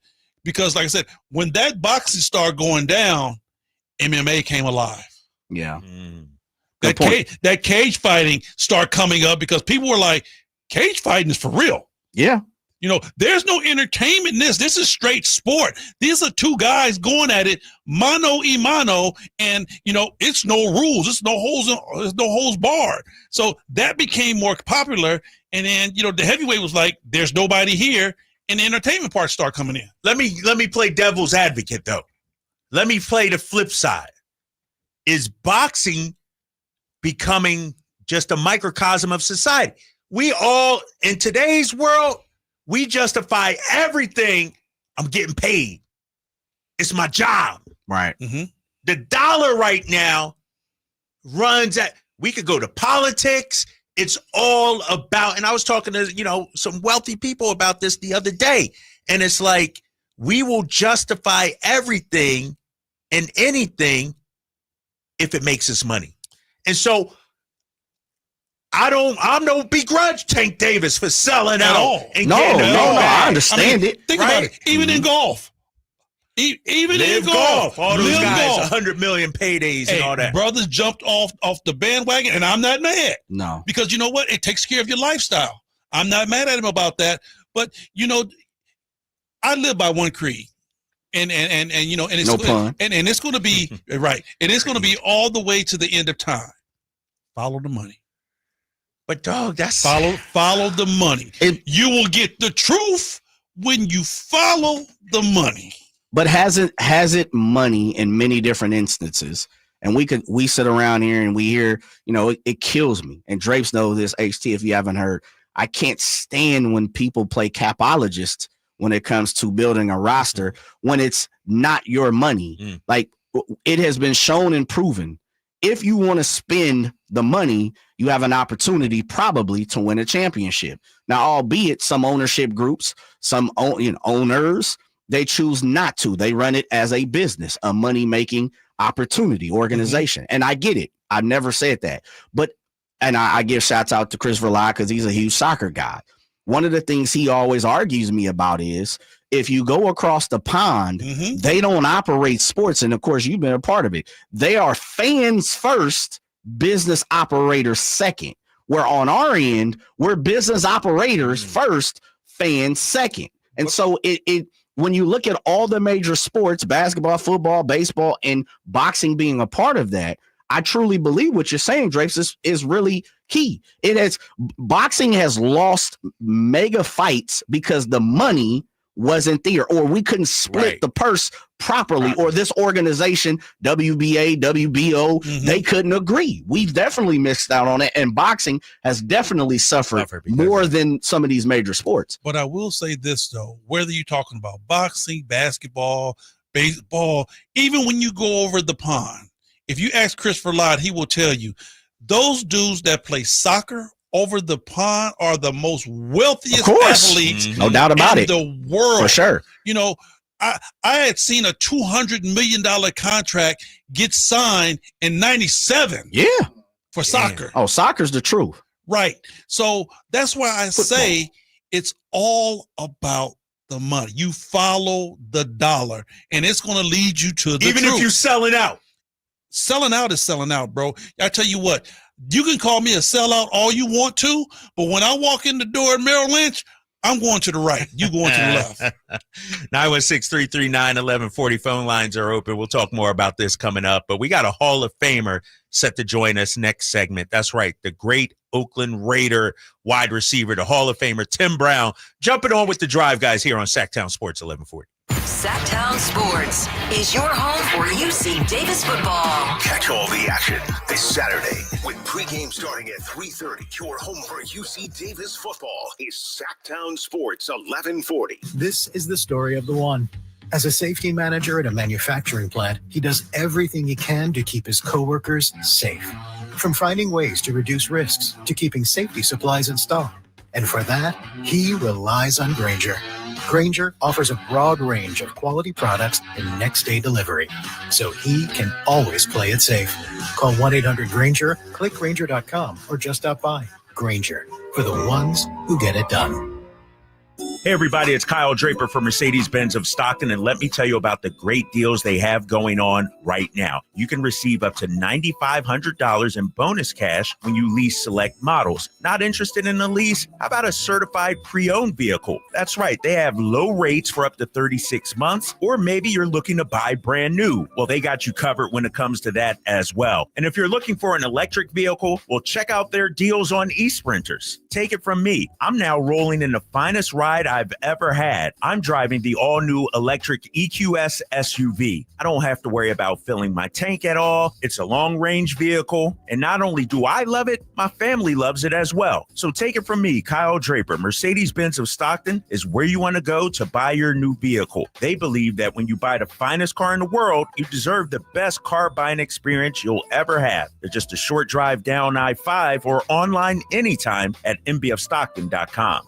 because like I said, when that boxing started going down, MMA came alive. Yeah. That cage fighting started coming up because people were like, cage fighting is for real. Yeah. You know, there's no entertainment in this. This is straight sport. These are two guys going at it mano a mano, and, you know, it's no rules. It's no holes barred. So that became more popular. And then, you know, the heavyweight was like, there's nobody here, and the entertainment part start coming in. Let me play devil's advocate, though. Let me play the flip side. Is boxing becoming just a microcosm of society? We all, in today's world, we justify everything. I'm getting paid. It's my job. Right. The dollar right now runs at, we could go to politics. It's all about, and I was talking to, you know, some wealthy people about this the other day. And it's like, we will justify everything and anything if it makes us money. And so I'm no begrudge Tank Davis for selling out. No, I understand it. Think about it. Even in golf. Even in golf. All those guys, 100 million paydays and all that. Brothers jumped off the bandwagon, and I'm not mad. No. Because you know what? It takes care of your lifestyle. I'm not mad at him about that. But, you know, I live by one creed. And you know, and it's No pun. and it's going to be right, and it's going to be all the way to the end of time. Follow the money. But dog, that's follow the money. You will get the truth when you follow the money. But hasn't money in many different instances? And we sit around here and we hear, you know, it kills me. And Drapes know this, HT, if you haven't heard. I can't stand when people play capologist when it comes to building a roster when it's not your money. Like, it has been shown and proven. If you want to spend the money, you have an opportunity probably to win a championship. Now, albeit some ownership groups, some owners, they choose not to. They run it as a business, a money-making opportunity organization. And I get it. I've never said that. But, and I give shouts out to Chris Verlaine because he's a huge soccer guy. One of the things he always argues me about is if you go across the pond, they don't operate sports. And of course, you've been a part of it. They are fans first, business operators second. Where on our end, we're business operators first, fans second. And so it when you look at all the major sports, basketball, football, baseball, and boxing being a part of that, I truly believe what you're saying, Drapes, is really key. Boxing has lost mega fights because the money wasn't there, or we couldn't split the purse properly, or this organization, WBA, WBO, they couldn't agree. We've definitely missed out on it, and boxing has definitely suffered more than some of these major sports. But I will say this, though, whether you're talking about boxing, basketball, baseball, even when you go over the pond, if you ask Chris Verlaine, he will tell you those dudes that play soccer over the pond are the most wealthiest athletes no doubt about in it. the world. For sure. You know, I had seen a $200 million contract get signed in 97. Yeah. For soccer. Oh, soccer's the truth. Right. So that's why I say it's all about the money. You follow the dollar, and it's going to lead you to the Even truth. if you're selling out. Selling out is selling out, bro. I tell you what, you can call me a sellout all you want to, but when I walk in the door at Merrill Lynch, I'm going to the right. You going to the left. 916-339-1140 phone lines are open. We'll talk more about this coming up, but we got a Hall of Famer set to join us next segment. That's right. The great Oakland Raider wide receiver, the Hall of Famer, Tim Brown, jumping on with the Drive guys here on Sacktown Sports 1140. Sacktown Sports is your home for UC Davis football. Catch all the action this Saturday with pregame starting at 3:30. Your home for UC Davis football is Sacktown Sports 1140. This is the story of the one. As a safety manager at a manufacturing plant, he does everything he can to keep his coworkers safe. From finding ways to reduce risks to keeping safety supplies in stock. And for that, he relies on Grainger. Grainger offers a broad range of quality products and next-day delivery, so he can always play it safe. Call 1-800-GRAINGER, click Grainger.com, or just stop by. Grainger, for the ones who get it done. Hey, everybody, it's Kyle Draper from Mercedes-Benz of Stockton, and let me tell you about the great deals they have going on right now. You can receive up to $9,500 in bonus cash when you lease select models. Not interested in a lease? How about a certified pre-owned vehicle? That's right. They have low rates for up to 36 months, or maybe you're looking to buy brand new. Well, they got you covered when it comes to that as well. And if you're looking for an electric vehicle, well, check out their deals on e-sprinters. Take it from me. I'm now rolling in the finest ride I've ever had. I'm driving the all-new electric EQS SUV. I don't have to worry about filling my tank at all. It's a long-range vehicle, and not only do I love it, my family loves it as well. So take it from me, Kyle Draper. Mercedes-Benz of Stockton is where you want to go to buy your new vehicle. They believe that when you buy the finest car in the world, you deserve the best car buying experience you'll ever have. They're just a short drive down I-5 or online anytime at mbfstockton.com.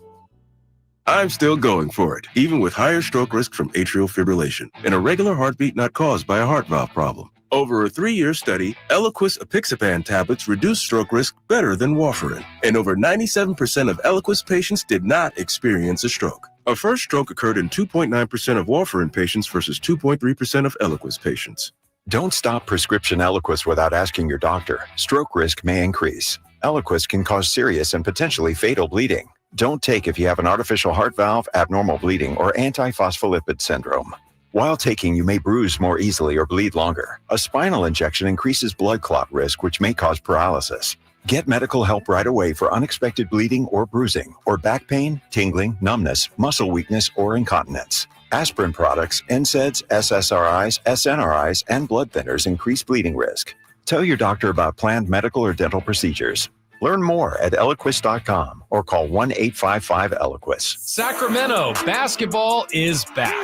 I'm still going for it, even with higher stroke risk from atrial fibrillation and a regular heartbeat not caused by a heart valve problem. Over a 3-year study, Eliquis apixaban tablets reduced stroke risk better than warfarin, and over 97% of Eliquis patients did not experience a stroke. A first stroke occurred in 2.9% of warfarin patients versus 2.3% of Eliquis patients. Don't stop prescription Eliquis without asking your doctor. Stroke risk may increase. Eliquis can cause serious and potentially fatal bleeding. Don't take if you have an artificial heart valve, abnormal bleeding, or antiphospholipid syndrome. While taking, you may bruise more easily or bleed longer. A spinal injection increases blood clot risk, which may cause paralysis. Get medical help right away for unexpected bleeding or bruising, or back pain, tingling, numbness, muscle weakness, or incontinence. Aspirin products, NSAIDs, SSRIs, SNRIs, and blood thinners increase bleeding risk. Tell your doctor about planned medical or dental procedures. Learn more at Eliquis.com or call 1-855-ELIQUIS. Sacramento basketball is back.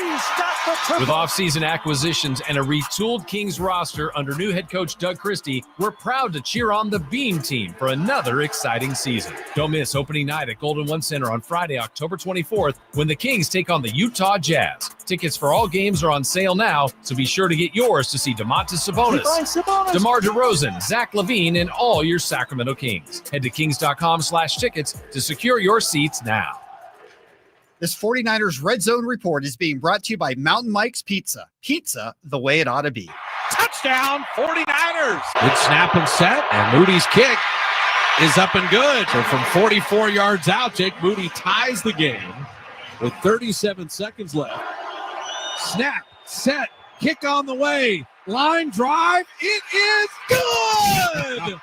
With off-season acquisitions and a retooled Kings roster under new head coach Doug Christie, we're proud to cheer on the Beam Team for another exciting season. Don't miss opening night at Golden One Center on Friday, October 24th, when the Kings take on the Utah Jazz. Tickets for all games are on sale now, so be sure to get yours to see Domantas Sabonis, DeMar DeRozan, Zach LaVine, and all your Sacramento Kings. Head to kings.com/tickets to secure your seats now. This 49ers Red Zone Report is being brought to you by Mountain Mike's Pizza. Pizza the way it ought to be. Touchdown, 49ers. Good snap and set, and Moody's kick is up and good. So from 44 yards out, Jake Moody ties the game with 37 seconds left. Snap, set, kick on the way. Line drive, it is good!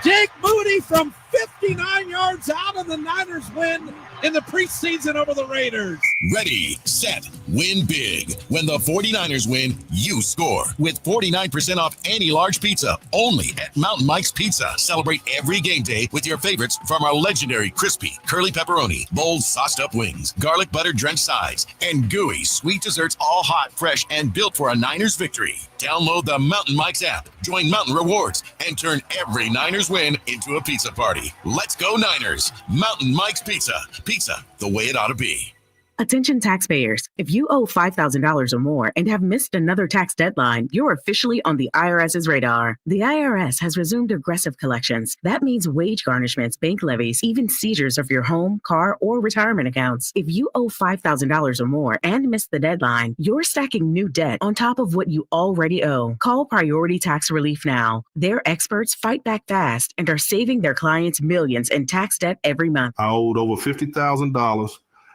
Jake Moody from 59 yards out, and the Niners win in the preseason over the Raiders. Ready, set, win big. When the 49ers win, you score. With 49% off any large pizza, only at Mountain Mike's Pizza. Celebrate every game day with your favorites from our legendary crispy, curly pepperoni, bold sauced up wings, garlic butter drenched sides, and gooey sweet desserts, all hot, fresh, and built for a Niners victory. Download the Mountain Mike's app, join Mountain Rewards, and turn every Niners win into a pizza party. Let's go Niners! Mountain Mike's Pizza. Pizza the way it ought to be. Attention taxpayers. If you owe $5,000 or more and have missed another tax deadline, you're officially on the IRS's radar. The IRS has resumed aggressive collections. That means wage garnishments, bank levies, even seizures of your home, car, or retirement accounts. If you owe $5,000 or more and missed the deadline, you're stacking new debt on top of what you already owe. Call Priority Tax Relief now. Their experts fight back fast and are saving their clients millions in tax debt every month. I owed over $50,000.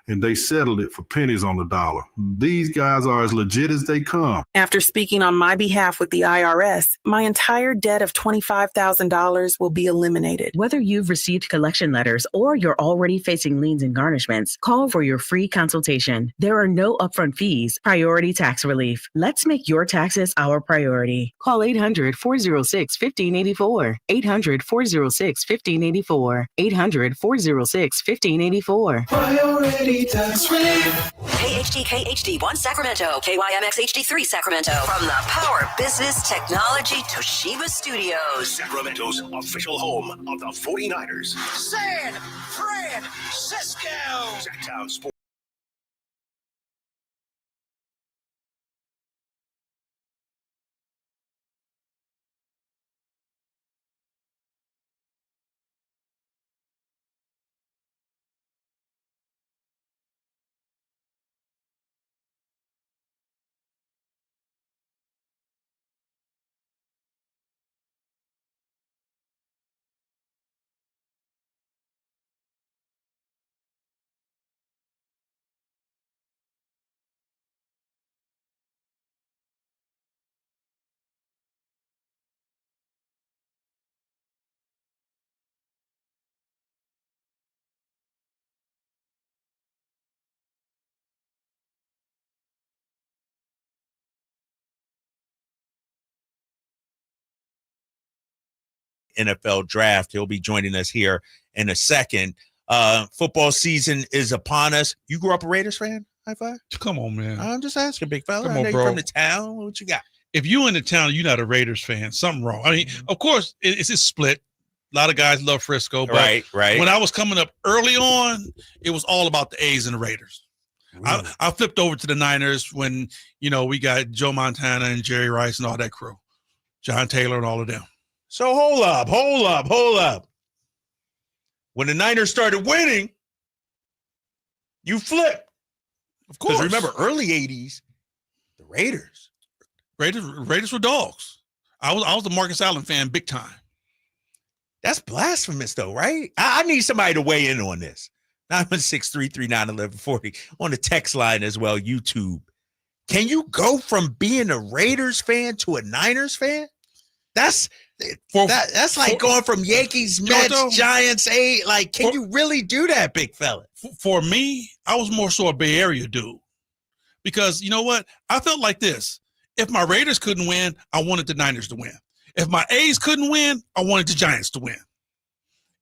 And they settled it for pennies on the dollar. These guys are as legit as they come. After speaking on my behalf with the IRS, my entire debt of $25,000 will be eliminated. Whether you've received collection letters or you're already facing liens and garnishments, call for your free consultation. There are no upfront fees. Priority Tax Relief. Let's make your taxes our priority. Call 800-406-1584. 800-406-1584. 800-406-1584. Priority Tax Relief. KHD 1 Sacramento, KYMX HD3 Sacramento. From the Power Business Technology Toshiba Studios. Sacramento's official home of the 49ers. San Francisco. Sacktown Sports. NFL draft. He'll be joining us here in a second. Football season is upon us. You grew up a Raiders fan? High five. Come on, man. I'm just asking, big fella. Come I on, know you're bro. from the town. What you got? If you in the town, you're not a Raiders fan. Something wrong. I mean, of course, it's a split. A lot of guys love Frisco, but Right. when I was coming up early on, it was all about the A's and the Raiders. I flipped over to the Niners when, we got Joe Montana and Jerry Rice and all that crew, John Taylor and all of them. So hold up. When the Niners started winning, you flipped. Of course. Because remember, early 80s, the Raiders were dogs. I was a Marcus Allen fan big time. That's blasphemous, though, right? I need somebody to weigh in on this. 916-339-1140 on the text line as well, YouTube. Can you go from being a Raiders fan to a Niners fan? That's like going from Yankees, Mets, Giants, can you really do that, big fella? For me, I was more so a Bay Area dude. Because you know what? I felt like this. If my Raiders couldn't win, I wanted the Niners to win. If my A's couldn't win, I wanted the Giants to win.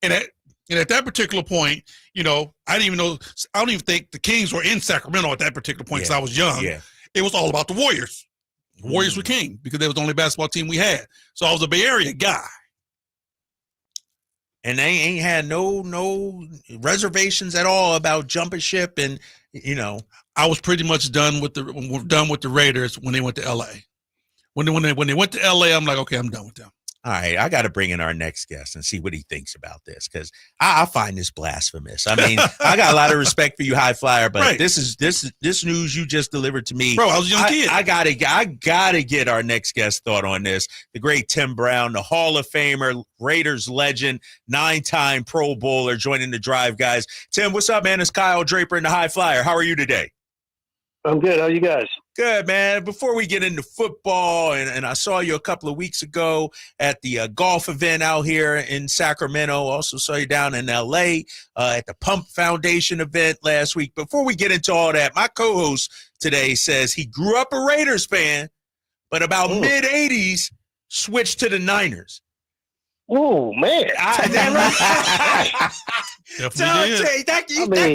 And at that particular point, I don't even think the Kings were in Sacramento at that particular point because I was young. Yeah. It was all about the Warriors. The Warriors were king because they was the only basketball team we had. So I was a Bay Area guy. And they ain't had no reservations at all about jumping ship. And, I was pretty much done with the Raiders when they went to LA. When they went to LA, I'm like, okay, I'm done with them. All right, I got to bring in our next guest and see what he thinks about this because I find this blasphemous. I mean, I got a lot of respect for you, high flyer, but this news you just delivered to me, bro. I was a young kid. I gotta get our next guest thought on this. The great Tim Brown, the Hall of Famer, Raiders legend, 9-time Pro Bowler, joining the drive, guys. Tim, what's up, man? It's Kyle Draper in the High Flyer. How are you today? I'm good. How are you guys? Good, man. Before we get into football, and I saw you a couple of weeks ago at the golf event out here in Sacramento. Also saw you down in L.A. At the Pump Foundation event last week. Before we get into all that, my co-host today says he grew up a Raiders fan, but about mid-'80s switched to the Niners. Oh, man. That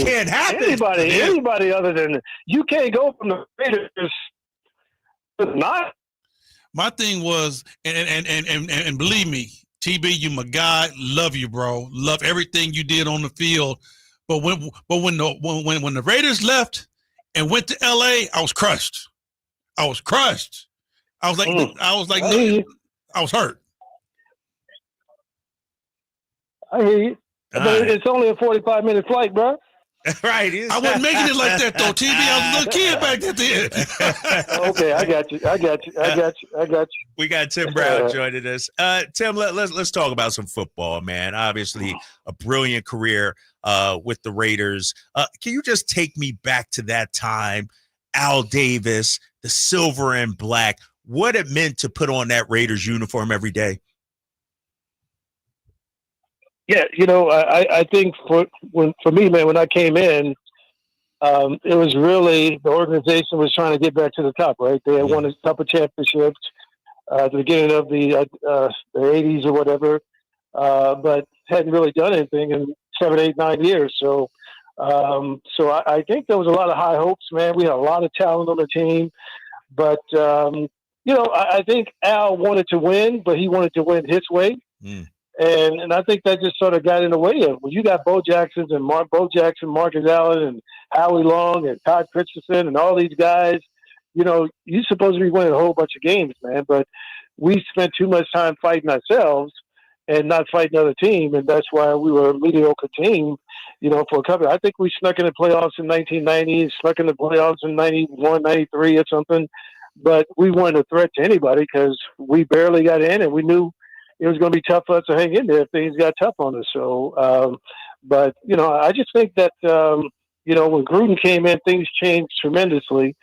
can't happen. Anybody other than you can't go from the Raiders to the Niners. My thing was, and believe me, TB, you my guy. Love you, bro. Love everything you did on the field. But when the Raiders left and went to LA, I was crushed. I was hurt. I hear you. But it's only a 45-minute flight, bro. Right. I wasn't making it like that, though, TB. I was a little kid back then. Okay, I got you. We got Tim Brown joining us. Tim, let's talk about some football, man. Obviously, a brilliant career with the Raiders. Can you just take me back to that time? Al Davis, the silver and black, what it meant to put on that Raiders uniform every day? Yeah, I think for me, man, when I came in, it was really the organization was trying to get back to the top, right? They had won a couple championships at the beginning of the 80s or whatever, but hadn't really done anything in 7, 8, 9 years. So I think there was a lot of high hopes, man. We had a lot of talent on the team, but I think Al wanted to win, but he wanted to win his way. And I think that just sort of got in the way of when you got Bo Jackson, Marcus Allen, and Howie Long, and Todd Christensen, and all these guys. You're supposed to be winning a whole bunch of games, man. But we spent too much time fighting ourselves and not fighting the other team, and that's why we were a mediocre team. For a couple. I think we snuck in the playoffs in 1990, snuck in the playoffs in 91, 93 or something. But we weren't a threat to anybody because we barely got in, and we knew it was going to be tough for us to hang in there if things got tough on us. So, but I just think that, when Gruden came in, things changed tremendously.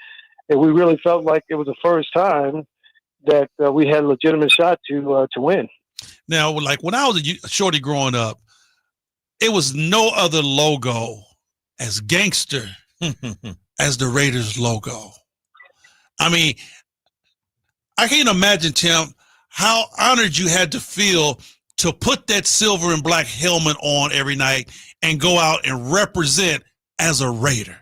And we really felt like it was the first time that we had a legitimate shot to win. Now, like when I was a shorty growing up, it was no other logo as gangster as the Raiders logo. I mean, I can't imagine, Tim, how honored you had to feel to put that silver and black helmet on every night and go out and represent as a Raider.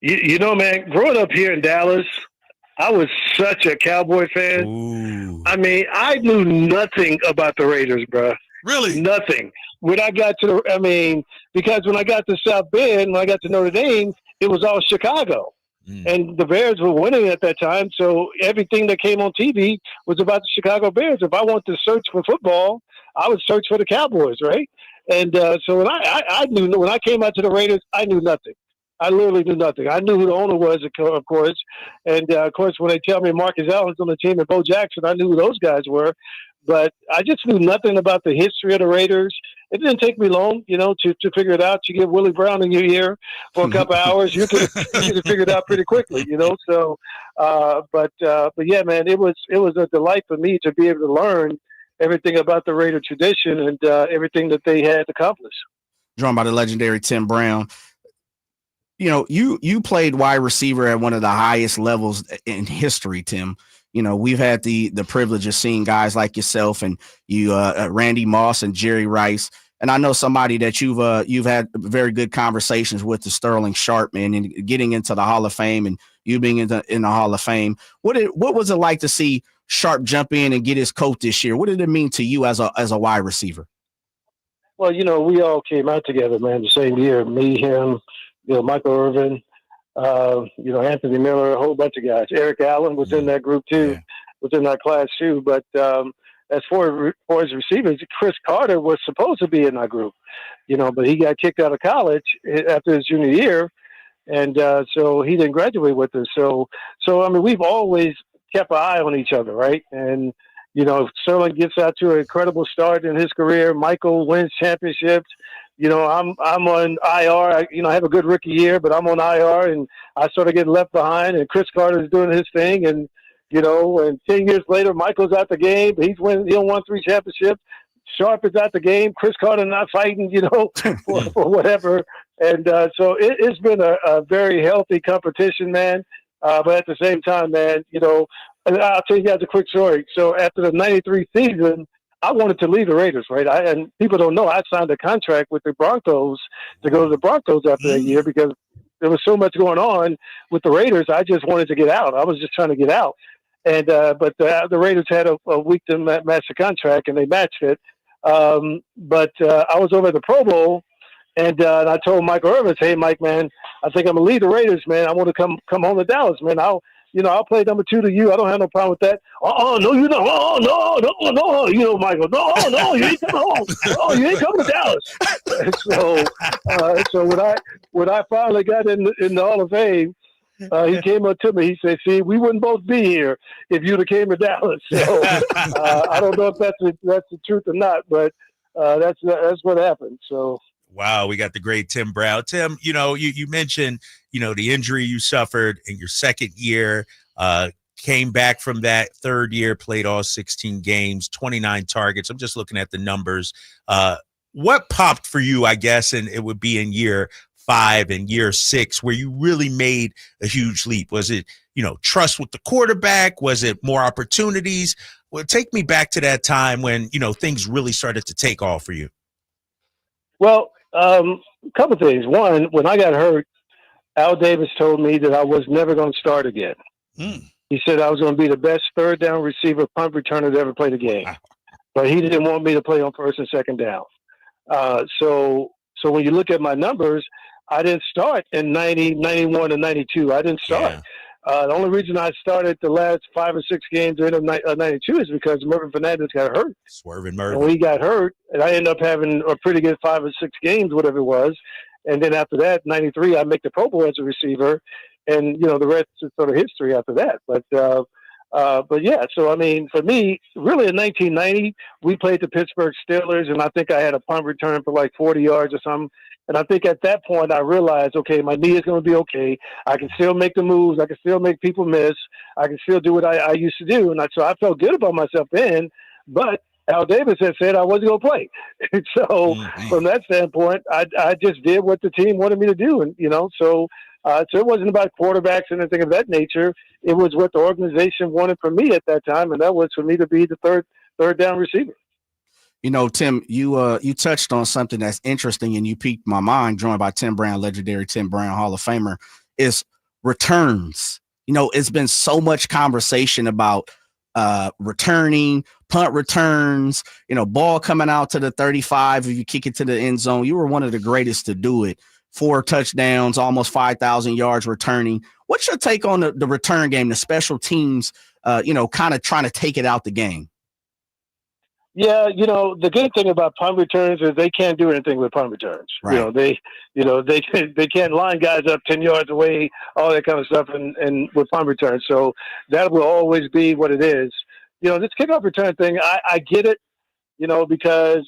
Man, growing up here in Dallas, I was such a Cowboy fan. Ooh. I mean, I knew nothing about the Raiders, bro. Really? Nothing. When I got because when I got to South Bend, when I got to Notre Dame, it was all Chicago. And the Bears were winning at that time, so everything that came on TV was about the Chicago Bears. If I wanted to search for football, I would search for the Cowboys, right? And so when I knew, when I came out to the Raiders, I knew nothing. I literally knew nothing. I knew who the owner was, of course. And, of course, when they tell me Marcus Allen's on the team and Bo Jackson, I knew who those guys were. But I just knew nothing about the history of the Raiders. it didn't take me long, to figure it out. You get Willie Brown in your ear for a couple hours, you could figure it out pretty quickly, So, but yeah, man, it was a delight for me to be able to learn everything about the Raider tradition and everything that they had accomplished. Drawn by the legendary Tim Brown. You played wide receiver at one of the highest levels in history, Tim. We've had the privilege of seeing guys like yourself and you, Randy Moss and Jerry Rice. And I know somebody that you've had very good conversations with, the Sterling Sharp, man, and getting into the Hall of Fame and you being in the Hall of Fame. What was it like to see Sharp jump in and get his coat this year? What did it mean to you as a wide receiver? Well, we all came out together, man, the same year. Me, him, Michael Irvin, Anthony Miller, a whole bunch of guys. Eric Allen was in that group too, was in that class too. But as for his receivers, Chris Carter was supposed to be in that group, but he got kicked out of college after his junior year. And so he didn't graduate with us. So I mean, we've always kept an eye on each other, right? And, Sterling gets out to an incredible start in his career. Michael wins championships. I'm on IR. I have a good rookie year, but I'm on IR, and I sort of get left behind. And Chris Carter's doing his thing, and and 10 years later, Michael's out the game. He won 3 championships. Sharp is out the game. Chris Carter not fighting, for whatever. And so it's been a very healthy competition, man. But at the same time, man, and I'll tell you guys a quick story. So after the 93 season, I wanted to leave the Raiders, right? And people don't know, I signed a contract with the Broncos to go to the Broncos after that year because there was so much going on with the Raiders. I just wanted to get out. I was just trying to get out. And but the Raiders had a week to match the contract, and they matched it. But I was over at the Pro Bowl, and I told Michael Irvin, "Hey, Mike, man, I think I'm gonna leave the Raiders, man. I want to come home to Dallas, man. I'll play number 2 to you. I don't have no problem with that." No, you don't. No, Michael. No, you ain't coming home. Oh, you ain't coming to Dallas. So when I finally got in the Hall of Fame, he came up to me. He said, "See, we wouldn't both be here if you'd have came to Dallas." So I don't know if that's the truth or not, but that's what happened. So. Wow, we got the great Tim Brown. Tim, you mentioned, the injury you suffered in your second year, came back from that third year, played all 16 games, 29 targets. I'm just looking at the numbers. What popped for you, I guess, and it would be in year 5 and year 6, where you really made a huge leap? Was it, trust with the quarterback? Was it more opportunities? Well, take me back to that time when, things really started to take off for you. Well, a couple of things. One, when I got hurt, Al Davis told me that I was never going to start again. He said I was going to be the best third down receiver, punt returner that ever played a game. But he didn't want me to play on first and second down. So when you look at my numbers, I didn't start in 90, 91, and 92. I didn't start. The only reason I started the last 5 or 6 games in 92 is because Mervin Fernandez got hurt. Swerving Mervin. And when he got hurt, and I ended up having a pretty good 5 or 6 games, whatever it was. And then after that, 93, I make the Pro Bowl as a receiver. And, the rest is sort of history after that. But yeah, so, I mean, for me, really in 1990, we played the Pittsburgh Steelers, and I think I had a punt return for like 40 yards or something. And I think at that point I realized, okay, my knee is going to be okay. I can still make the moves. I can still make people miss. I can still do what I used to do. And so I felt good about myself then. But Al Davis had said I wasn't going to play. So from that standpoint, I just did what the team wanted me to do. And, so it wasn't about quarterbacks and anything of that nature. It was what the organization wanted from me at that time, and that was for me to be the third down receiver. Tim, you touched on something that's interesting, and you piqued my mind, joined by Tim Brown, legendary Tim Brown, Hall of Famer, is returns. It's been so much conversation about returning, punt returns, ball coming out to the 35. If you kick it to the end zone, you were one of the greatest to do it. 4 touchdowns, almost 5,000 yards returning. What's your take on the return game, the special teams, kind of trying to take it out the game? Yeah, the good thing about punt returns is they can't do anything with punt returns. Right. They can't line guys up 10 yards away, all that kind of stuff, and with punt returns. So that will always be what it is. This kickoff return thing, I get it, because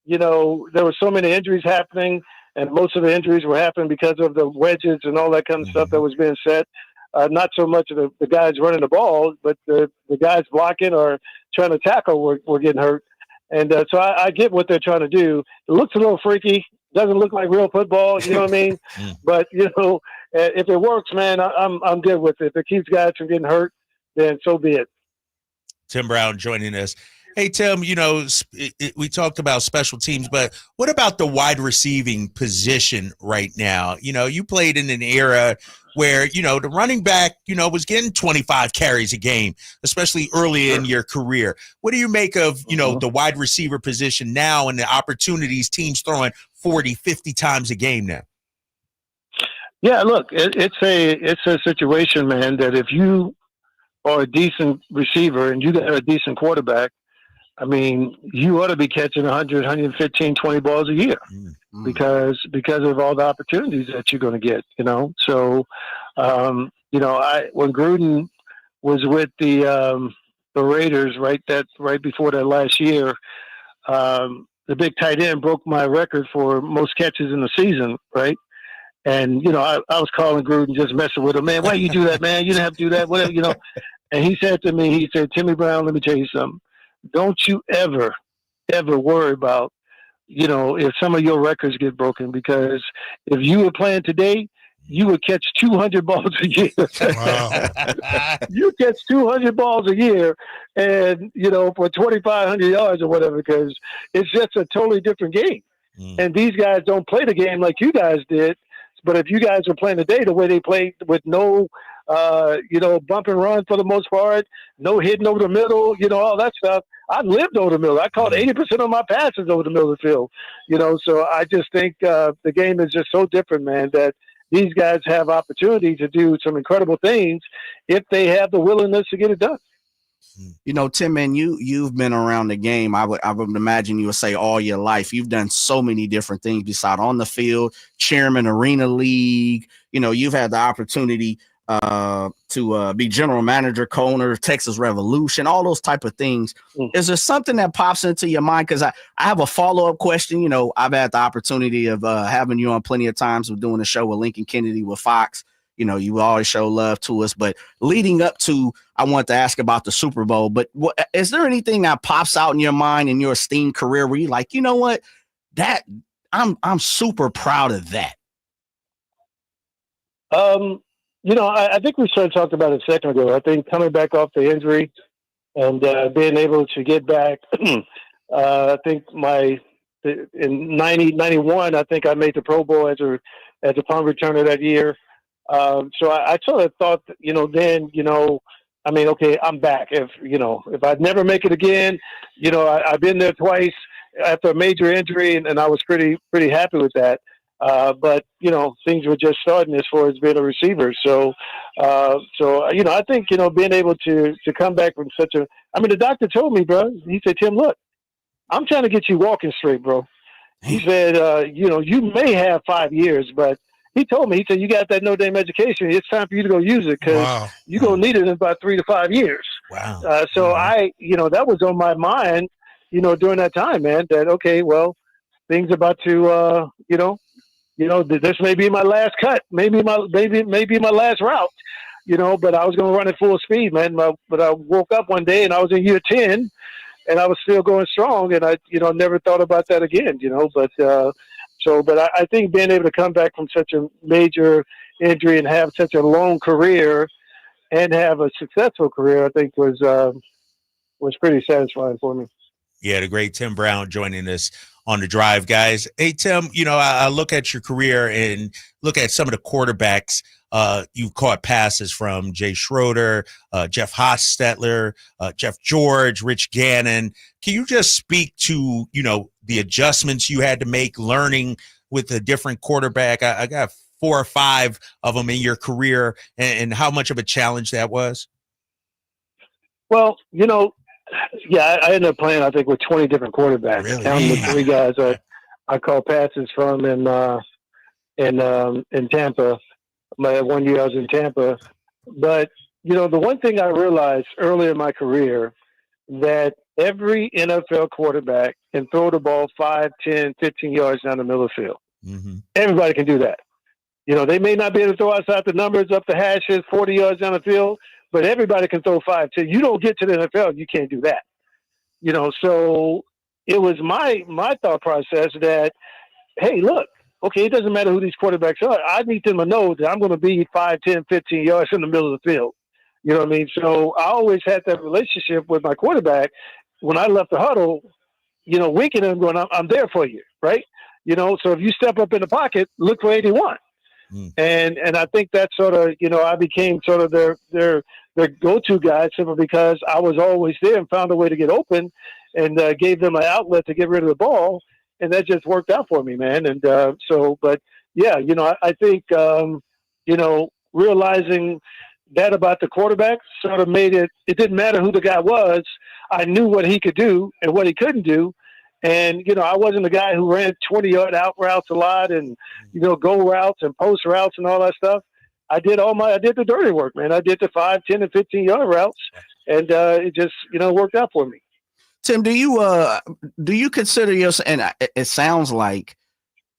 there were so many injuries happening, and most of the injuries were happening because of the wedges and all that kind of stuff that was being set. Not so much of the guys running the ball, but the guys blocking or trying to tackle were getting hurt. And so I get what they're trying to do. It looks a little freaky. Doesn't look like real football. You know what I mean? But, if it works, man, I'm good with it. If it keeps guys from getting hurt, then so be it. Tim Brown joining us. Hey, Tim, we talked about special teams, but what about the wide receiving position right now? You played in an era where, the running back, was getting 25 carries a game, especially early in your career. What do you make of, the wide receiver position now and the opportunities teams throwing 40, 50 times a game now? Yeah, look, it's a situation, man, that if you are a decent receiver and you got a decent quarterback, I mean, you ought to be catching 100, 115, 20 balls a year because of all the opportunities that you're going to get, So, when Gruden was with the Raiders right before that last year, the big tight end broke my record for most catches in the season, right? And, I was calling Gruden, just messing with him, man, why you do that, man? You didn't have to do that, whatever, And he said to me, Timmy Brown, let me tell you something. Don't you ever worry about, if some of your records get broken, because if you were playing today, you would catch 200 balls a year. Wow. You catch 200 balls a year and, for 2,500 yards or whatever, because it's just a totally different game. And these guys don't play the game like you guys did. But if you guys were playing today the way they played with no bump and run for the most part, no hitting over the middle, all that stuff. I lived over the middle. I caught 80% of my passes over the middle of the field, So I just think the game is just so different, man, that these guys have opportunity to do some incredible things if they have the willingness to get it done. Tim, man, you've been around the game. I would imagine you would say all your life. You've done so many different things beside on the field, chairman, Arena League. You've had the opportunity to be general manager, co-owner, Texas Revolution, all those type of things. Is there something that pops into your mind? Because I have a follow-up question. I've had the opportunity of having you on plenty of times of doing a show with Lincoln Kennedy with Fox. You always show love to us, but leading up to, I want to ask about the Super Bowl, but is there anything that pops out in your mind in your esteemed career where you're like, you know what, that I'm super proud of that? I think we sort of talked about it a second ago. I think coming back off the injury and being able to get back, I think in 91, I think I made the Pro Bowl as a punt returner that year. So I sort of thought, then, okay, I'm back. If I'd never make it again, I've been there twice after a major injury, and I was pretty happy with that. But things were just starting as far as being a receiver. So I think, being able to come back from the doctor told me, bro, he said, Tim, look, I'm trying to get you walking straight, bro. He said, you may have 5 years, but he told me, he said, you got that Notre Dame education. It's time for you to go use it because you're going to need it in about 3 to 5 years. Wow. That was on my mind, during that time, man, that, okay, well, things about to, this may be my last cut, maybe my last route, but I was going to run at full speed, man. But I woke up one day and I was in year 10 and I was still going strong, and I, never thought about that again, but I think being able to come back from such a major injury and have such a long career and have a successful career, I think was pretty satisfying for me. Yeah, the great Tim Brown joining us on The Drive, guys. Hey, Tim, I look at your career and look at some of the quarterbacks you've caught passes from: Jay Schroeder, Jeff Hostetler, Jeff George, Rich Gannon. Can you just speak to, the adjustments you had to make learning with a different quarterback? I got 4 or 5 of them in your career, and how much of a challenge that was? Well, I ended up playing, I think, with 20 different quarterbacks. Really? Counting the 3 guys I caught passes from in Tampa. My 1 year I was in Tampa. But, the one thing I realized early in my career, that every NFL quarterback and throw the ball 5, 10, 15 yards down the middle of the field. Mm-hmm. Everybody can do that. They may not be able to throw outside the numbers, up the hashes, 40 yards down the field, but everybody can throw 5, 10. You don't get to the NFL, you can't do that. So it was my thought process that, hey, look, okay, it doesn't matter who these quarterbacks are. I need them to know that I'm going to be 5, 10, 15 yards in the middle of the field. You know what I mean? So I always had that relationship with my quarterback. When I left the huddle, winking at him, going, I'm there for you, right? So if you step up in the pocket, look for 81. And I think that sort of, I became sort of their go-to guy simply because I was always there and found a way to get open and gave them an outlet to get rid of the ball. And that just worked out for me, man. And but yeah, I think, realizing that about the quarterback sort of made it didn't matter who the guy was. I knew what he could do and what he couldn't do. And, I wasn't a guy who ran 20-yard out routes a lot and, go routes and post routes and all that stuff. I did the dirty work, man. I did the 5, 10, and 15-yard routes, and it just, worked out for me. Tim, do you consider yourself, and it sounds like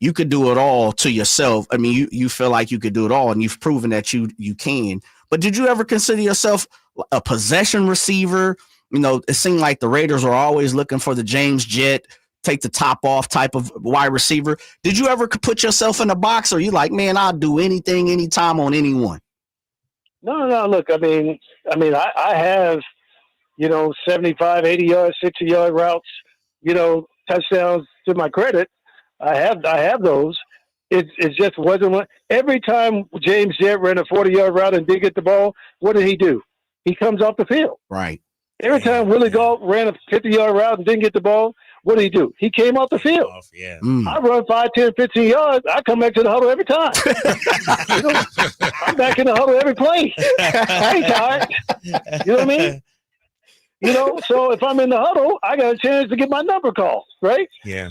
you could do it all to yourself. I mean, you feel like you could do it all, and you've proven that you can. But did you ever consider yourself a possession receiver? It seemed like the Raiders were always looking for the James Jett, take the top off type of wide receiver. Did you ever put yourself in a box, or you like, man, I'll do anything, anytime on anyone? No. Look, I mean, I have, 75, 80 yards, 60-yard routes, touchdowns to my credit. I have those. It just wasn't one. Every time James Jett ran a 40-yard route and did get the ball, what did he do? He comes off the field. Right. Every time Willie Gault ran a 50-yard route and didn't get the ball, what did he do? He came off the field. Yeah. I run 5, 10, 15 yards. I come back to the huddle every time. I'm back in the huddle every play. I ain't tired. You know what I mean? So if I'm in the huddle, I got a chance to get my number called, right? Yeah.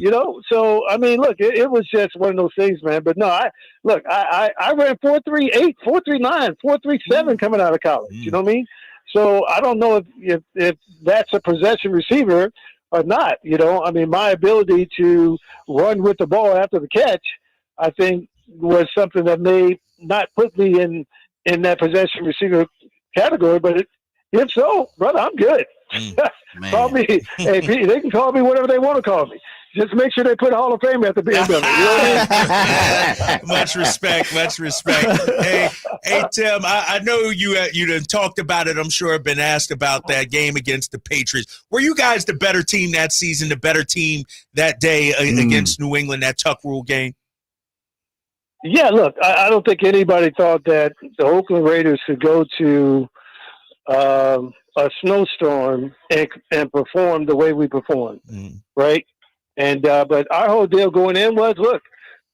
So, I mean, look, it was just one of those things, man. But no, I ran 4.38, 4.39, 4.37 coming out of college. You know what I mean? So I don't know if that's a possession receiver or not. I mean, my ability to run with the ball after the catch, I think, was something that may not put me in that possession receiver category. But if so, brother, I'm good. Call me. Hey, they can call me whatever they want to call me. Just make sure they put Hall of Fame at the end of it. You know what I mean? Much respect. Hey, Tim, I know you done talked about it. I'm sure have been asked about that game against the Patriots. Were you guys the better team that season, the better team that day against New England, that Tuck Rule game? Yeah, look, I don't think anybody thought that the Oakland Raiders could go to a snowstorm and perform the way we performed, right? And but our whole deal going in was, look,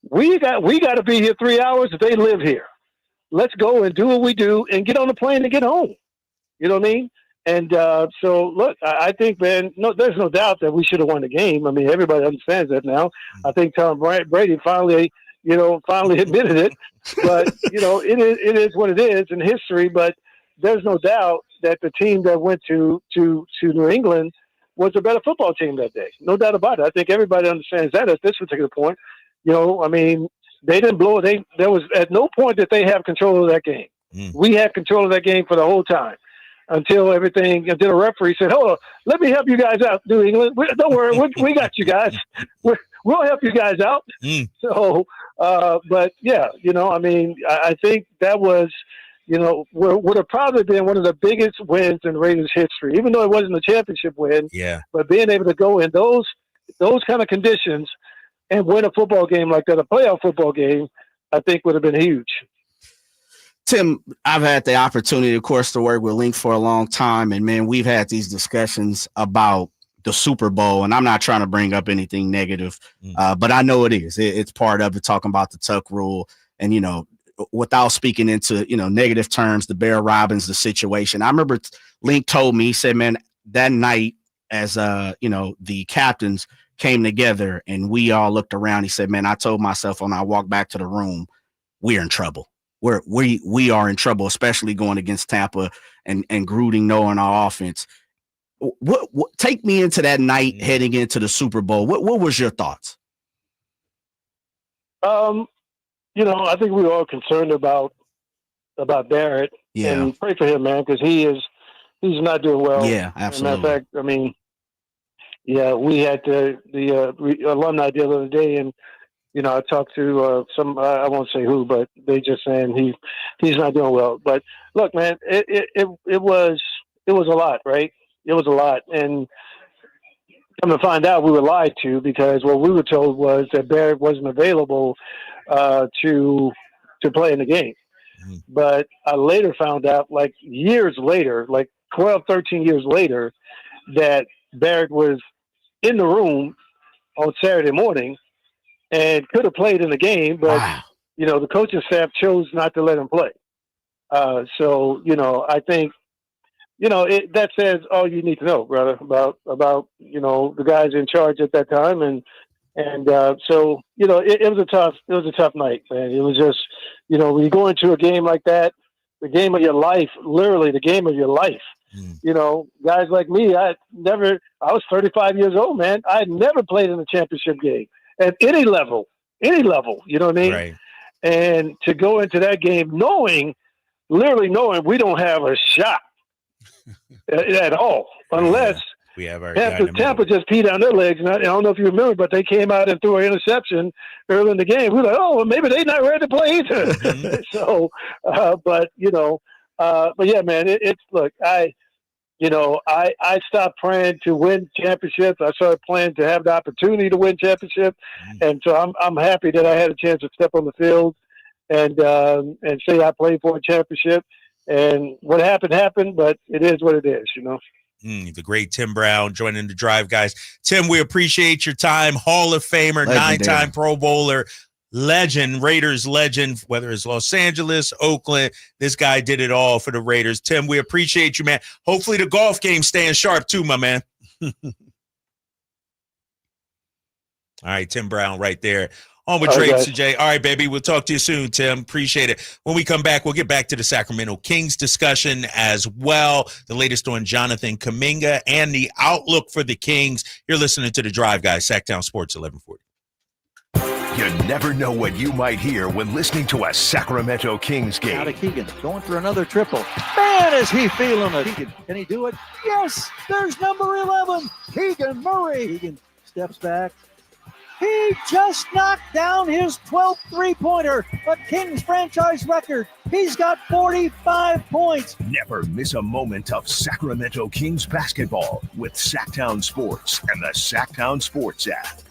we got to be here 3 hours if they live here. Let's go and do what we do and get on the plane and get home. You know what I mean? And so, look, I think, man, there's no doubt that we should have won the game. I mean, everybody understands that now. I think Tom Brady finally admitted it. But, it is what it is in history. But there's no doubt that the team that went to New England was a better football team that day. No doubt about it. I think everybody understands that at this particular point. I mean, they didn't blow it. There was at no point that they have control of that game. We had control of that game for the whole time until the referee said, hold on, let me help you guys out, New England. Don't worry, we got you guys. We'll help you guys out. So, but yeah, I mean, I think that was, would have probably been one of the biggest wins in Raiders history, even though it wasn't a championship win. Yeah. But being able to go in those kind of conditions and win a football game like that, a playoff football game, I think would have been huge. Tim, I've had the opportunity, of course, to work with Link for a long time. And, man, we've had these discussions about the Super Bowl. And I'm not trying to bring up anything negative, but I know it is. It's part of it, talking about the Tuck Rule. And, without speaking into, negative terms, the Bear Robbins, the situation. I remember Link told me, he said, man, that night as, the captains came together and we all looked around, he said, man, I told myself when I walked back to the room, we're in trouble. We are in trouble, especially going against Tampa and Gruden knowing our offense. what take me into that night heading into the Super Bowl. What was your thoughts? I think we were all concerned about Barrett. Yeah. And pray for him, man, because he's not doing well. Yeah, absolutely. As a matter of fact, I mean, yeah, we had the alumni the other day, and I talked to some. I won't say who, but they just saying he's not doing well. But look, man, it was a lot, right? It was a lot, and come to find out, we were lied to, because what we were told was that Barrett wasn't available to play in the game. But I later found out, like years later, like 12, 13 years later, that Barrett was in the room on Saturday morning and could have played in the game, but the coaching staff chose not to let him play. So I think that says all you need to know, brother, about the guys in charge at that time, and so it was a tough night, man. It was just when you go into a game like that, the game of your life, literally the game of your life. Guys like me, I was 35 years old, man. I had never played in a championship game at any level, you know what I mean? Right. And to go into that game literally knowing we don't have a shot at all, unless we have our Tampa just peed on their legs. And I don't know if you remember, but they came out and threw an interception early in the game. We were like, oh, well, maybe they're not ready to play either. So, but yeah, man, look, I stopped praying to win championships. I started playing to have the opportunity to win championships. And so I'm happy that I had a chance to step on the field and say I played for a championship. And what happened, but it is what it is, The great Tim Brown joining the Drive, guys. Tim, we appreciate your time. Hall of Famer, Legendary. 9-time Pro Bowler, legend, Raiders legend, whether it's Los Angeles, Oakland, this guy did it all for the Raiders. Tim, we appreciate you, man. Hopefully the golf game's staying sharp too, my man. All right, Tim Brown right there. On with Drake and Jay. All right, baby. We'll talk to you soon, Tim. Appreciate it. When we come back, we'll get back to the Sacramento Kings discussion as well. The latest on Jonathan Kuminga and the outlook for the Kings. You're listening to The Drive, guys. Sacktown Sports 1140. You never know what you might hear when listening to a Sacramento Kings game. Out of Keegan, going for another triple. Man, is he feeling it. Can he do it? Yes, there's number 11, Keegan Murray. Keegan steps back. He just knocked down his 12th three-pointer, a Kings franchise record. He's got 45 points. Never miss a moment of Sacramento Kings basketball with Sacktown Sports and the Sacktown Sports app.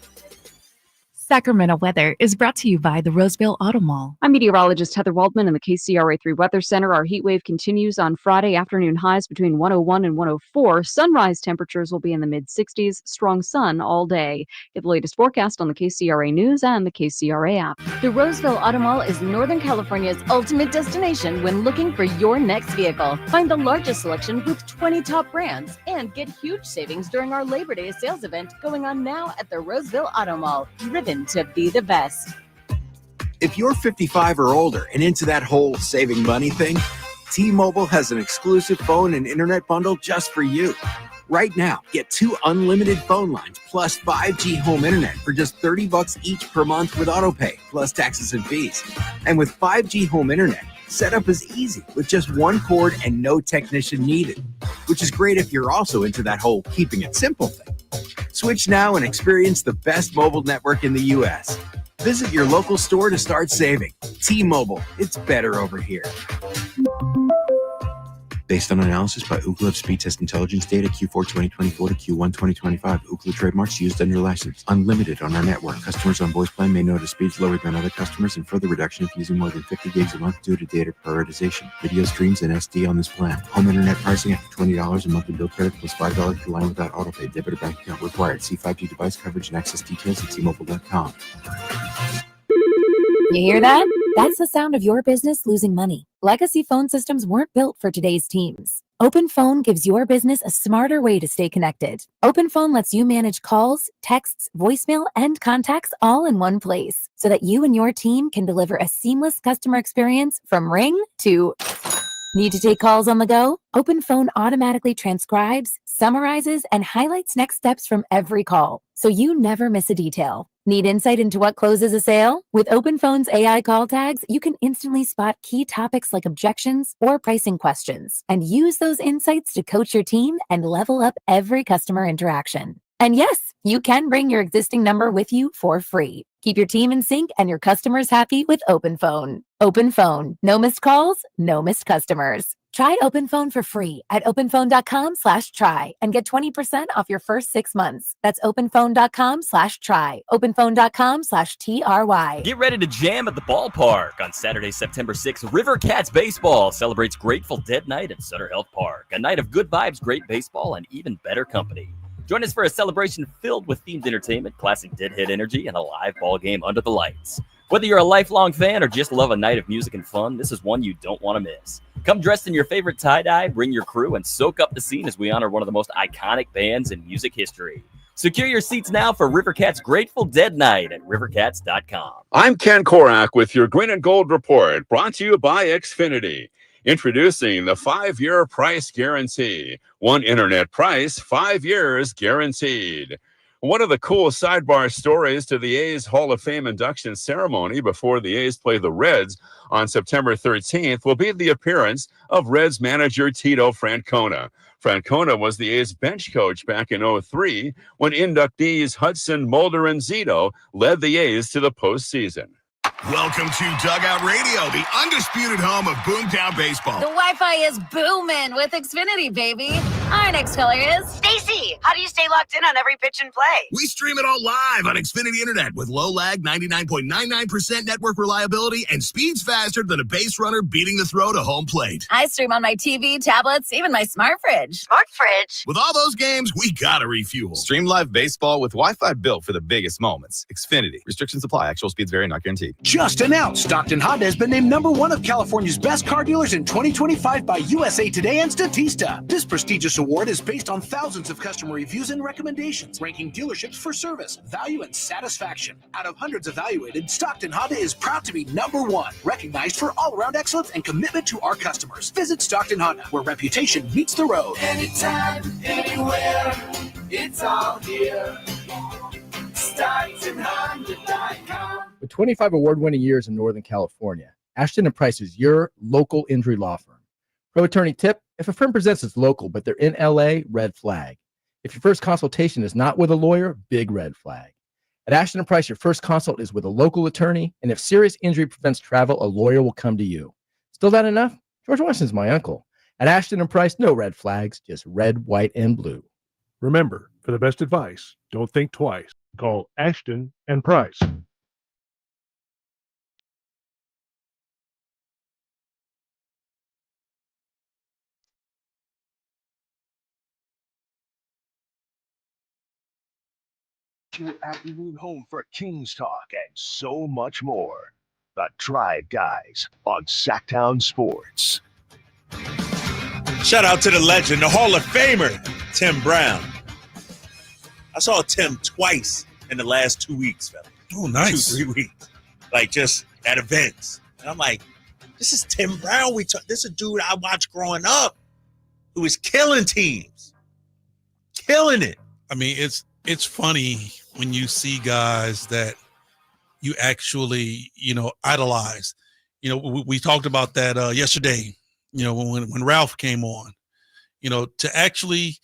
Sacramento weather is brought to you by the Roseville Auto Mall. I'm meteorologist Heather Waldman in the KCRA3 Weather Center. Our heat wave continues on Friday. Afternoon highs between 101 and 104. Sunrise temperatures will be in the mid-60s. Strong sun all day. Get the latest forecast on the KCRA News and the KCRA app. The Roseville Auto Mall is Northern California's ultimate destination when looking for your next vehicle. Find the largest selection with 20 top brands and get huge savings during our Labor Day sales event going on now at the Roseville Auto Mall. Driven to be the best. If you're 55 or older and into that whole saving money thing, T-Mobile has an exclusive phone and internet bundle just for you. Right now, get 2 unlimited phone lines plus 5G home internet for just $30 each per month with autopay, plus taxes and fees. And with 5G home internet, setup is easy with just 1 cord and no technician needed, which is great if you're also into that whole keeping it simple thing. Switch now and experience the best mobile network in the U.S. Visit your local store to start saving. T-Mobile, it's better over here. Based on analysis by Ookla of speed test intelligence data Q4 2024 to Q1 2025, Ookla trademarks used under license. Unlimited on our network. Customers on voice plan may notice speeds lower than other customers and further reduction if using more than 50 gigs a month due to data prioritization. Video streams and SD on this plan. Home internet pricing after $20 a monthly bill credit plus $5 per line without autopay. Debit or bank account required. See 5G device coverage and access details at tmobile.com. You hear that? That's the sound of your business losing money. Legacy phone systems weren't built for today's teams. OpenPhone gives your business a smarter way to stay connected. OpenPhone lets you manage calls, texts, voicemail, and contacts all in one place so that you and your team can deliver a seamless customer experience from ring to Need to take calls on the go? OpenPhone automatically transcribes, summarizes, and highlights next steps from every call, so you never miss a detail. Need insight into what closes a sale? With OpenPhone's AI call tags, you can instantly spot key topics like objections or pricing questions, and use those insights to coach your team and level up every customer interaction. And yes, you can bring your existing number with you for free. Keep your team in sync and your customers happy with OpenPhone. OpenPhone. No missed calls, no missed customers. Try OpenPhone for free at openphone.com/try and get 20% off your first 6 months. That's openphone.com/try. openphone.com/TRY. Get ready to jam at the ballpark. On Saturday, September 6th, River Cats Baseball celebrates Grateful Dead Night at Sutter Health Park. A night of good vibes, great baseball, and even better company. Join us for a celebration filled with themed entertainment, classic Deadhead energy, and a live ball game under the lights. Whether you're a lifelong fan or just love a night of music and fun, this is one you don't want to miss. Come dressed in your favorite tie-dye, bring your crew, and soak up the scene as we honor one of the most iconic bands in music history. Secure your seats now for River Cats Grateful Dead Night at rivercats.com. I'm Ken Korak with your Green and Gold Report, brought to you by Xfinity. Introducing the 5-year price guarantee. One internet price, 5 years guaranteed. One of the cool sidebar stories to the A's Hall of Fame induction ceremony before the A's play the Reds on September 13th will be the appearance of Reds manager Tito Francona. Francona was the A's bench coach back in 2003 when inductees Hudson, Mulder, and Zito led the A's to the postseason. Welcome to Dugout Radio, the undisputed home of Boomtown Baseball. The Wi-Fi is booming with Xfinity, baby. Our next caller is Stacy, how do you stay locked in on every pitch and play? We stream it all live on Xfinity Internet with low lag, 99.99% network reliability, and speeds faster than a base runner beating the throw to home plate. I stream on my TV, tablets, even my smart fridge. Smart fridge. With all those games, we gotta refuel. Stream live baseball with Wi-Fi built for the biggest moments. Xfinity. Restrictions apply. Actual speeds vary, not guaranteed. Just announced, Stockton Honda has been named #1 of California's best car dealers in 2025 by USA Today and Statista. This prestigious award is based on thousands of customer reviews and recommendations, ranking dealerships for service, value, and satisfaction. Out of hundreds evaluated, Stockton Honda is proud to be #1, recognized for all-around excellence and commitment to our customers. Visit Stockton Honda, where reputation meets the road. Anytime, anywhere, it's all here. StocktonHonda.com. With 25 award-winning years in Northern California, Ashton & Price is your local injury law firm. Pro attorney tip: if a firm presents as local but they're in LA, red flag. If your first consultation is not with a lawyer, big red flag. At Ashton & Price, your first consult is with a local attorney, and if serious injury prevents travel, a lawyer will come to you. Still not enough? George Washington's my uncle. At Ashton & Price, no red flags, just red, white, and blue. Remember, for the best advice, don't think twice. Call Ashton & Price. Your afternoon home for Kings Talk and so much more. The Tribe Guys on Sacktown Sports. Shout out to the legend, the Hall of Famer, Tim Brown. I saw Tim twice in the last 2 weeks, fella. Oh, nice. 2-3 weeks. Like, just at events. And I'm like, this is Tim Brown. This is a dude I watched growing up who was killing teams. Killing it. I mean, it's funny when you see guys that you actually, idolize. We talked about that yesterday, when Ralph came on, to actually,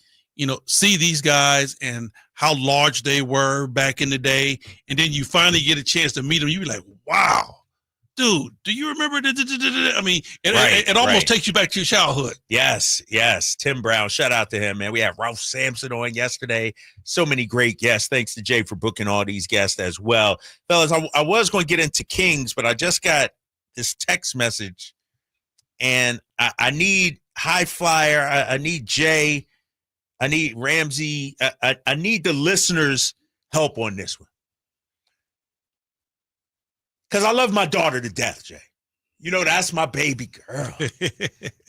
see these guys and how large they were back in the day. And then you finally get a chance to meet them. You be like, wow, dude, do you remember? I mean, it almost takes you back to your childhood. Yes. Tim Brown, shout out to him, man. We had Ralph Sampson on yesterday. So many great guests. Thanks to Jay for booking all these guests as well. Fellas, I was going to get into Kings, but I just got this text message, and I need High Flyer. I need Jay. I need Ramsey. I need the listeners' help on this one. Because I love my daughter to death, Jay. That's my baby girl.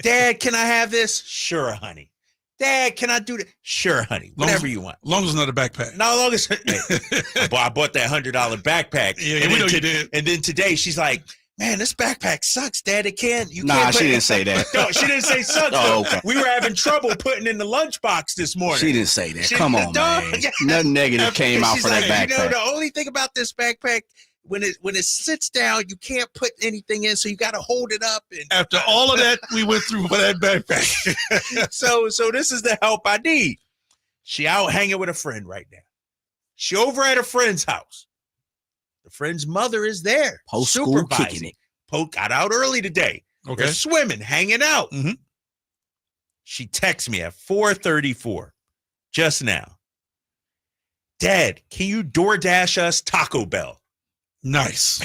Dad, can I have this? Sure, honey. Dad, can I do that? Sure, honey. Whatever you want. Long as it's not a backpack. No, long as I bought that $100 backpack. Yeah, we know you did. And then today she's like, man, this backpack sucks, Dad. It can't. You Nah, can't she didn't say that. No, she didn't say sucks. Oh, okay. We were having trouble putting in the lunchbox this morning. She didn't say that. Come on, man. Nothing negative came out She's for that backpack. You know, the only thing about this backpack, when it sits down, you can't put anything in, so you got to hold it up. And After all of that we went through for that backpack. so this is the help I need. She out hanging with a friend right now. She over at a friend's house. The friend's mother is there. Post-school kicking it. Got out early today. Okay. They're swimming, hanging out. Mm-hmm. She texts me at 4:34 just now. Dad, can you DoorDash us Taco Bell? Nice.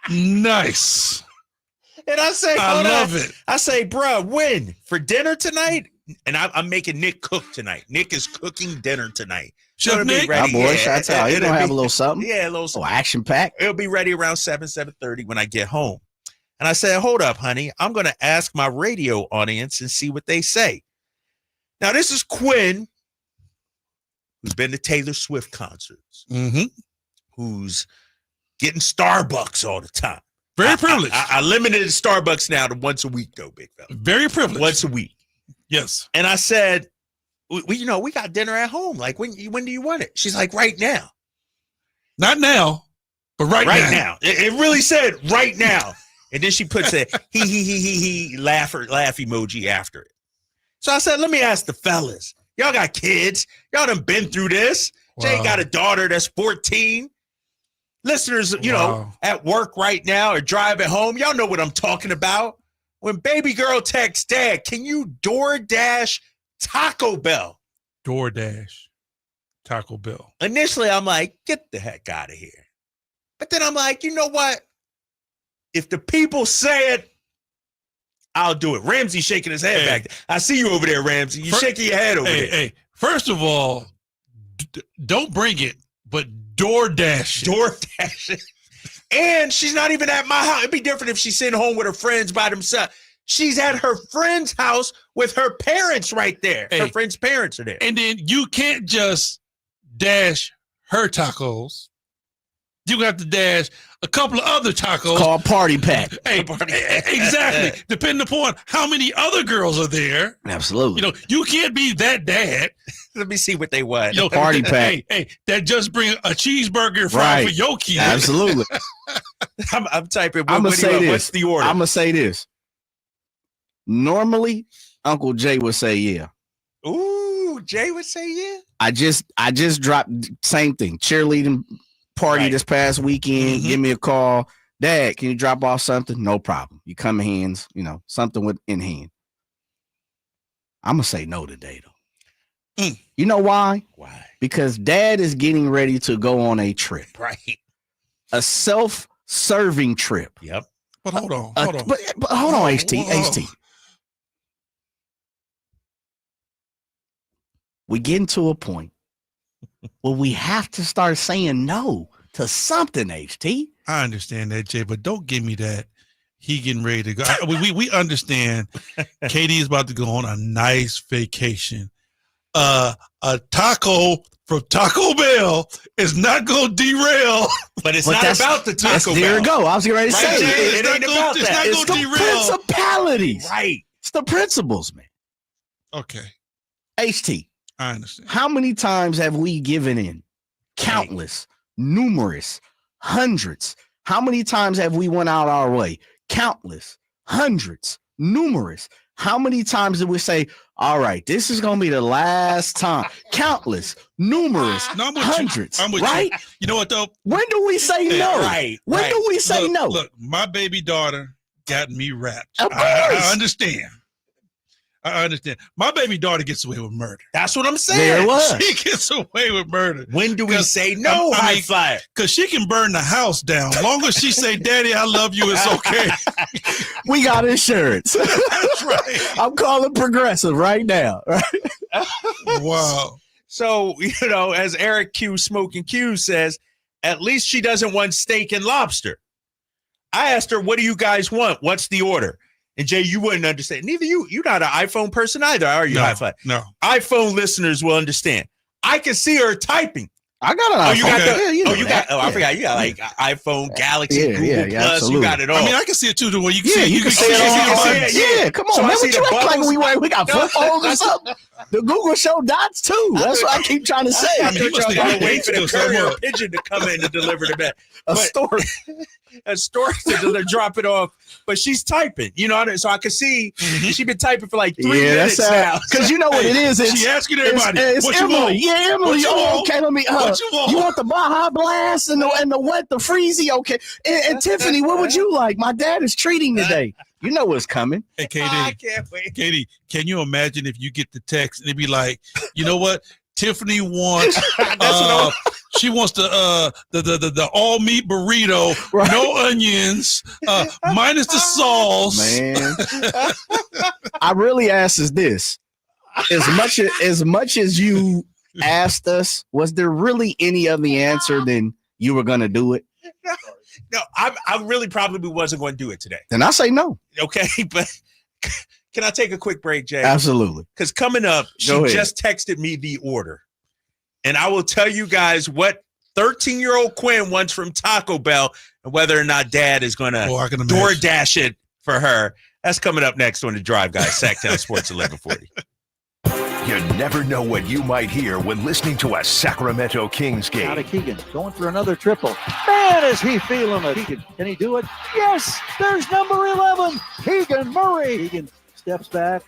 Nice. And I say, I love it. I say, bruh, when? For dinner tonight? And I'm making Nick cook tonight. Nick is cooking dinner tonight. Chef Nick? My boy, shots out. He's going to have a little something. Yeah, a little something. Action pack. It'll be ready around 7:30 when I get home. And I said, hold up, honey. I'm going to ask my radio audience and see what they say. Now, this is Quinn, who's been to Taylor Swift concerts, who's getting Starbucks all the time. Very privileged. I limited Starbucks now to once a week, though, big fella. Very privileged. Once a week. Yes. And I said, we got dinner at home. Like, when do you want it? She's like, right now. Not now, but right now. It really said right now. And then she puts a he laugh emoji after it. So I said, let me ask the fellas. Y'all got kids. Y'all done been through this. Wow. Jay got a daughter that's 14. Listeners, you know, at work right now or driving home, y'all know what I'm talking about. When baby girl texts, Dad, can you DoorDash Taco Bell? DoorDash Taco Bell. Initially, I'm like, get the heck out of here. But then I'm like, you know what? If the people say it, I'll do it. Ramsey shaking his head back there. I see you over there, Ramsey. You shaking your head over there. Hey, first of all, don't bring it, but DoorDash it. DoorDash it. And she's not even at my house. It'd be different if she's sitting home with her friends by themselves. She's at her friend's house with her parents right there. Her friend's parents are there. And then you can't just dash her tacos. You have to dash a couple of other tacos. Called party pack. Hey, exactly. Depending upon how many other girls are there. Absolutely. You know, you can't be that dad. Let me see what they want. You know, party pack. Hey, that just bring a cheeseburger fry for your kids. Absolutely. I'm typing. I'm going to say this. What's the order? I'm going to say this. Normally, Uncle Jay would say yeah. Ooh, Jay would say yeah. I just dropped same thing. Cheerleading party this past weekend. Give me a call. Dad, can you drop off something? No problem. You come in hands, you know, something in hand. I'm going to say no today, though. You know why? Why? Because Dad is getting ready to go on a trip. Right. A self-serving trip. Yep. But hold on. But hold on, HT. We getting to a point where we have to start saying no to something, HT. I understand that, Jay, but don't give me that. He getting ready to go. We understand Katie is about to go on a nice vacation. A taco from Taco Bell is not going to derail. But it's not about the Taco Bell. There you go. I was going to say it ain't about that. It's the principalities. Right. It's the principles, man. Okay. HT. I understand. How many times have we given in? Countless, numerous, hundreds. How many times have we went out our way? Countless, hundreds, numerous. How many times did we say, all right, this is going to be the last time? Countless, numerous, hundreds, I'm with right? You know what, though? When do we say no? When do we say no? Look, my baby daughter got me wrapped. Of course. I understand. I understand. My baby daughter gets away with murder. That's what I'm saying. There it was. She gets away with murder. When do we say no, high flyer? Because she can burn the house down. Long as she say, Daddy, I love you, it's okay. We got insurance. That's right. I'm calling Progressive right now. Right? Wow. So, you know, as Eric Q Smoking Q says, at least she doesn't want steak and lobster. I asked her, what do you guys want? What's the order? And Jay, you wouldn't understand. Neither you. You're not an iPhone person either, are you? No. iPhone listeners will understand. I can see her typing. I got an iPhone. Oh, you got Yeah, you know you got. that. Oh, I forgot. You got like iPhone, Galaxy, Yeah, Google yeah, Plus. absolutely. You got it all. I mean, I can see it too. The way you can Yeah, see it. you can see it on. Yeah, come on, So I man. see What you the act like bubbles. we got flip phones or something? The Google show dots too. That's what I keep trying to say. I mean, y'all gotta wait for the still courier so pigeon to come in to deliver the bag. A store. A store to drop it off. But she's typing, you know, so I can see she's been typing for like 3 minutes now. Because you know what it is. She asking everybody, It's what you Emily. want? Yeah, Emily. What you Oh, want? okay, let me. What you want? You want the Baja Blast and the wet, the freezy? Okay. And Tiffany, what would you like? My dad is treating today. You know what's coming. Hey, KD. I can't wait. Katie, can you imagine if you get the text and it'd be like, you know what? Tiffany wants she wants the all meat burrito, Right. no onions, minus the sauce. Man. I really ask is this. As much as you asked us, was there really any other answer than you were gonna do it? No, I really probably wasn't going to do it today. Then I say no. Okay, but can I take a quick break, Jay? Absolutely. Because coming up, she Go ahead. just texted me the order. And I will tell you guys what 13-year-old Quinn wants from Taco Bell and whether or not Dad is going to I can imagine. DoorDash it for her. That's coming up next on The Drive, guys. Sacktown Sports 1140. You never know what you might hear when listening to a Sacramento Kings game. Out of Keegan, going for another triple. Man, is he feeling it. Can he do it? Yes, there's number 11, Keegan Murray. Keegan steps back.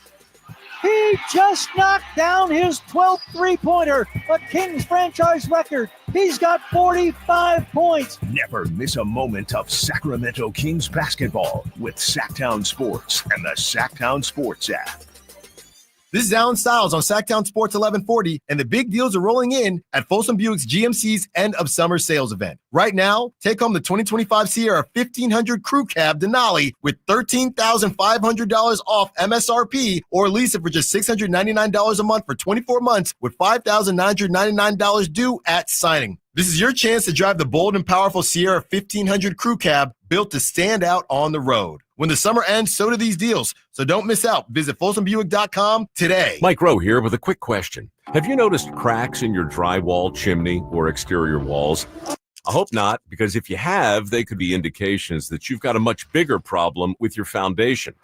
He just knocked down his 12th three-pointer, a Kings franchise record. He's got 45 points. Never miss a moment of Sacramento Kings basketball with Sacktown Sports and the Sacktown Sports app. This is Alan Stiles on Sacktown Sports 1140, and the big deals are rolling in at Folsom Buick's GMC's end of summer sales event. Right now, take home the 2025 Sierra 1500 Crew Cab Denali with $13,500 off MSRP, or lease it for just $699 a month for 24 months with $5,999 due at signing. This is your chance to drive the bold and powerful Sierra 1500 Crew Cab built to stand out on the road. When the summer ends, so do these deals. So don't miss out. Visit FolsomBuick.com today. Mike Rowe here with a quick question. Have you noticed cracks in your drywall, chimney, or exterior walls? I hope not, because if you have, they could be indications that you've got a much bigger problem with your foundation.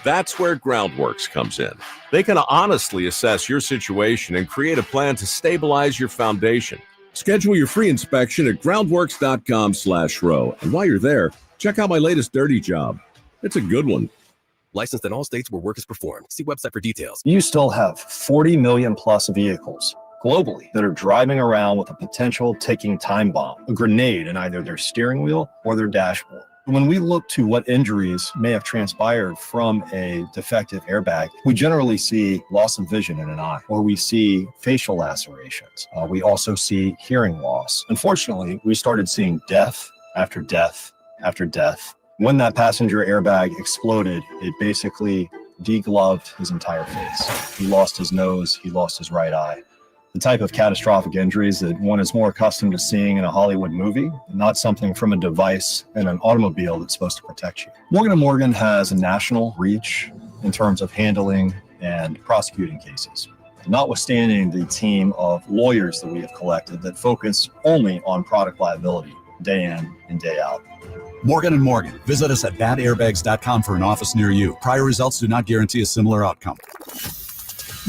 That's where Groundworks comes in. They can honestly assess your situation and create a plan to stabilize your foundation. Schedule your free inspection at groundworks.com/row. And while you're there, check out my latest dirty job. It's a good one. Licensed in all states where work is performed. See website for details. You still have 40 million plus vehicles globally that are driving around with a potential ticking time bomb, a grenade in either their steering wheel or their dashboard. When we look to what injuries may have transpired from a defective airbag, we generally see loss of vision in an eye, or we see facial lacerations. We also see hearing loss. Unfortunately, we started seeing death after death after death. When that passenger airbag exploded, it basically degloved his entire face. He lost his nose, he lost his right eye. The type of catastrophic injuries that one is more accustomed to seeing in a Hollywood movie, not something from a device in an automobile that's supposed to protect you. Morgan & Morgan has a national reach in terms of handling and prosecuting cases, notwithstanding the team of lawyers that we have collected that focus only on product liability day in and day out. Morgan & Morgan. Visit us at badairbags.com for an office near you. Prior results do not guarantee a similar outcome.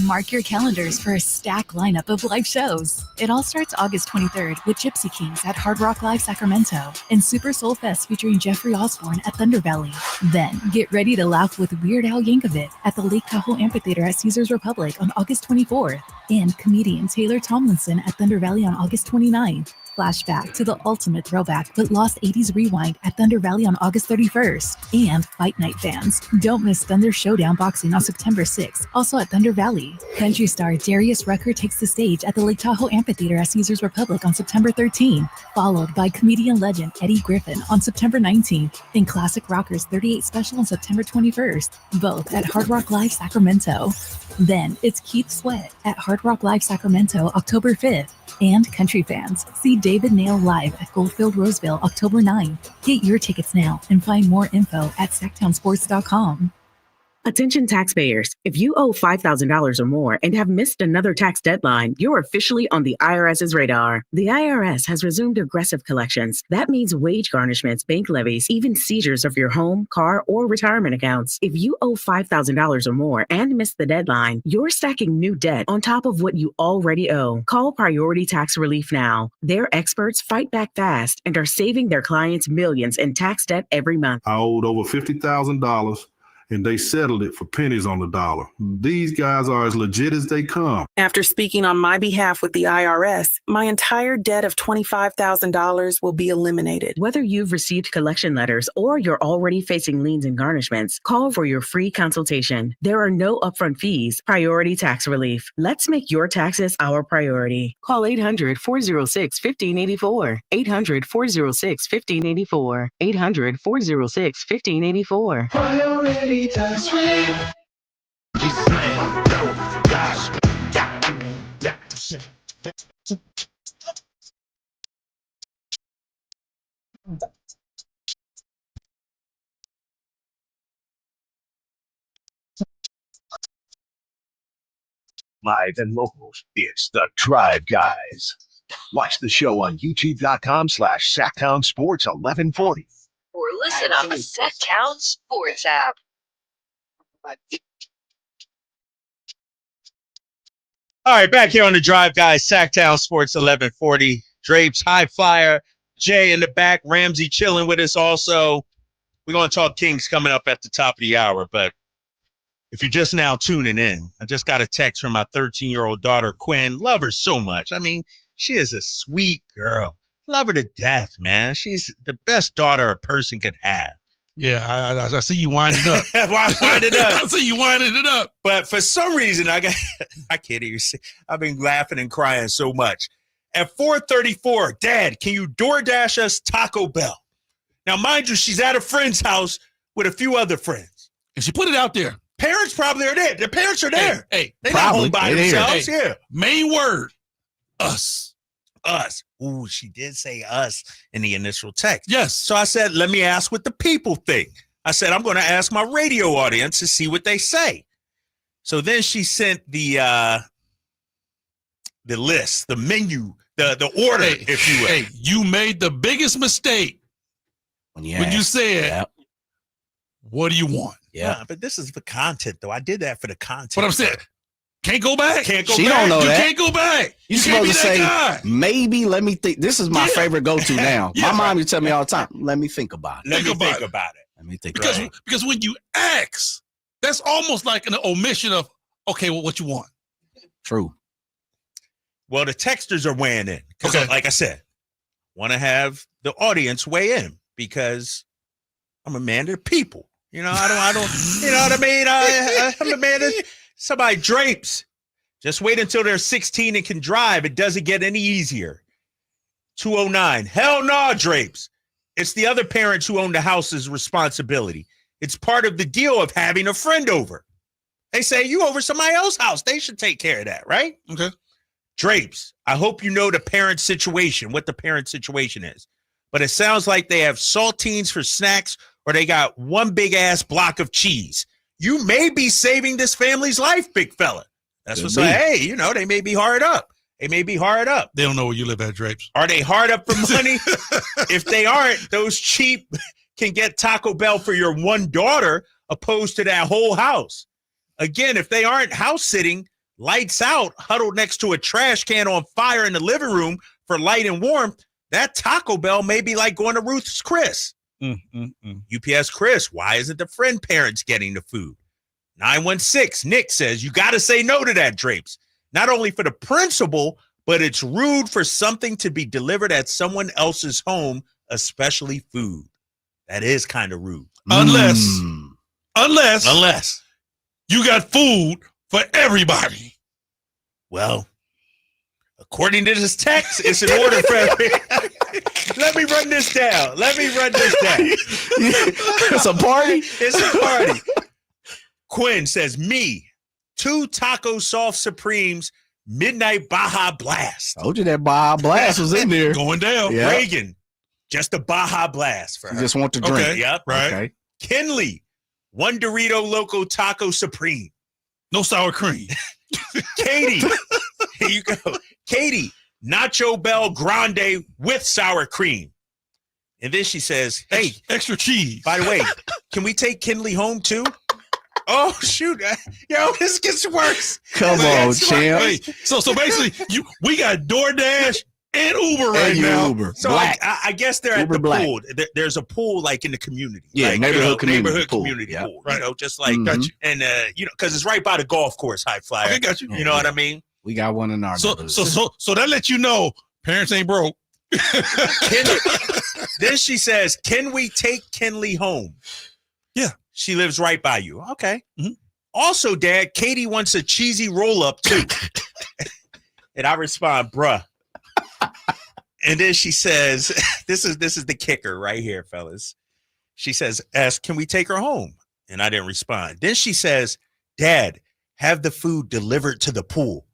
Mark your calendars for a stacked lineup of live shows. It all starts August 23rd with Gypsy Kings at Hard Rock Live Sacramento and Super Soul Fest featuring Jeffrey Osborne at Thunder Valley. Then get ready to laugh with Weird Al Yankovic at the Lake Tahoe Amphitheater at Caesars Republic on August 24th and comedian Taylor Tomlinson at Thunder Valley on August 29th. Flashback to the ultimate throwback but lost 80s rewind at Thunder Valley on August 31st. And Fight Night fans, don't miss Thunder Showdown Boxing on September 6th, also at Thunder Valley. Country star Darius Rucker takes the stage at the Lake Tahoe Amphitheater at Caesars Republic on September 13th, followed by comedian legend Eddie Griffin on September 19th, and Classic Rockers 38 Special on September 21st, both at Hard Rock Live Sacramento. Then it's Keith Sweat at Hard Rock Live Sacramento October 5th. And country fans, see David Nail live at Goldfield Roseville October 9th. Get your tickets now and find more info at sacktownsports.com. Attention taxpayers, if you owe $5,000 or more and have missed another tax deadline, you're officially on the IRS's radar. The IRS has resumed aggressive collections. That means wage garnishments, bank levies, even seizures of your home, car, or retirement accounts. If you owe $5,000 or more and missed the deadline, you're stacking new debt on top of what you already owe. Call Priority Tax Relief now. Their experts fight back fast and are saving their clients millions in tax debt every month. I owed over $50,000. And they settled it for pennies on the dollar. These guys are as legit as they come. After speaking on my behalf with the IRS, my entire debt of $25,000 will be eliminated. Whether you've received collection letters or you're already facing liens and garnishments, call for your free consultation. There are no upfront fees. Priority Tax Relief. Let's make your taxes our priority. Call 800-406-1584. 800-406-1584. 800-406-1584. Priority Tax Relief. Live and local, it's the Drive Guys. Watch the show on youtube.com/Sacktown Sports 1140. Or listen on the Sacktown Sports app. All right, back here on the Drive, guys. Sacktown Sports 1140. Drapes, High Flyer, Jay in the back, Ramsey chilling with us also. We're going to talk Kings coming up at the top of the hour, but if you're just now tuning in, I just got a text from my 13-year-old daughter, Quinn. Love her so much. I mean, she is a sweet girl. Love her to death, man. She's the best daughter a person could have. Yeah, I see you winding up. Winding up. I see you winding it up. But for some reason, I can't even see. I've been laughing and crying so much. At 4:34, Dad, can you DoorDash us Taco Bell? Now, mind you, she's at a friend's house with a few other friends. And she put it out there. Parents probably are there. Their parents are there. Hey, they're not home by themselves. Hey, yeah. Main word, us. Us. Ooh, she did say us in the initial text. Yes. So I said, let me ask what the people think. I said, I'm going to ask my radio audience to see what they say. So then she sent the list, the menu, the order, if you will. Hey, you made the biggest mistake when you said, what do you want? Yeah, but this is the content, though. I did that for the content. What I'm saying, can't go back. Can't go She back. don't know You that. can't go back. You can't supposed be to say, that guy. maybe let me think. This is my favorite go-to now. Yeah. My mom used to tell me all the time, let me think about it. Let me think about it. Let me think Because about it. because when you ask, that's almost like an omission of, okay, well, what you want? True. Well, the texters are weighing in. Because, like I said, want to have the audience weigh in because I'm a man of the people. You know, I don't, you know what I mean? I'm a man of somebody drapes. Just wait until they're 16 and can drive. It doesn't get any easier. 209. Hell no, drapes. It's the other parents who own the house's responsibility. It's part of the deal of having a friend over. They say you over somebody else's house. They should take care of that, right? Okay. Drapes, I hope you know the parent situation, what the parent situation is. But it sounds like they have saltines for snacks or they got one big ass block of cheese. You may be saving this family's life, big fella. That's what's like, hey, you know, they may be hard up. They may be hard up. They don't know where you live at, Drapes. Are they hard up for money? If they aren't, those cheap can get Taco Bell for your one daughter opposed to that whole house. Again, if they aren't house sitting, lights out, huddled next to a trash can on fire in the living room for light and warmth, that Taco Bell may be like going to Ruth's Chris. UPS Chris, why isn't the friend parents getting the food? 916, Nick says, you got to say no to that, Drapes. Not only for the principal, but it's rude for something to be delivered at someone else's home, especially food. That is kind of rude. Unless you got food for everybody. Well, according to this text, it's in order for everybody. Let me run this down. It's a party? It's a party. Quinn says, me, 2 Taco Soft Supremes, Midnight Baja Blast. Told you that Baja Blast was in there. Going down. Yeah. Reagan, just a Baja Blast for her. You just want to drink. Okay. Yep. Right. Okay. Kinley, 1 Dorito Loco Taco Supreme. No sour cream. Katie, here you go. Katie, Nacho Bell Grande with sour cream. And then she says, hey, extra cheese. By the way, can we take Kinley home too? Oh, shoot. Yo, this gets worse. Come on, champ. Wait, so basically, we got DoorDash and Uber right now. Uber. So I guess they're Uber at the Black. pool. There's a pool like in the community. Yeah, like, neighborhood community pool. community Yeah. pool. You know, just like, Mhm. and, because it's right by the golf course, High Flyer. Okay, got you. You know what I mean? We got one in our So that lets you know parents ain't broke. Then she says, can we take Kinley home? Yeah. She lives right by you. Okay. Mm-hmm. Also, Dad, Katie wants a cheesy roll-up too. And I respond, bruh. And then she says, this is the kicker right here, fellas. She says, can we take her home? And I didn't respond. Then she says, Dad, have the food delivered to the pool.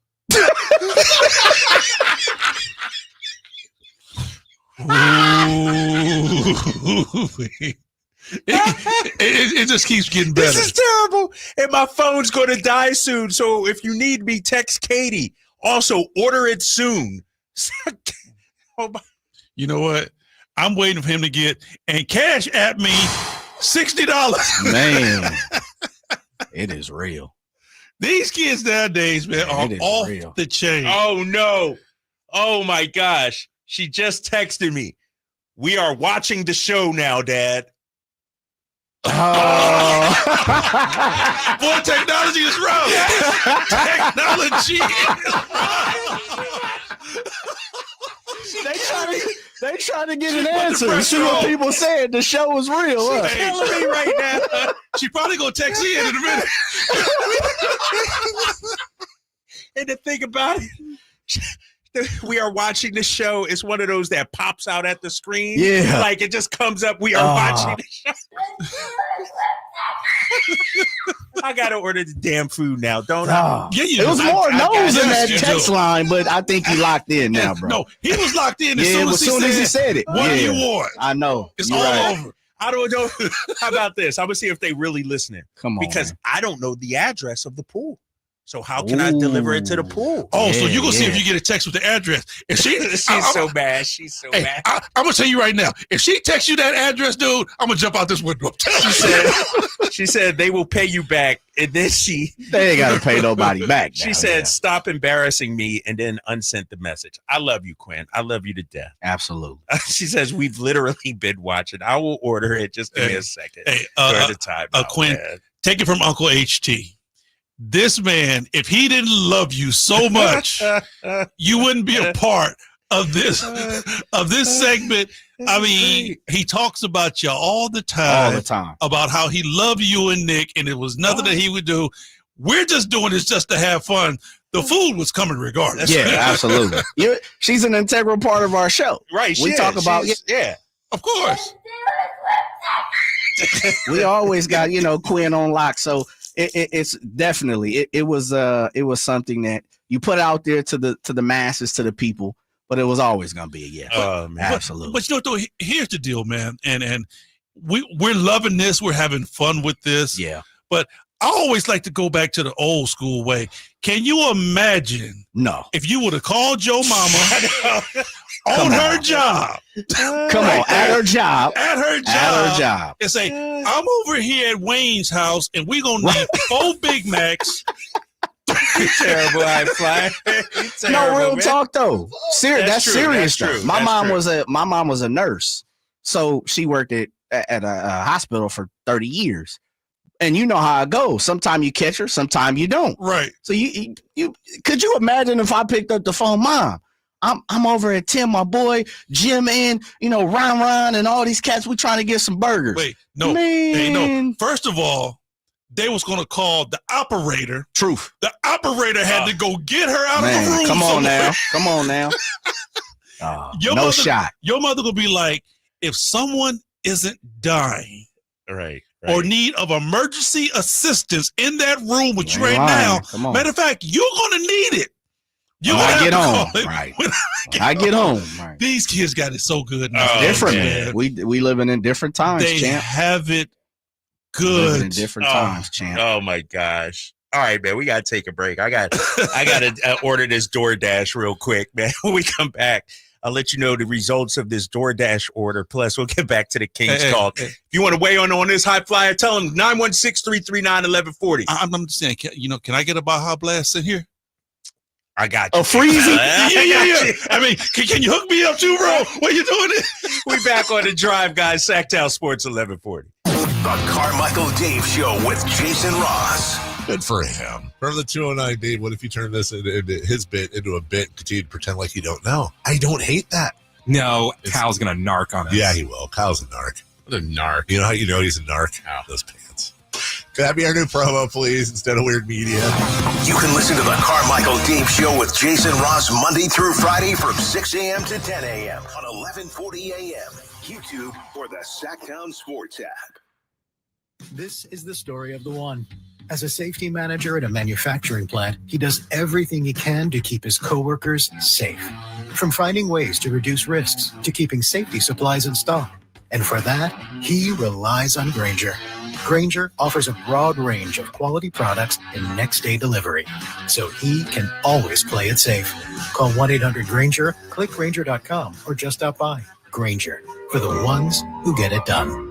It just keeps getting better. This is terrible. And my phone's going to die soon. So if you need me, text Katie. Also, order it soon. You know what? I'm waiting for him to get and cash at me $60. Man, it is real. These kids nowadays, man, are off the chain. Oh, no. Oh, my gosh. She just texted me. We are watching the show now, Dad. Oh. Boy, technology is rough. Technology is They trying to get an answer. See what people said. The show was real. She's killing me right now. She probably gonna text in a minute. And to think about it, we are watching the show. It's one of those that pops out at the screen. Yeah. Like it just comes up. We are watching the show. I gotta order the damn food now, don't I? Yeah, you it was do. more I no's in that you text do. line, but I think you locked in now, bro. No, he was locked in as Yeah, soon as he said it. What do you want? I know. It's You're all right. over. I don't know. How about this? I'm gonna see if they really listening. Come on, because man. I don't know the address of the pool. So how can I deliver it to the pool? Oh, so you gonna see if you get a text with the address. If She's so mad. She's so mad. I'm gonna tell you right now. If she texts you that address, dude, I'm gonna jump out this window. She said they will pay you back, and then They ain't gotta pay nobody back. She now, said, yeah. "Stop embarrassing me," and then unsent the message. I love you, Quinn. I love you to death. Absolutely. She says, "We've literally been watching. I will order it. Just give me a second. During the time, Quinn, take it from Uncle HT. This man, if he didn't love you so much, you wouldn't be a part of this segment. I mean, he talks about you all the time. About how he loved you and Nick, and it was nothing that he would do. We're just doing this just to have fun. The food was coming regardless. Yeah, absolutely. She's an integral part of our show. Right. We talk about of course. We always got Quinn on lock. So it's definitely it was something that you put out there to the masses, to the people, but it was always gonna be a yes. Absolutely. But you know, though, here's the deal, man, and we're loving this. We're having fun with this. Yeah. But I always like to go back to the old school way. Can you imagine? No. If you would have called your mama on her job. Come on, at her job. At her job. And say, I'm over here at Wayne's house, and we're going to need 4 Big Macs. Terrible, I fly. No, real talk though. That's true, serious that's stuff. true, My that's mom was a nurse, so she worked at a hospital for 30 years. And you know how it goes. Sometimes you catch her, sometimes you don't. Right. So you could you imagine if I picked up the phone, Mom? I'm over at Tim, my boy, Jim, and Ron, and all these cats. We trying to get some burgers. Wait, no, Man. Hey, no. First of all, they was going to call the operator. Truth. The operator had to go get her out of the room. Come on somewhere. now. Come on now. No shot. Your mother gonna be like, if someone isn't dying, right. or need of emergency assistance in that room with you right lying. now, Come on. matter of fact, you're gonna need it. When I get home, right? When I get home, right? These kids got it so good now. Different, man. We living in different times, They champ. have it Good. In different times, champ. Oh my gosh. All right, man. We got to take a break. I got to order this DoorDash real quick, man. When we come back, I'll let you know the results of this DoorDash order. Plus, we'll get back to the Kings talk. If you want to weigh on this high flyer, tell them 916-339-1140. I'm just saying, can I get a Baja Blast in here? I got you. Oh, freezing? Yeah. I mean, can you hook me up too, bro? What are you doing? We back on the drive, guys. Sacktown Sports 1140. The Carmichael Dave Show with Jason Ross. Good for him. From the 209, Dave, what if you turn this into his bit into a bit, continue to pretend like you don't know? I don't hate that. No, Kyle's going to narc on us. Yeah, he will. Kyle's a narc. What a narc. You know how you know he's a narc? How? Those pants. Could that be our new promo, please, instead of Weird Media? You can listen to the Carmichael Dave Show with Jason Ross Monday through Friday from 6 a.m. to 10 a.m. on 1140 a.m. YouTube or the Sacktown Sports app. This is the story of the one. As a safety manager at a manufacturing plant, he does everything he can to keep his coworkers safe. From finding ways to reduce risks to keeping safety supplies in stock. And for that, he relies on Grainger. Grainger offers a broad range of quality products and next-day delivery, so he can always play it safe. Call 1-800-GRAINGER, click Grainger.com, or just stop by. Grainger, for the ones who get it done.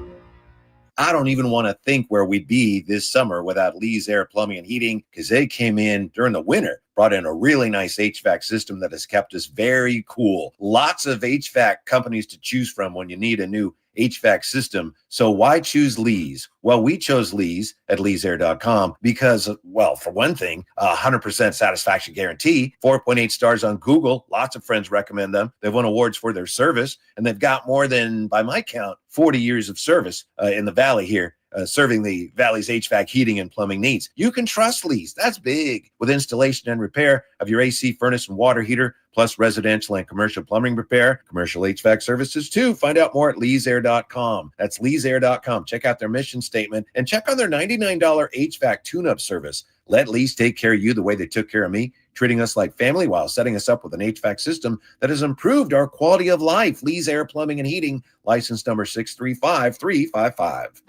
I don't even want to think where we'd be this summer without Lee's Air Plumbing and Heating, because they came in during the winter, brought in a really nice HVAC system that has kept us very cool. Lots of HVAC companies to choose from when you need a new HVAC system. So why choose Lee's? Well, we chose Lee's at leesair.com because, well, for one thing, 100% satisfaction guarantee, 4.8 stars on Google. Lots of friends recommend them. They've won awards for their service, and they've got more than, by my count, 40 years of service in the Valley here. Serving the Valley's HVAC heating and plumbing needs. You can trust Lee's. That's big. With installation and repair of your AC, furnace, and water heater, plus residential and commercial plumbing repair, commercial HVAC services too. Find out more at leesair.com. That's leesair.com. Check out their mission statement and check on their $99 HVAC tune-up service. Let Lee's take care of you the way they took care of me, treating us like family while setting us up with an HVAC system that has improved our quality of life. Lee's Air Plumbing and Heating, license number 635355.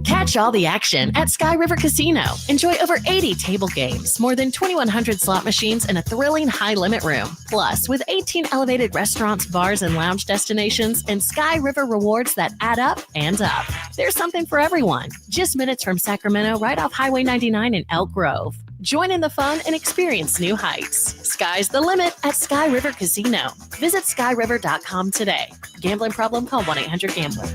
Catch all the action at Sky River Casino. Enjoy over 80 table games, more than 2,100 slot machines, and a thrilling high-limit room. Plus, with 18 elevated restaurants, bars, and lounge destinations, and Sky River rewards that add up and up. There's something for everyone. Just minutes from Sacramento, right off Highway 99 in Elk Grove. Join in the fun and experience new heights. Sky's the limit at Sky River Casino. Visit skyriver.com today. Gambling problem? Call 1-800-GAMBLER.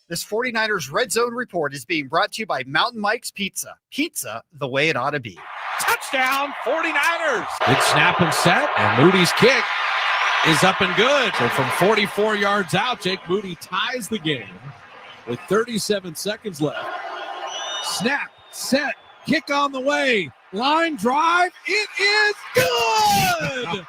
This 49ers Red Zone Report is being brought to you by Mountain Mike's Pizza. Pizza the way it ought to be. Touchdown, 49ers. Good snap and set, and Moody's kick is up and good. So from 44 yards out, Jake Moody ties the game with 37 seconds left. Snap, set, kick on the way. Line drive. It is good.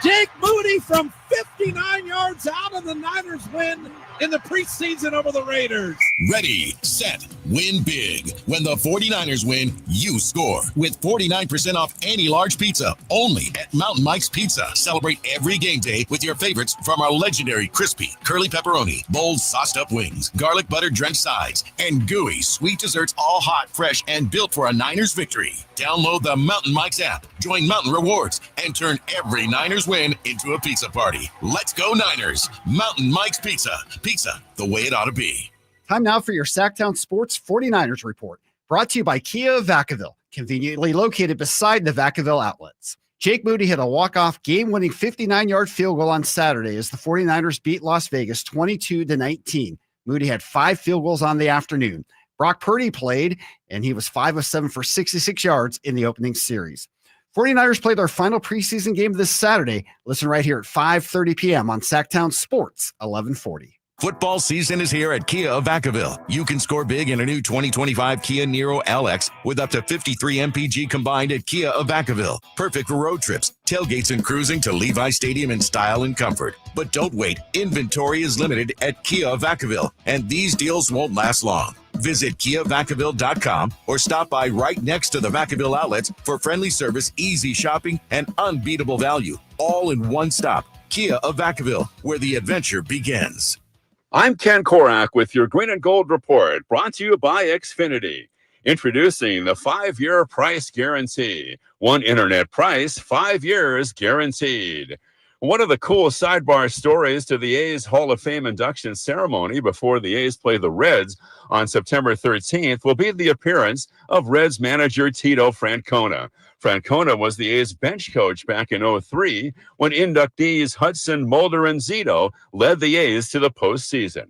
Jake Moody from 59 yards out, and the Niners win in the preseason over the Raiders. Ready, set, win big. When the 49ers win, you score. With 49% off any large pizza, only at Mountain Mike's Pizza. Celebrate every game day with your favorites from our legendary crispy, curly pepperoni, bold sauced up wings, garlic butter drenched sides, and gooey sweet desserts, all hot, fresh, and built for a Niners victory. Download the Mountain Mike's app, join Mountain Rewards, and turn every Niners win into a pizza party. Let's go Niners! Mountain Mike's Pizza. Pizza the way it ought to be. Time now for your Sacktown Sports 49ers Report, brought to you by Kia of Vacaville, conveniently located beside the Vacaville outlets. Jake Moody hit a walk-off game-winning 59-yard field goal on Saturday as the 49ers beat Las Vegas 22-19. Moody had 5 field goals on the afternoon. Brock Purdy played, and he was 5 of 7 for 66 yards in the opening series. 49ers play their final preseason game this Saturday. Listen right here at 5:30 p.m. on Sacktown Sports 1140. Football season is here at Kia of Vacaville. You can score big in a new 2025 Kia Niro LX with up to 53 MPG combined at Kia of Vacaville. Perfect for road trips, tailgates, and cruising to Levi Stadium in style and comfort. But don't wait. Inventory is limited at Kia of Vacaville, and these deals won't last long. Visit KiaVacaville.com or stop by right next to the Vacaville outlets for friendly service, easy shopping, and unbeatable value. All in one stop. Kia of Vacaville, where the adventure begins. I'm Ken Korak with your Green and Gold Report, brought to you by Xfinity. Introducing the 5-year price guarantee. One internet price, 5 years guaranteed. One of the cool sidebar stories to the A's Hall of Fame induction ceremony before the A's play the Reds on September 13th will be the appearance of Reds manager Tito Francona. Francona was the A's bench coach back in 2003 when inductees Hudson, Mulder, and Zito led the A's to the postseason.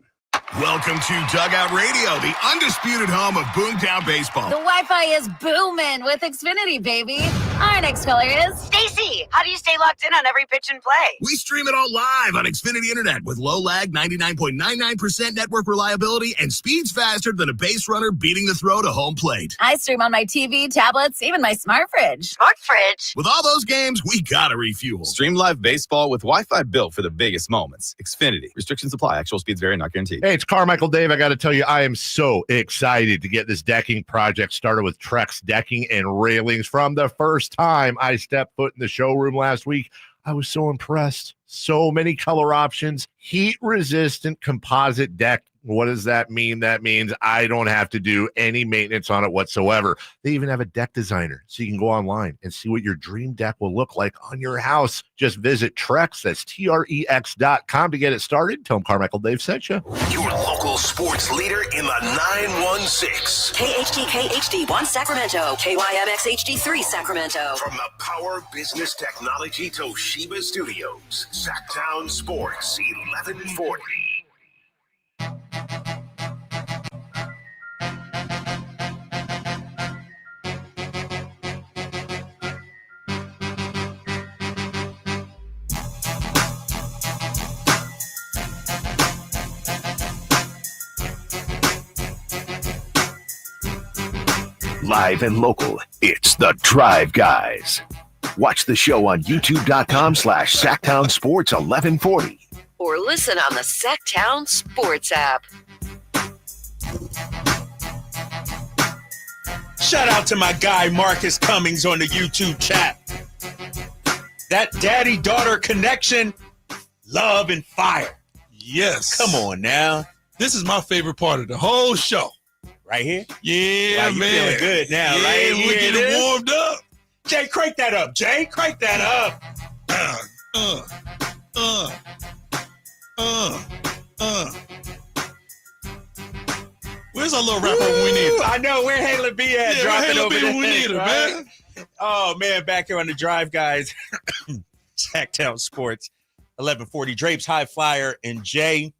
Welcome to Dugout Radio, the undisputed home of Boomtown Baseball. The Wi-Fi is booming with Xfinity, baby. Our next caller is Stacy, how do you stay locked in on every pitch and play? We stream it all live on Xfinity Internet with low lag, 99.99% network reliability, and speeds faster than a base runner beating the throw to home plate. I stream on my TV, tablets, even my smart fridge. Smart fridge? With all those games, we gotta refuel. Stream live baseball with Wi-Fi built for the biggest moments. Xfinity. Restrictions apply. Actual speeds vary, not guaranteed. Hey, it's Carmichael Dave. I got to tell you, I am so excited to get this decking project started with Trex Decking and Railings. From the first time I stepped foot in the showroom last week, I was so impressed. So many color options, heat-resistant composite deck. What does that mean? That means I don't have to do any maintenance on it whatsoever. They even have a deck designer, so you can go online and see what your dream deck will look like on your house. Just visit Trex, that's Trex.com to get it started. Tell them Carmichael Dave sent you. Your local sports leader in the 916. KHD1 Sacramento, KYMX HD3 Sacramento. From the Power Business Technology Toshiba Studios, Sacktown Sports 1140. Live and local, it's the Drive Guys. Watch the show on youtube.com/Sacktown Sports 1140. Or listen on the Sacktown Sports app. Shout out to my guy Marcus Cummings on the YouTube chat. That daddy-daughter connection, love and fire. Yes. Come on now. This is my favorite part of the whole show. Right here? Yeah, wow, you man. Feeling good now, yeah, right? We're getting warmed up. Jay, crank that up. Jay, crank that up. Where's our little rapper when we need him? I know. Where Halen B at? Yeah, dropping over when the we need him, man. Oh, man. Back here on the Drive Guys. Sacktown Sports. 1140. Drapes, High Flyer, and Jay.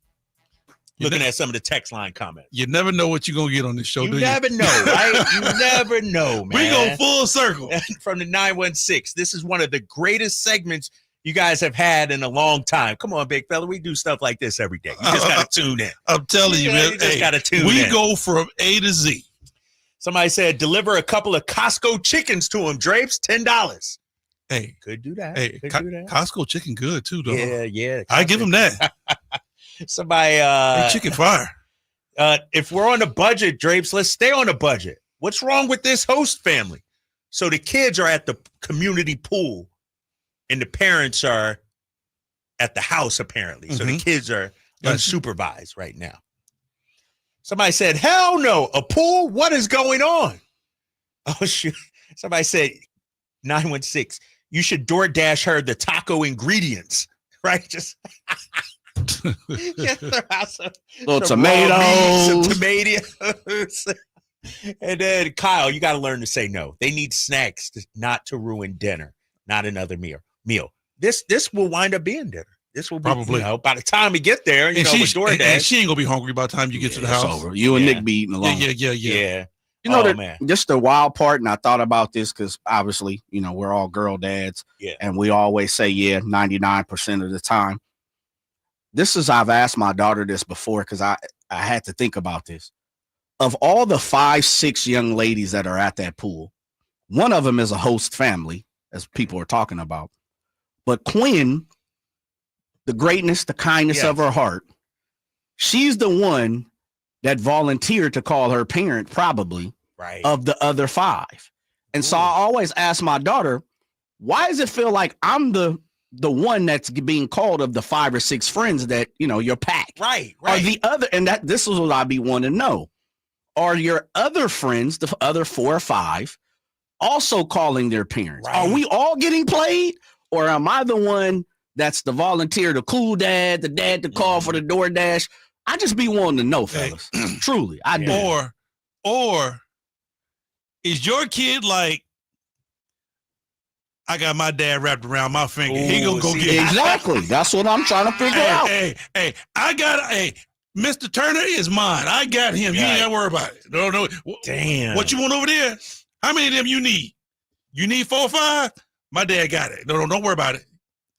Looking at some of the text line comments. You never know what you're going to get on this show, do you? You never know, right? You never know, man. We go full circle. From the 916. This is one of the greatest segments you guys have had in a long time. Come on, big fella. We do stuff like this every day. You just got to tune in. I'm telling you, man. You just got to tune in. We go from A to Z. Somebody said, deliver a couple of Costco chickens to him, Drapes, $10. Hey. Could do that. Hey, Could do that. Costco chicken good, too, though. Yeah. I give them that. Somebody chicken fire. If we're on a budget, Drapes, let's stay on a budget. What's wrong with this host family? So the kids are at the community pool and the parents are at the house, apparently. So the kids are unsupervised right now. Somebody said, hell no, a pool? What is going on? Oh, shoot. Somebody said, 916, you should DoorDash her the taco ingredients, right? Just throw out some tomatoes. Some tomatoes. And then, Kyle, you got to learn to say no. They need snacks not to ruin dinner, not another meal. This will wind up being dinner. This will be, probably, by the time we get there, with DoorDash. And she ain't going to be hungry by the time you get to the house. Over. You and Nick be eating alone. Yeah. You know, just the wild part, and I thought about this because obviously, we're all girl dads. Yeah. And we always say, 99% of the time. I've asked my daughter this before because I had to think about this. Of all the 5-6 young ladies that are at that pool, one of them is a host family, as people are talking about. But Quinn, the greatness, the kindness of her heart, she's the one that volunteered to call her parent, probably, of the other 5. And so I always ask my daughter, why does it feel like I'm the the one that's being called of the 5 or 6 friends that, your pack. Right. Are the other, and this is what I be wanting to know. Are your other friends, the other 4 or 5, also calling their parents? Right. Are we all getting played? Or am I the one that's the volunteer, the cool dad, the dad to call for the DoorDash? I just be wanting to know, fellas. Truly, I do. Or is your kid like, I got my dad wrapped around my finger. He gonna go get it. Exactly. That's what I'm trying to figure out. Hey, Mr. Turner is mine. I got him. You ain't gotta worry about it. No. Damn. What you want over there? How many of them you need? You need 4 or 5? My dad got it. No, don't worry about it.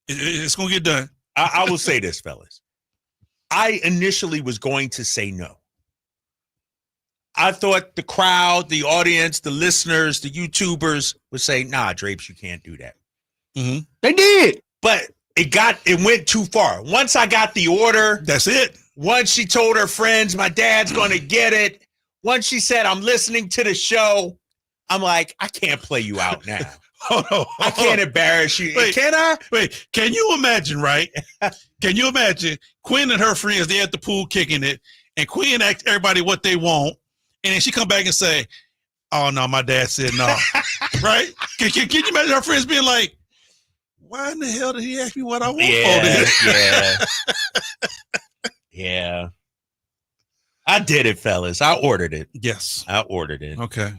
It's gonna get done. I will say this, fellas. I initially was going to say no. I thought the crowd, the audience, the listeners, the YouTubers would say, nah, Drapes, you can't do that. Mm-hmm. They did. But it went too far. Once I got the order. That's it. Once she told her friends, my dad's going to get it. Once she said, I'm listening to the show, I'm like, I can't play you out now. I can't embarrass you. Wait, can I? Wait, can you imagine, right? Can you imagine Quinn and her friends, they at the pool kicking it, and Quinn asked everybody what they want, and then she come back and say, oh, no, my dad said no. Right? Can you imagine her friends being like, why in the hell did he ask me what I want for this? Yeah. I did it, fellas. I ordered it. Yes. I ordered it. Okay.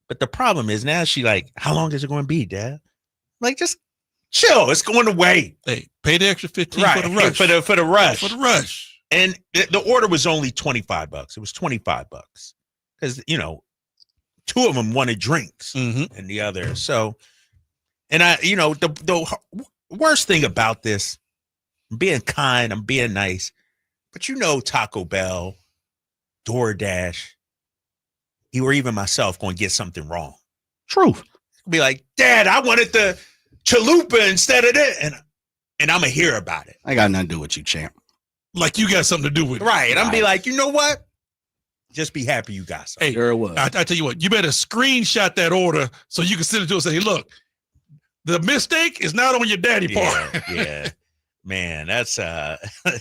But the problem is now she like, how long is it going to be, Dad? Like, just chill. It's going away. Hey, pay the extra 15 for the rush. For the rush. For the rush. And the order was only $25. It was $25 because, 2 of them wanted drinks and the other. So, and the worst thing about this, I'm being kind, I'm being nice, but Taco Bell, DoorDash, or even myself going to get something wrong. Truth. Be like, Dad, I wanted the chalupa instead of that. And I'm going to hear about it. I got nothing to do with you, champ. Like you got something to do with it. Right. I'm be like, you know what? Just be happy you got something. Hey, sure it was. I tell you what, you better screenshot that order so you can send it to us and say, hey, look, the mistake is not on your daddy part. Yeah. Man, that's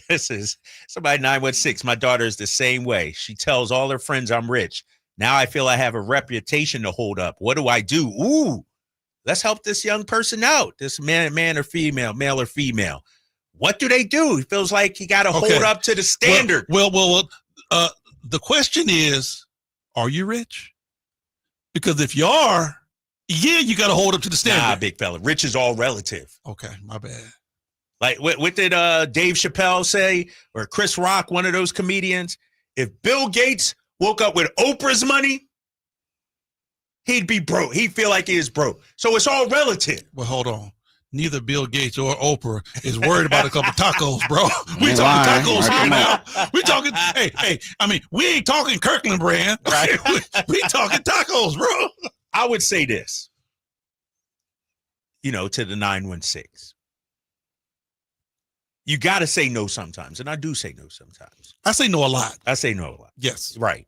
this is somebody 916. My daughter is the same way. She tells all her friends I'm rich. Now I feel I have a reputation to hold up. What do I do? Ooh, let's help this young person out. This man or female, male or female. What do they do? He feels like he got to hold up to the standard. Well, the question is, are you rich? Because if you are, you got to hold up to the standard. Nah, big fella. Rich is all relative. Okay, my bad. Like, what did Dave Chappelle say, or Chris Rock, one of those comedians? If Bill Gates woke up with Oprah's money, he'd be broke. He'd feel like he is broke. So it's all relative. Well, hold on. Neither Bill Gates or Oprah is worried about a couple tacos, bro. We talking tacos here now. We talking, hey, I mean, we ain't talking Kirkland brand. Right? we talking tacos, bro. I would say this, to the 916. You got to say no sometimes. And I do say no sometimes. I say no a lot. I say no a lot. Yes. Right.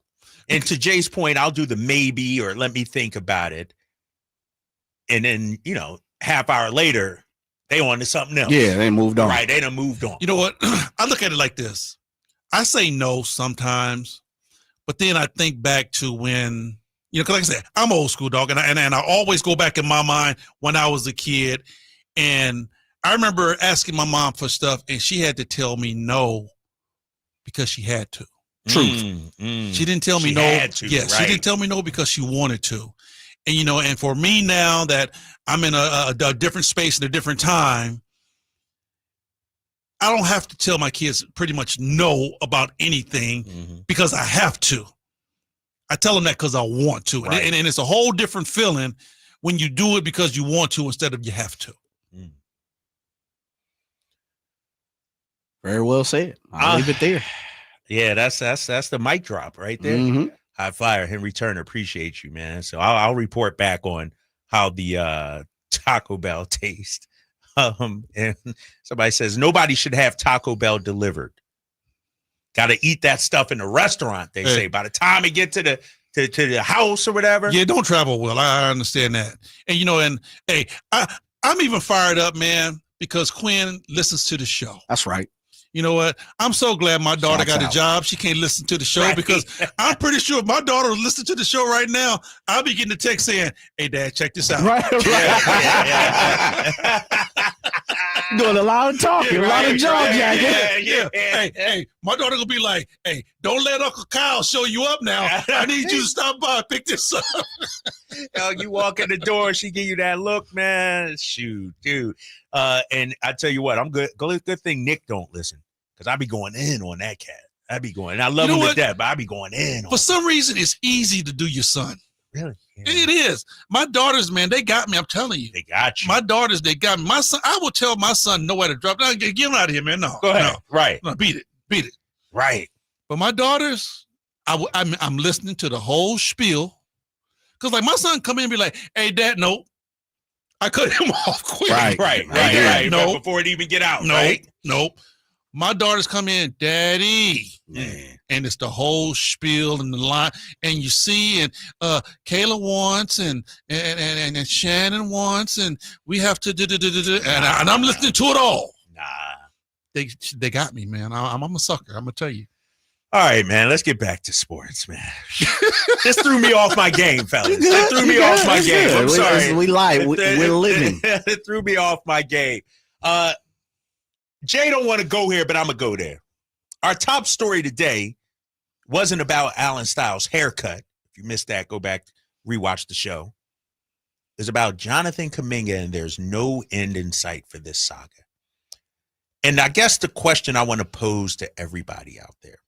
And to Jay's point, I'll do the maybe or let me think about it. And then, half hour later, they on to something else. Yeah, they moved on. Right. They done moved on. You know what? I look at it like this. I say no sometimes, but then I think back to when, because like I said, I'm old school, dog. And I always go back in my mind when I was a kid. And I remember asking my mom for stuff, and she had to tell me no because she had to. Truth. She didn't tell me no. Yes, right. She didn't tell me no because she wanted to. And, and for me now that I'm in a different space and a different time, I don't have to tell my kids pretty much no about anything because I have to. I tell them that because I want to. Right. And it's a whole different feeling when you do it because you want to instead of you have to. Very well said. I'll leave it there. Yeah, that's the mic drop right there. High flyer, Henry Turner. Appreciate you, man. So I'll report back on how the Taco Bell taste. And somebody says nobody should have Taco Bell delivered. Got to eat that stuff in the restaurant. They say by the time it get to the house or whatever. Yeah, don't travel well. I understand that. And hey, I'm even fired up, man. because Quinn listens to the show. That's right. You know what? I'm so glad my daughter got a job. She can't listen to the show because I'm pretty sure if my daughter was listening to the show right now, I'll be getting a text saying, "Hey, Dad, check this out." Right. Doing a lot of talking, a lot of jaw jacking. Yeah. Hey, my daughter gonna be like, "Hey, don't let Uncle Kyle show you up now. I need you to stop by and pick this up." You walk in the door, she give you that look, man. Shoot, dude. And I tell you what, I'm good. Good thing Nick don't listen, because I be going in on that cat. I be going. And I love him to death, but I be going in. For some reason, it's easy to do your son. Really? Yeah. It is. My daughters, man, they got me. I'm telling you. They got you. My daughters, they got me. My son, I will tell my son nowhere to drop. No, get him out of here, man. No. Go ahead. No. Right. No, beat it. Right. But my daughters, I'm listening to the whole spiel. Because like my son come in and be like, "Hey, Dad, no." I cut him off quick. Right. No. Before it even get out. No. Right? No. My daughters come in, "Daddy." Man. And it's the whole spiel and the line. And you see, and Kayla wants, and Shannon wants, and we have to and I'm listening to it all. Nah. They got me, man. I'm a sucker. I'm gonna tell you. All right, man. Let's get back to sports, man. This threw me off my game, fellas. It threw me off my game. I'm sorry. We're living. It threw me off my game. Jay don't want to go here, but I'm going to go there. Our top story today wasn't about Alan Styles' haircut. If you missed that, go back, rewatch the show. It's about Jonathan Kuminga, and there's no end in sight for this saga. And I guess the question I want to pose to everybody out there,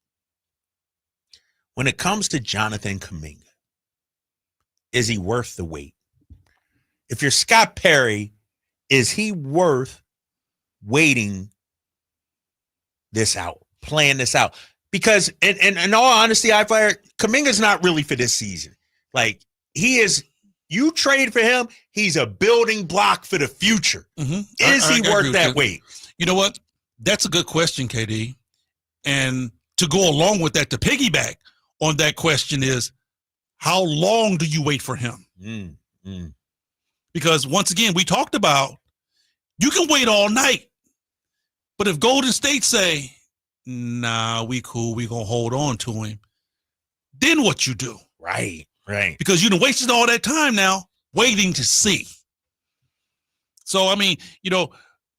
when it comes to Jonathan Kuminga, is he worth the wait? If you're Scott Perry, is he worth waiting this out, playing this out? Because in all honesty, Kuminga's not really for this season. Like, he is, you trade for him, he's a building block for the future. Mm-hmm. Is he worth that wait? You know what? That's a good question, KD. And to go along with that, to piggyback on that question is, how long do you wait for him? Because once again, we talked about, you can wait all night. But if Golden State say, "Nah, we cool, we going to hold on to him," then what you do? Right. Because you done wasted all that time now waiting to see. So, I mean,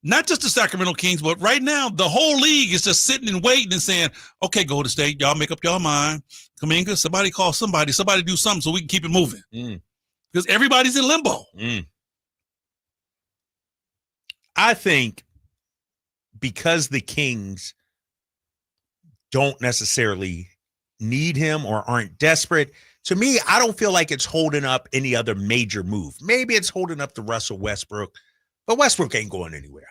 not just the Sacramento Kings, but right now, the whole league is just sitting and waiting and saying, "Okay, Golden State, y'all make up your mind. Kuminga, somebody call somebody do something so we can keep it moving." Because everybody's in limbo. I think because the Kings don't necessarily need him or aren't desperate, to me, I don't feel like it's holding up any other major move. Maybe it's holding up the Russell Westbrook, but Westbrook ain't going anywhere.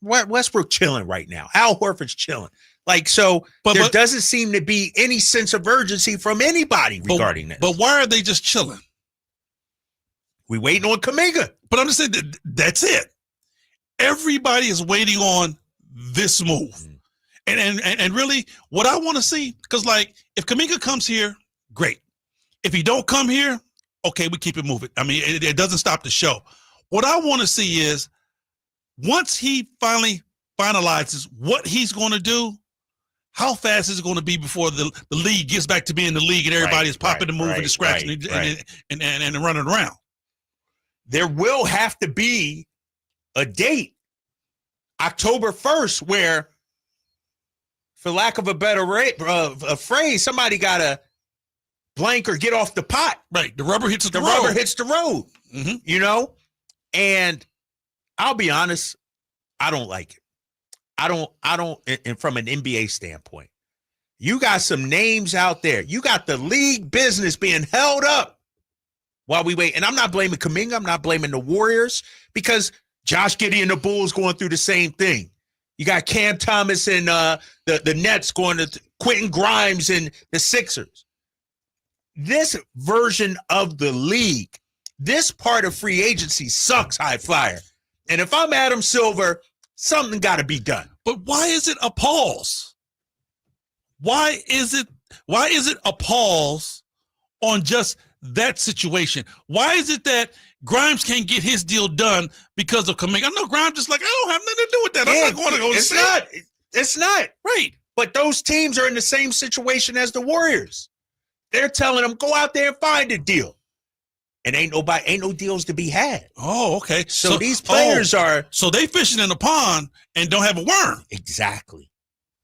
Westbrook chilling right now. Al Horford's chilling. Like, so there doesn't seem to be any sense of urgency from anybody regarding this. But why are they just chilling? We waiting on Kuminga. But I'm just saying that's it. Everybody is waiting on this move. And really, what I want to see, because like, if Kuminga comes here, great. If he don't come here, okay, we keep it moving. I mean, it doesn't stop the show. What I want to see is, once he finally finalizes what he's going to do, how fast is it going to be before the league gets back to being the league and everybody is popping and moving and scratching and running around? There will have to be a date, October 1st, where, for lack of a better a phrase, somebody got to blank or get off the pot. Right. The rubber hits the road. Rubber hits the road, And I'll be honest, I don't like it. I don't, and from an NBA standpoint, you got some names out there. You got the league business being held up while we wait. And I'm not blaming Kuminga. I'm not blaming the Warriors, because Josh Giddey and the Bulls going through the same thing. You got Cam Thomas and the Nets going to Quentin Grimes and the Sixers. This version of the league, this part of free agency sucks, High Flyer. And if I'm Adam Silver, something got to be done. But why is it a pause? Why is it a pause on just that situation? Why is it that Grimes can't get his deal done because of Kuminga? I know Grimes just like, I don't have nothing to do with that. I'm not going to go It's see not. it. It's not. Right. But those teams are in the same situation as the Warriors. They're telling them, go out there and find a deal. And ain't no deals to be had. Oh, okay. So these players are. So they fishing in the pond and don't have a worm. Exactly.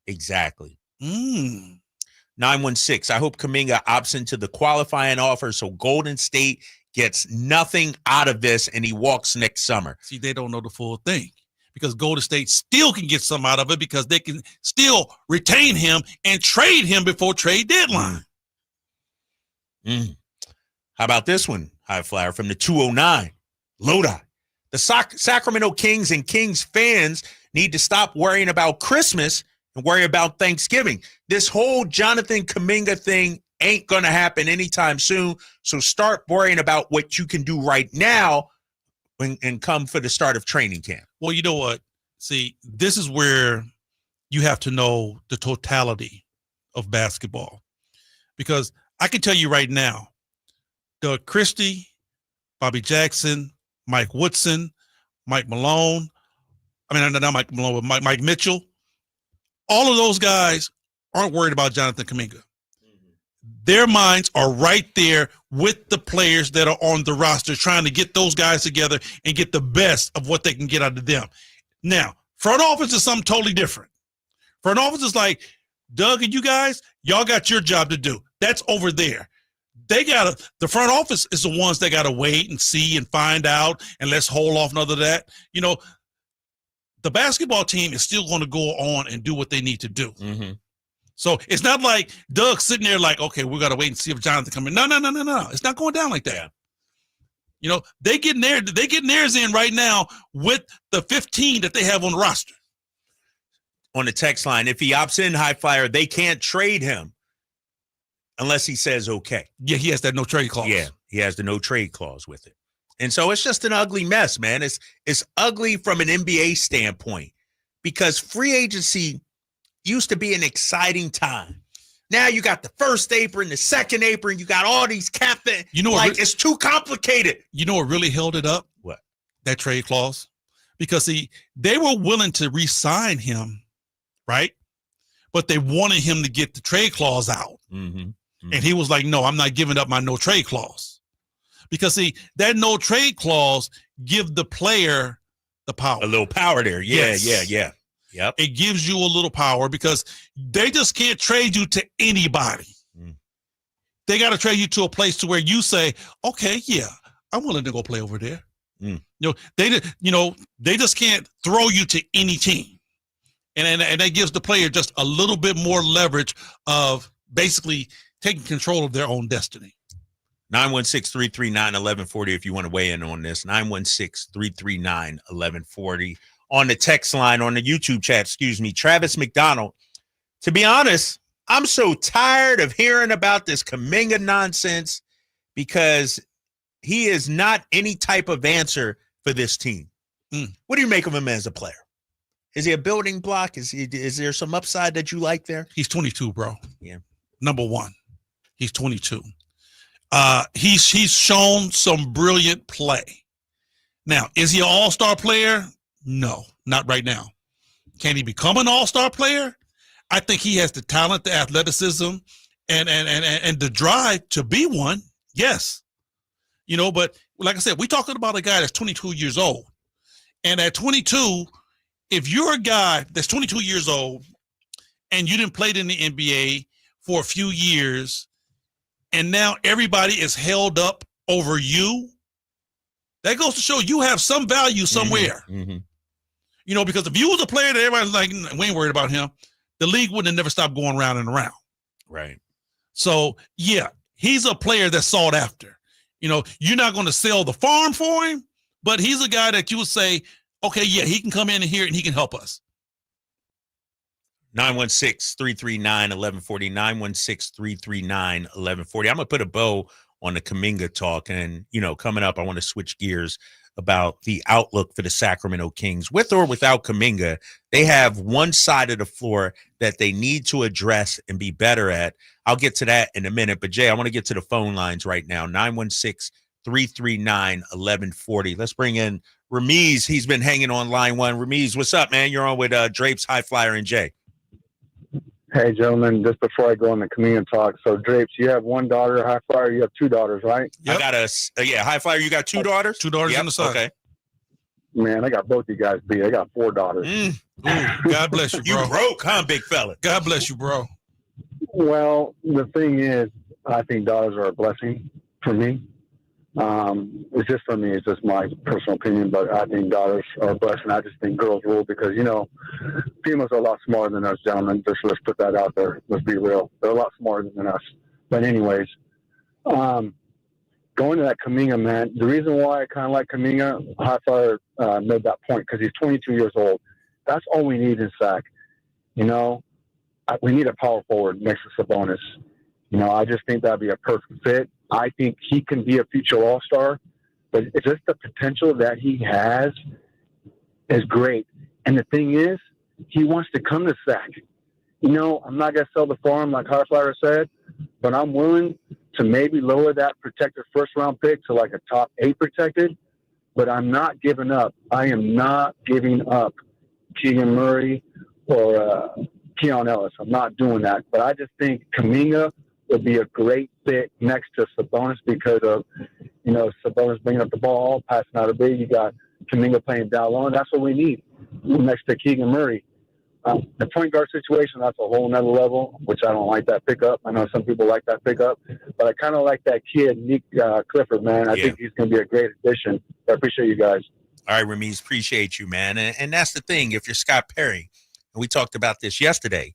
916. I hope Kuminga opts into the qualifying offer so Golden State gets nothing out of this and he walks next summer. See, they don't know the full thing because Golden State still can get some out of it because they can still retain him and trade him before trade deadline. How about this one, High Flyer, from the 209? Lodi. The Sacramento Kings and Kings fans need to stop worrying about Christmas and worry about Thanksgiving. This whole Jonathan Kuminga thing ain't going to happen anytime soon. So start worrying about what you can do right now and come for the start of training camp. Well, you know what? See, this is where you have to know the totality of basketball. Because I can tell you right now, Doug Christie, Bobby Jackson, Mike Woodson, Mike Malone, not Mike Malone, but Mike Mitchell, all of those guys aren't worried about Jonathan Kuminga. Their minds are right there with the players that are on the roster, trying to get those guys together and get the best of what they can get out of them. Now, front office is something totally different. Front office is like, Doug and you guys, y'all got your job to do. That's over there. The front office is the ones that got to wait and see and find out, and let's hold off none of that. You know, the basketball team is still going to go on and do what they need to do. So it's not like Doug's sitting there like, okay, we got to wait and see if Jonathan comes in. No. It's not going down like that. Yeah. You know, they getting theirs in right now with the 15 that they have on the roster. On the text line, if he opts in, High Flyer, they can't trade him unless he says okay. Yeah, he has that no trade clause. Yeah, he has the no trade clause with it. And so it's just an ugly mess, man. It's ugly from an NBA standpoint because free agency used to be an exciting time. Now you got the first apron, the second apron, you got all these cap things. You know, it's too complicated. You know what really held it up? What? That trade clause. Because they were willing to re-sign him, right? But they wanted him to get the trade clause out. And he was like, no, I'm not giving up my no trade clause. Because that no trade clause give the player the power. A little power there. Yeah. Yep. It gives you a little power because they just can't trade you to anybody. They got to trade you to a place to where you say, okay, yeah, I'm willing to go play over there. They just can't throw you to any team. And that gives the player just a little bit more leverage of basically taking control of their own destiny. 916-339-1140 if you want to weigh in on this. 916-339-1140. On the text line, on the YouTube chat, Travis McDonald. To be honest, I'm so tired of hearing about this Kuminga nonsense because he is not any type of answer for this team. What do you make of him as a player? Is he a building block? Is there some upside that you like there? He's 22, bro. Yeah. Number one, he's 22. He's shown some brilliant play. Now, is he an all-star player? No, not right now. Can he become an all-star player? I think he has the talent, the athleticism, and the drive to be one. Yes. But like I said, we're talking about a guy that's 22 years old. And at 22, if you're a guy that's 22 years old and you didn't play in the NBA for a few years, and now everybody is held up over you, that goes to show you have some value somewhere. Because if you was a player that everybody's like, we ain't worried about him, the league wouldn't have never stopped going round and around. Right. So, yeah, he's a player that's sought after. You're not going to sell the farm for him, but he's a guy that you would say, okay, yeah, he can come in here and he can help us. 916-339-1140, 916-339-1140. I'm going to put a bow on the Kuminga talk. And, coming up, I want to switch gears about the outlook for the Sacramento Kings. With or without Kuminga, they have one side of the floor that they need to address and be better at. I'll get to that in a minute. But, Jay, I want to get to the phone lines right now, 916-339-1140. Let's bring in Ramiz. He's been hanging on line one. Ramiz, what's up, man? You're on with Drapes, High Flyer, and Jay. Hey, gentlemen, just before I go on the Chameleon talk, so Drapes, you have one daughter, High Flyer, you have two daughters, right? Yep. I got High Flyer, you got two daughters? Two daughters on the side. Okay. Man, I got both you guys beat. I got 4 daughters. Ooh, God bless you, bro. You broke, huh, big fella? God bless you, bro. Well, the thing is, I think daughters are a blessing for me. It's just for me. It's just my personal opinion, but I think daughters are a blessing. I just think girls rule because, females are a lot smarter than us, gentlemen. Just let's put that out there. Let's be real. They're a lot smarter than us. But anyways, going to that Kuminga, man, the reason why I kind of like Kuminga, High Flyer made that point because he's 22 years old. That's all we need in SAC. We need a power forward next to Sabonis. I just think that'd be a perfect fit. I think he can be a future all-star, but it's just the potential that he has is great. And the thing is, he wants to come to SAC. I'm not going to sell the farm like High Flyer said, but I'm willing to maybe lower that protected first-round pick to like a top 8 protected, but I'm not giving up. I am not giving up Keegan Murray or Keon Ellis. I'm not doing that. But I just think Kuminga would be a great fit next to Sabonis because of, Sabonis bringing up the ball, passing out a big. You got Kuminga playing down low, and that's what we need next to Keegan Murray. The point guard situation, that's a whole nother level, which I don't like that pickup. I know some people like that pickup, but I kind of like that kid, Nick Clifford, man. I think he's going to be a great addition. I appreciate you guys. All right, Ramiz, appreciate you, man. And that's the thing. If you're Scott Perry, and we talked about this yesterday,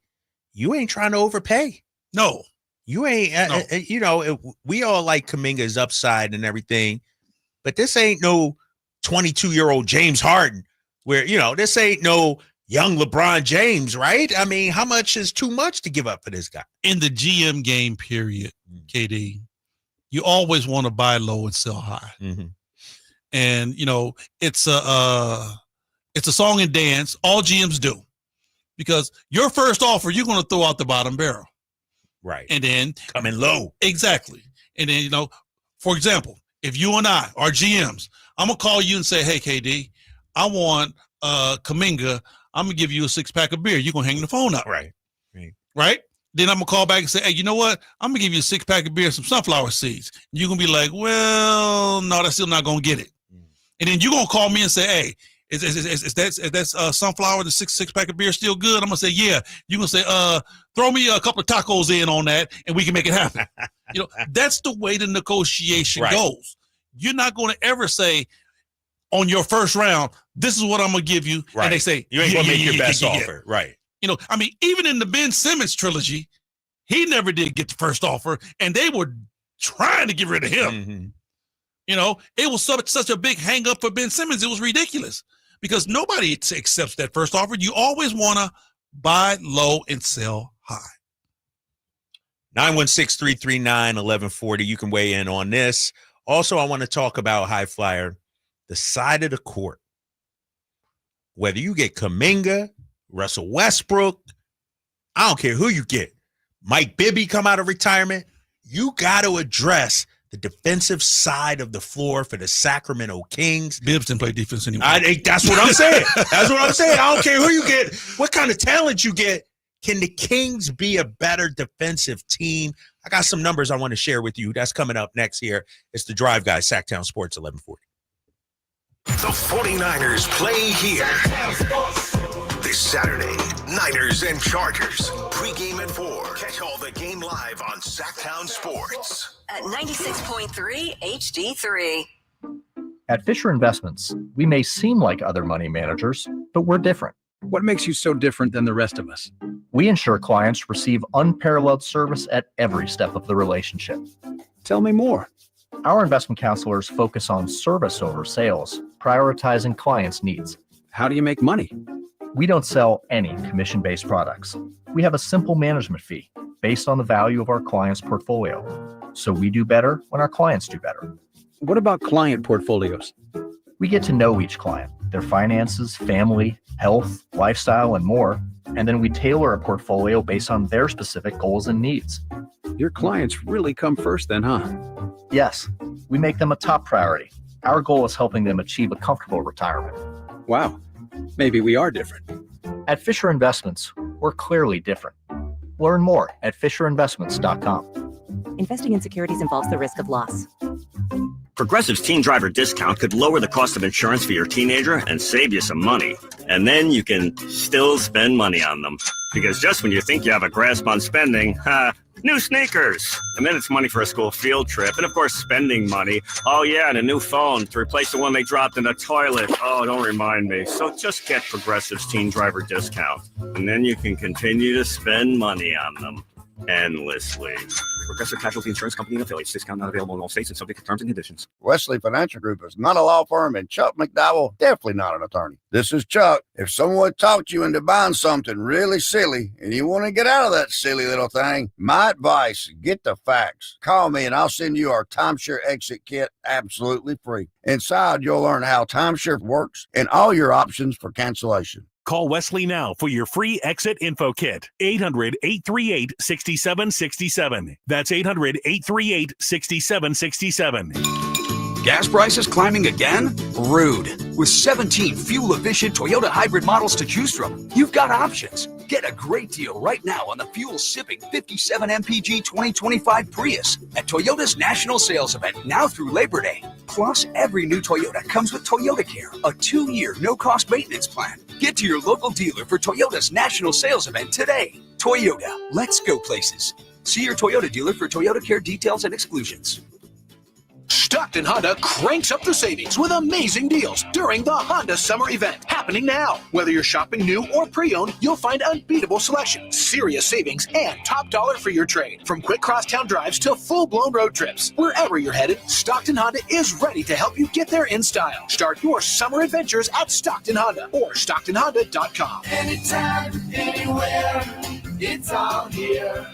you ain't trying to overpay. No. You ain't, we all like Kuminga's upside and everything, but this ain't no 22-year-old James Harden where, this ain't no young LeBron James, right? I mean, how much is too much to give up for this guy? In the GM game period, KD, you always want to buy low and sell high. Mm-hmm. And, it's a song and dance. All GMs do. Because your first offer, you're going to throw out the bottom barrel. Right. And then coming low. Exactly. And then, for example, if you and I are GMs, I'm going to call you and say, hey, KD, I want Kuminga. I'm going to give you a 6-pack of beer. You're going to hang the phone up. Right. Right? Then I'm going to call back and say, hey, you know what? I'm going to give you a 6-pack of beer and some sunflower seeds. And you're going to be like, well, no, that's still not going to get it. And then you're going to call me and say, hey, is that sunflower, the six-pack of beer still good? I'm going to say, yeah. You're going to say, throw me a couple of tacos in on that and we can make it happen. That's the way the negotiation goes. You're not going to ever say on your first round, this is what I'm going to give you. Right. And they say, you ain't going to make your best offer. Right. Even in the Ben Simmons trilogy, he never did get the first offer and they were trying to get rid of him. Mm-hmm. It was such a big hang up for Ben Simmons. It was ridiculous because nobody accepts that first offer. You always want to buy low and sell high. 916-339-1140. You can weigh in on this. Also, I want to talk about High Flyer, the side of the court. Whether you get Kuminga, Russell Westbrook, I don't care who you get. Mike Bibby come out of retirement. You got to address the defensive side of the floor for the Sacramento Kings. Bibbs didn't play defense anymore. That's what I'm saying. That's what I'm saying. I don't care who you get, what kind of talent you get. Can the Kings be a better defensive team? I got some numbers I want to share with you. That's coming up next here. It's the Drive Guy, Sacktown Sports 1140. The 49ers play here. This Saturday, Niners and Chargers. Pre-game at 4. Catch all the game live on Sacktown Sports. At 96.3 HD3. At Fisher Investments, we may seem like other money managers, but we're different. What makes you so different than the rest of us? We ensure clients receive unparalleled service at every step of the relationship. Tell me more. Our investment counselors focus on service over sales, prioritizing clients' needs. How do you make money? We don't sell any commission-based products. We have a simple management fee based on the value of our client's portfolio. So we do better when our clients do better. What about client portfolios? We get to know each client, their finances, family, health, lifestyle, and more. And then we tailor a portfolio based on their specific goals and needs. Your clients really come first then, huh? Yes, we make them a top priority. Our goal is helping them achieve a comfortable retirement. Wow, maybe we are different. At Fisher Investments, we're clearly different. Learn more at FisherInvestments.com. Investing in securities involves the risk of loss. Progressive's Teen Driver discount could lower the cost of insurance for your teenager and save you some money. And then you can still spend money on them. Because just when you think you have a grasp on spending, new sneakers. And then it's money for a school field trip. And of course, spending money. Oh yeah, and a new phone to replace the one they dropped in the toilet. Oh, don't remind me. So just get Progressive's Teen Driver discount. And then you can continue to spend money on them endlessly. Progressive Casualty Insurance Company and affiliates. Discount not available in all states and subject to terms and conditions. Wesley Financial Group is not a law firm, and Chuck McDowell definitely not an attorney. This is Chuck. If someone talked you into buying something really silly and you want to get out of that silly little thing, my advice, get the facts. Call me and I'll send you our timeshare exit kit absolutely free. Inside, you'll learn how timeshare works and all your options for cancellation. Call Wesley now for your free exit info kit. 800-838-6767. That's 800-838-6767. Gas prices climbing again? Rude. With 17 fuel-efficient Toyota hybrid models to choose from, you've got options. Get a great deal right now on the fuel-sipping 57 MPG 2025 Prius at Toyota's national sales event now through Labor Day. Plus, every new Toyota comes with Toyota Care, a 2-year no-cost maintenance plan. Get to your local dealer for Toyota's national sales event today. Toyota, let's go places. See your Toyota dealer for Toyota Care details and exclusions. Stockton Honda cranks up the savings with amazing deals during the Honda Summer Event happening now. Whether you're shopping new or pre-owned, you'll find unbeatable selection, serious savings, and top dollar for your trade. From quick crosstown drives to full-blown road trips. Wherever you're headed, Stockton Honda is ready to help you get there in style. Start your summer adventures at Stockton Honda or StocktonHonda.com. Anytime, anywhere, it's all here.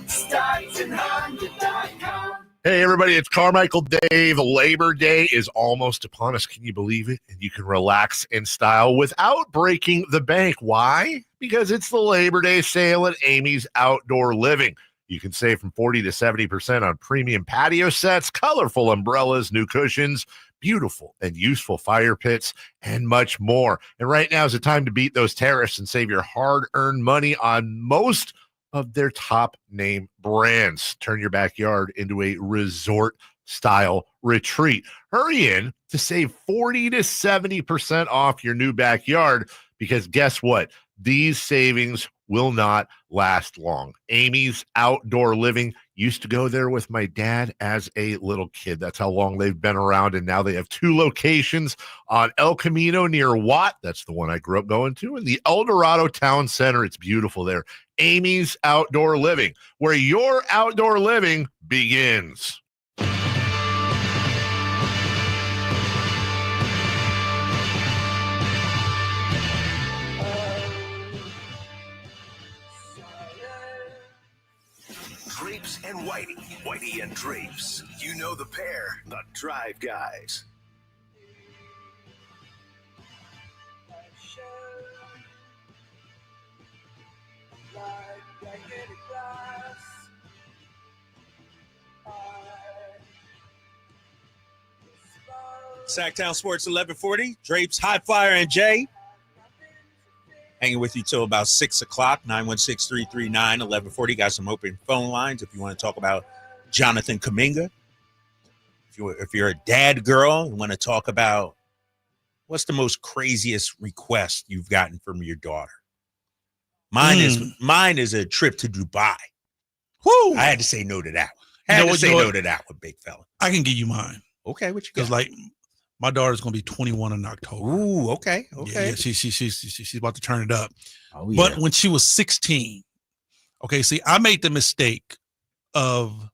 StocktonHonda.com. Hey, everybody, it's Carmichael Dave. Labor Day is almost upon us. Can you believe it? And you can relax in style without breaking the bank. Why? Because it's the Labor Day sale at Amy's Outdoor Living. You can save from 40 to 70% on premium patio sets, colorful umbrellas, new cushions, beautiful and useful fire pits, and much more. And right now is the time to beat those tariffs and save your hard-earned money on most of their top name brands. Turn your backyard into a resort style retreat. Hurry in to save 40 to 70% off your new backyard, because guess what? These savings will not last long. Amy's Outdoor Living, used to go there with my dad as a little kid. That's how long they've been around. And now they have 2 locations on El Camino near Watt. That's the one I grew up going to. And the El Dorado Town Center. It's beautiful there. Amy's Outdoor Living, where your outdoor living begins. Drapes and Whitey. Whitey and Drapes. You know the pair, the Drive Guys. Sacktown Sports 1140. Drapes, High Flyer, and Jay. Hanging with you till about 6 o'clock. 916-339-1140. Got some open phone lines if you want to talk about Jonathan Kuminga. If you're a dad girl and want to talk about what's the most craziest request you've gotten from your daughter. Mine is a trip to Dubai. Woo! I had to say no to that one. I had to say no to that one, big fella. I can give you mine. Okay, what you got? Because like my daughter's gonna be 21 in October. Ooh, okay. Yeah, she's about to turn it up. Oh, yeah. But when she was 16, okay, see, I made the mistake of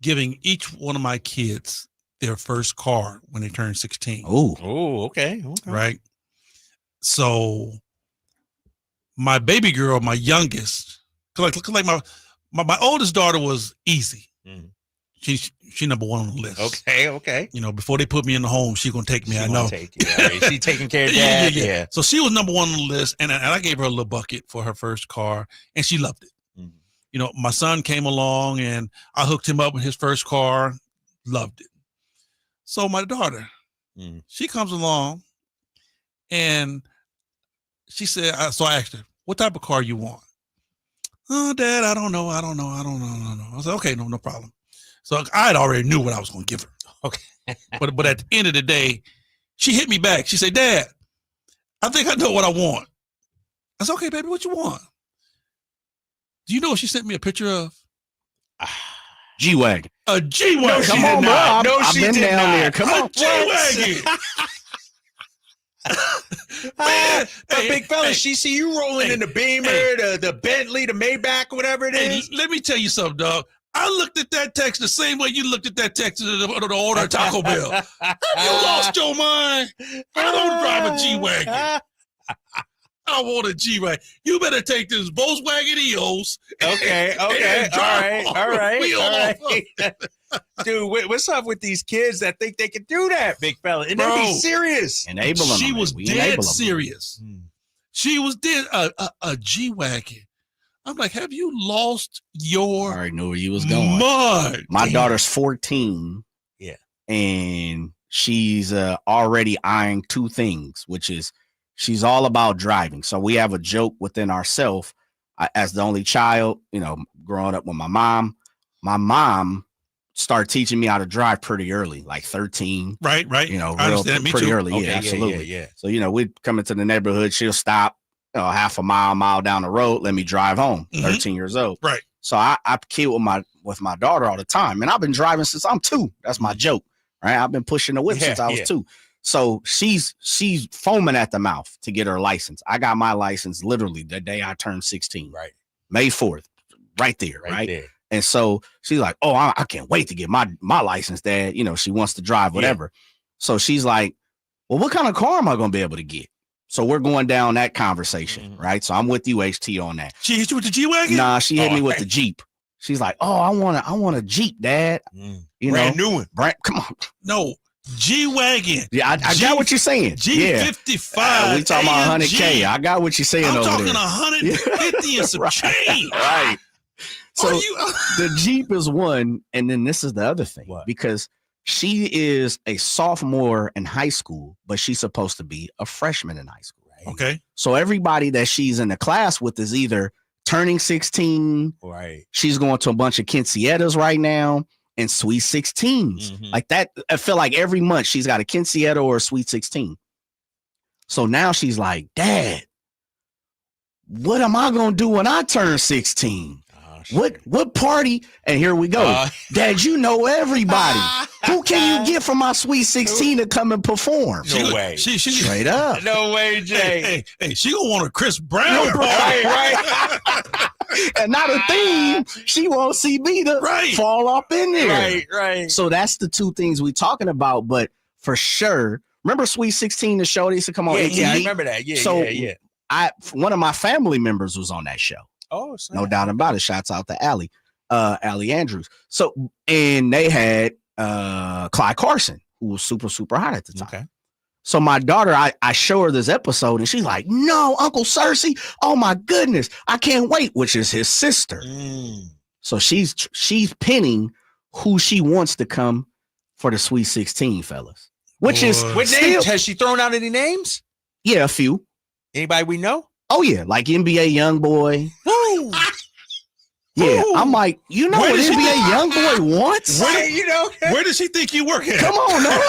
giving each one of my kids their first car when they turned 16. Oh, okay. Right. So my baby girl, my youngest, like my oldest daughter was easy. She number one on the list. Okay. You know, before they put me in the home, she gonna take me. I know. Take you. Right. She taking care of that. Yeah. So she was number one on the list, and I gave her a little bucket for her first car, and she loved it. You know, my son came along, and I hooked him up with his first car, loved it. So my daughter, she comes along, and she said, so I asked her, what type of car you want? Oh, Dad, I don't know. I said, okay, no problem. So I had already knew what I was going to give her. Okay. But at the end of the day, she hit me back. She said, Dad, I think I know what I want. I said, okay, baby, what you want? Do you know what she sent me a picture of? G-Wagon. A G-Wagon. No, come on, bro. I've been down there. Come on. G-Wagon. But big fella, she see you rolling in the Beamer, the Bentley, the Maybach, whatever it is. Let me tell you something, dog. I looked at that text the same way you looked at that text to the order of Taco Bell. Have you lost your mind? I don't drive a G-Wagon. I want a G-Wagon. You better take this Volkswagen EOS. Okay. All right. Dude, what's up with these kids that think they can do that, big fella? And they be serious. Enable them. She was dead serious. She was dead. A G-Wagon. I'm like, have you lost your I already knew where you was going. mind? My daughter's 14. Yeah. And she's already eyeing two things, which is she's all about driving. So we have a joke within ourselves. As the only child, you know, growing up with my mom started teaching me how to drive pretty early, like 13. Right. You know, I understand. pretty Me too. early. Okay, Yeah, absolutely. Yeah. So, you know, we'd come into the neighborhood. She'll stop, you know, half a mile down the road. Let me drive home. 13 years old. Right. So I kid with my daughter all the time, and I've been driving since I'm 2. That's my joke, right? I've been pushing the whip since I was 2. So she's foaming at the mouth to get her license. I got my license literally the day I turned 16. Right. May 4th, right there. Right. There. And so she's like, oh, I can't wait to get my license, Dad. You know, she wants to drive, whatever. Yeah. So she's like, well, what kind of car am I going to be able to get? So we're going down that conversation, right? So I'm with you, HT, on that. She hit you with the G-Wagon? Nah, she hit me with the Jeep. She's like, oh, I want a Jeep, Dad. You brand know, new one. Come on. No, G-Wagon. Yeah, I got what you're saying. G55. We talking about 100K. I got what you're saying over there. I'm talking 150 and some change. Right. So the Jeep is one, and then this is the other thing. What? Because she is a sophomore in high school, but she's supposed to be a freshman in high school. Right? Okay. So everybody that she's in the class with is either turning 16. Right. She's going to a bunch of quinceañeras right now and sweet 16s. Like that. I feel like every month she's got a quinceañera or a sweet 16. So now she's like, Dad, what am I going to do when I turn 16? What party? And here we go. Dad, you know everybody. Who can you get for my sweet 16 to come and perform? No way. She straight up. No way, Jay. Hey, she gonna want a Chris Brown party. Right. And not a theme. She won't see me to fall up in there. Right. So that's the two things we're talking about. But for sure, remember Sweet 16, the show that used to come on? Yeah, I remember that. Yeah. One of my family members was on that show. Oh, no doubt about it. Shouts out to Allie Andrews. So, and they had Clyde Carson, who was super, super hot at the time. Okay. So my daughter, I show her this episode, and she's like, no, Uncle Cersei. Oh my goodness. I can't wait, which is his sister. So she's pinning who she wants to come for the Sweet 16, fellas. Which is what names? Has she thrown out any names? Yeah, a few. Anybody we know? Oh yeah, like NBA Youngboy. Yeah, I'm like, you know what NBA Youngboy wants? Where does she think you work at? Come on now.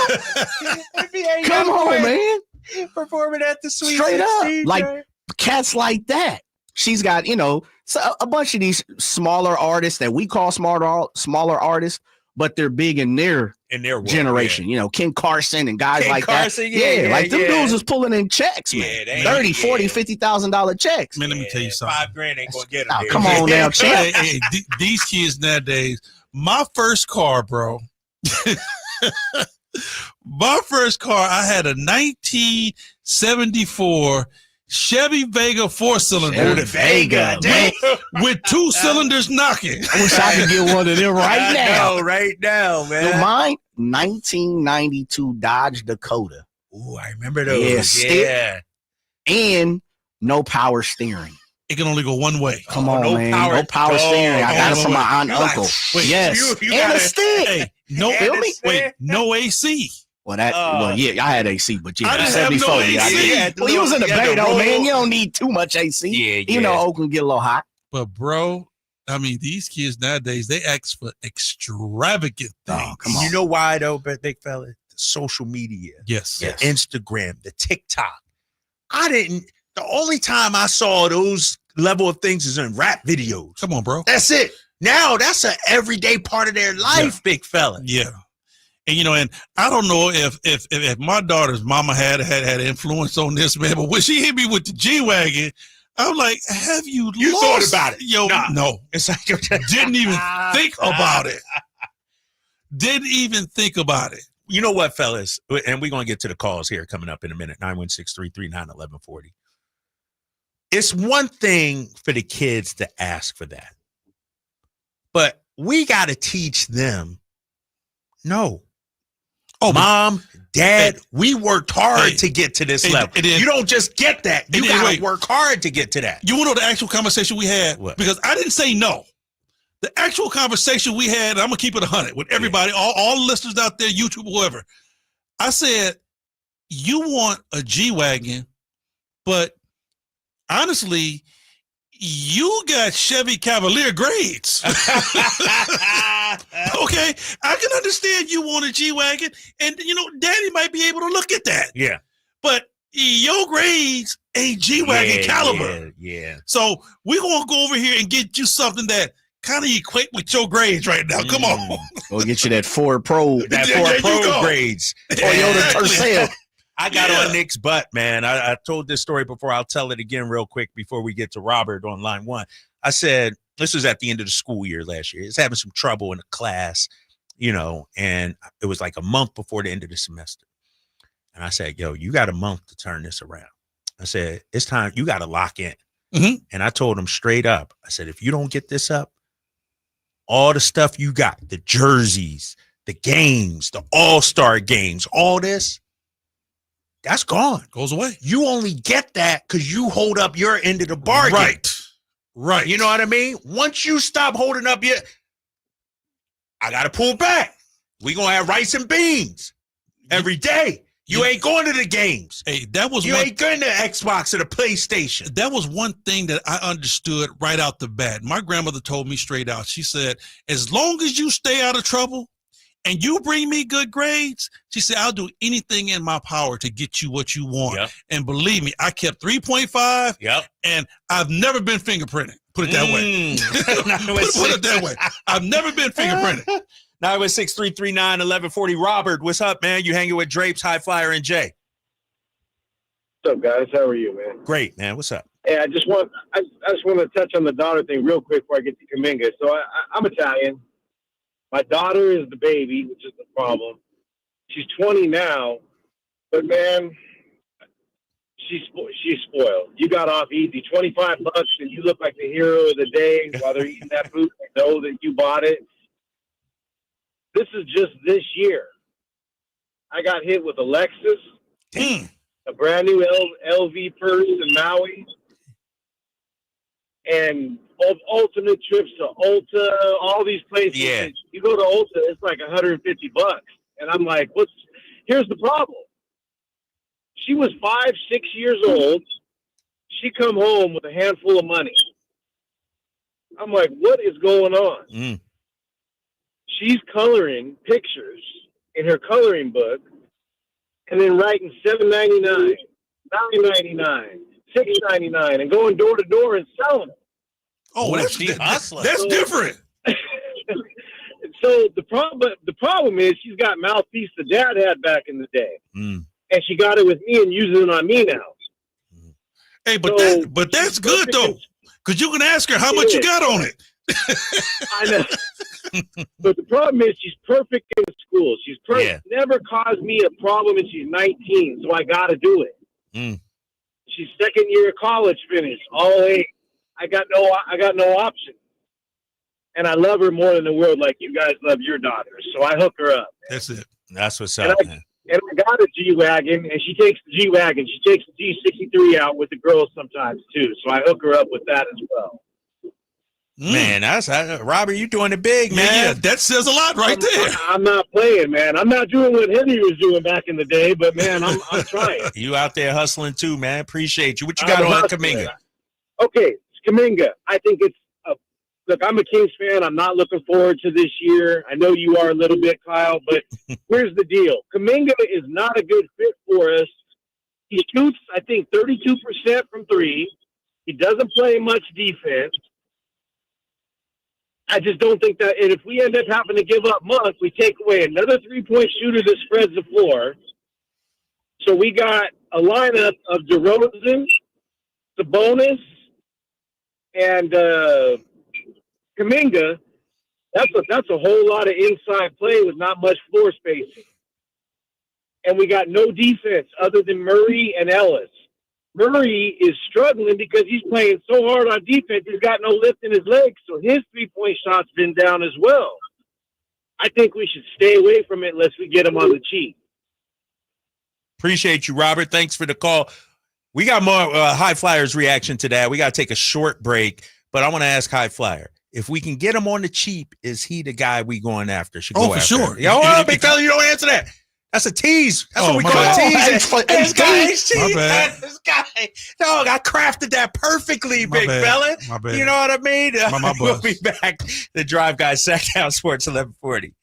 NBA Come on, man. Performing at the Sweet Straight 16, up. Like cats like that. She's got, you know, a bunch of these smaller artists that we call smaller artists, but they're big in their world, generation. You know, Ken Carson and guys like Carson, that. Like them dudes is pulling in checks, man. 30, 40, $50,000 checks. Man, let me tell you something. $5,000 ain't gonna get them. Oh, come on now, champ. Hey, these kids nowadays, my first car, bro. My first car, I had a 1974 Chevy Vega 4-cylinder. Chevy Vega, with 2 cylinders knocking. I wish I could get one of them right now. Right now, man. So mine, 1992 Dodge Dakota. Ooh, I remember those. Yeah, Yeah. stick and no power steering. It can only go one way. Come on, man. No power steering. I got it from my aunt and uncle. Yes. And a stick. Hey, no, no AC. Well, yeah, I had AC, but I didn't have 74. no Yeah, AC. well, you was in the Bay, though, man. You don't need too much AC. Yeah. You know, Oakland get a little hot. But, bro, I mean, these kids nowadays, they ask for extravagant things. Oh, come on. You know why, though, big fella? The social media. Yes. The Instagram, the TikTok. The only time I saw those level of things is in rap videos. Come on, bro. That's it. Now that's an everyday part of their life, big fella. Yeah. And, you know, and I don't know if my daughter's mama had influence on this, man, but when she hit me with the G-Wagon, I'm like, have you thought about it? Yo, no. It's like, didn't even think about it. Didn't even think about it. You know what, fellas? And we're going to get to the calls here coming up in a minute. 916-339-1140. It's one thing for the kids to ask for that. But we got to teach them, no. Oh, Mom, Dad, we worked hard to get to this level. You don't just get that. You got to work hard to get to that. You want to know the actual conversation we had? What? Because I didn't say no. The actual conversation we had, I'm going to keep it 100 with everybody, all the listeners out there, YouTube, whoever. I said, you want a G-Wagon, but honestly, you got Chevy Cavalier grades. Okay, I can understand you want a G-Wagon, and, you know, Daddy might be able to look at that. Yeah. But your grades ain't G-Wagon caliber. Yeah. So we're going to go over here and get you something that kind of equate with your grades right now. Come on. We'll get you that Ford Pro. That Ford Pro grades. Toyota Tercel. I got on Nick's butt, man. I told this story before. I'll tell it again real quick before we get to Robert on line 1. I said, this was at the end of the school year last year. It's having some trouble in the class, you know, and it was like a month before the end of the semester. And I said, yo, you got a month to turn this around. I said, it's time. You got to lock in. Mm-hmm. And I told him straight up, I said, if you don't get this up, all the stuff you got, the jerseys, the games, the all-star games, all this, that's gone. Goes away. You only get that because you hold up your end of the bargain. Right. You know what I mean? Once you stop holding up I got to pull back. We're going to have rice and beans every day. You ain't going to the games. Hey, that was you ain't going to Xbox or the PlayStation. That was one thing that I understood right out the bat. My grandmother told me straight out. She said, as long as you stay out of trouble and you bring me good grades, she said, I'll do anything in my power to get you what you want. Yep. And believe me, I kept 3.5. Yep. And I've never been fingerprinted. Put it that way. Put it that way. I've never been fingerprinted. 916-339-1140. Robert, what's up, man? You hanging with Drapes, High Flyer, and Jay. What's up, guys? How are you, man? Great, man. What's up? Hey, I just want to touch on the daughter thing real quick before I get to Kaminga. So I'm Italian. My daughter is the baby, which is the problem. She's 20 now, but man, she's spoiled. You got off easy. $25 and you look like the hero of the day while they're eating that food. They know that you bought it. This is just this year. I got hit with a Lexus, a brand new LV purse in Maui, and ultimate trips to Ulta, all these places. Yeah. You go to Ulta, it's like $150. And I'm like, here's the problem. She was 5-6 years old. She come home with a handful of money. I'm like, what is going on? She's coloring pictures in her coloring book and then writing $7.99, $9.99, $6.99, and going door to door and selling them. Oh, that's different. So the problem is she's got mouthpiece the dad had back in the day, and she got it with me and using it on me now. Hey, but that's good though, because you can ask her how much you got on it. I know. But the problem is she's perfect in school. She's perfect. Yeah. Never caused me a problem, and she's 19, so I got to do it. She's second year of college finished. All A. I got no option. And I love her more than the world, like you guys love your daughters. So I hook her up. That's it. That's what's up, man. And I got a G-Wagon, and she takes the G-Wagon. She takes the G63 out with the girls sometimes, too. So I hook her up with that as well. Man, that's Robert, you doing it big, man. Yeah, that says a lot right there. I'm not playing, man. I'm not doing what Henry was doing back in the day, but, man, I'm trying. You out there hustling, too, man. Appreciate you. What you got on Kaminga? Okay, Kaminga. I think it's look, I'm a Kings fan. I'm not looking forward to this year. I know you are a little bit, Kyle, but here's the deal. Kaminga is not a good fit for us. He shoots, I think, 32% from three. He doesn't play much defense. I just don't think that, and if we end up having to give up Monk, we take away another three-point shooter that spreads the floor. So we got a lineup of DeRozan, Sabonis, and Kaminga. That's a whole lot of inside play with not much floor spacing. And we got no defense other than Murray and Ellis. Murray is struggling because he's playing so hard on defense, he's got no lift in his legs, so his three-point shot's been down as well. I think we should stay away from it unless we get him on the cheap. Appreciate you, Robert. Thanks for the call. We got more High Flyers reaction to that. We got to take a short break, but I want to ask High Flyer, if we can get him on the cheap, is he the guy we going after? Should go for after? sure. Yo, big fella, you don't answer that. That's a tease. That's what we call a tease. This guy. Dog, I crafted that perfectly, big fella. You know what I mean? We'll be back. The Drive Guys, Sacktown Sports 1140.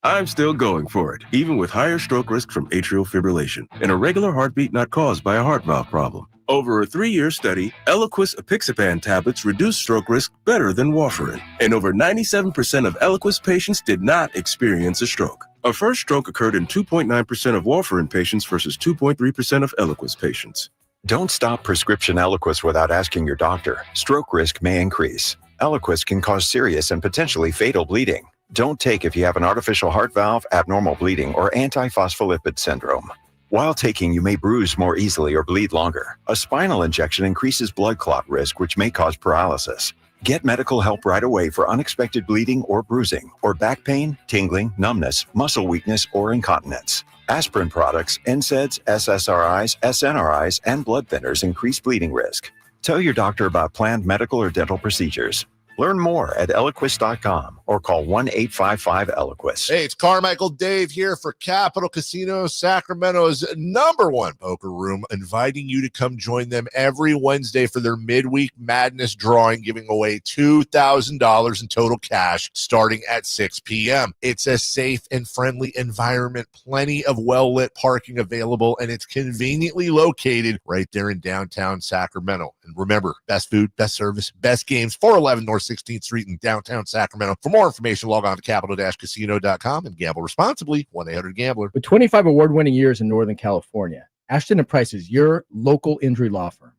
I'm still going for it, even with higher stroke risk from atrial fibrillation, an irregular heartbeat not caused by a heart valve problem. Over a 3-year study, Eliquis apixaban tablets reduced stroke risk better than warfarin, and over 97% of Eliquis patients did not experience a stroke. A first stroke occurred in 2.9% of warfarin patients versus 2.3% of Eliquis patients. Don't stop prescription Eliquis without asking your doctor. Stroke risk may increase. Eliquis can cause serious and potentially fatal bleeding. Don't take if you have an artificial heart valve, abnormal bleeding, or antiphospholipid syndrome. While taking, you may bruise more easily or bleed longer. A spinal injection increases blood clot risk, which may cause paralysis. Get medical help right away for unexpected bleeding or bruising, or back pain, tingling, numbness, muscle weakness, or incontinence. Aspirin products, NSAIDs, SSRIs, SNRIs, and blood thinners increase bleeding risk. Tell your doctor about planned medical or dental procedures. Learn more at Eliquis.com or call 1-855-ELIQUIS. Hey, it's Carmichael Dave here for Capital Casino, Sacramento's #1 poker room, inviting you to come join them every Wednesday for their midweek madness drawing, giving away $2,000 in total cash starting at 6 p.m. It's a safe and friendly environment, plenty of well-lit parking available, and it's conveniently located right there in downtown Sacramento. And remember, best food, best service, best games, 411 North 16th Street in downtown Sacramento. For more information, log on to capital-casino.com and gamble responsibly. 1-800-GAMBLER. With 25 award-winning years in Northern California, Ashton & Price is your local injury law firm.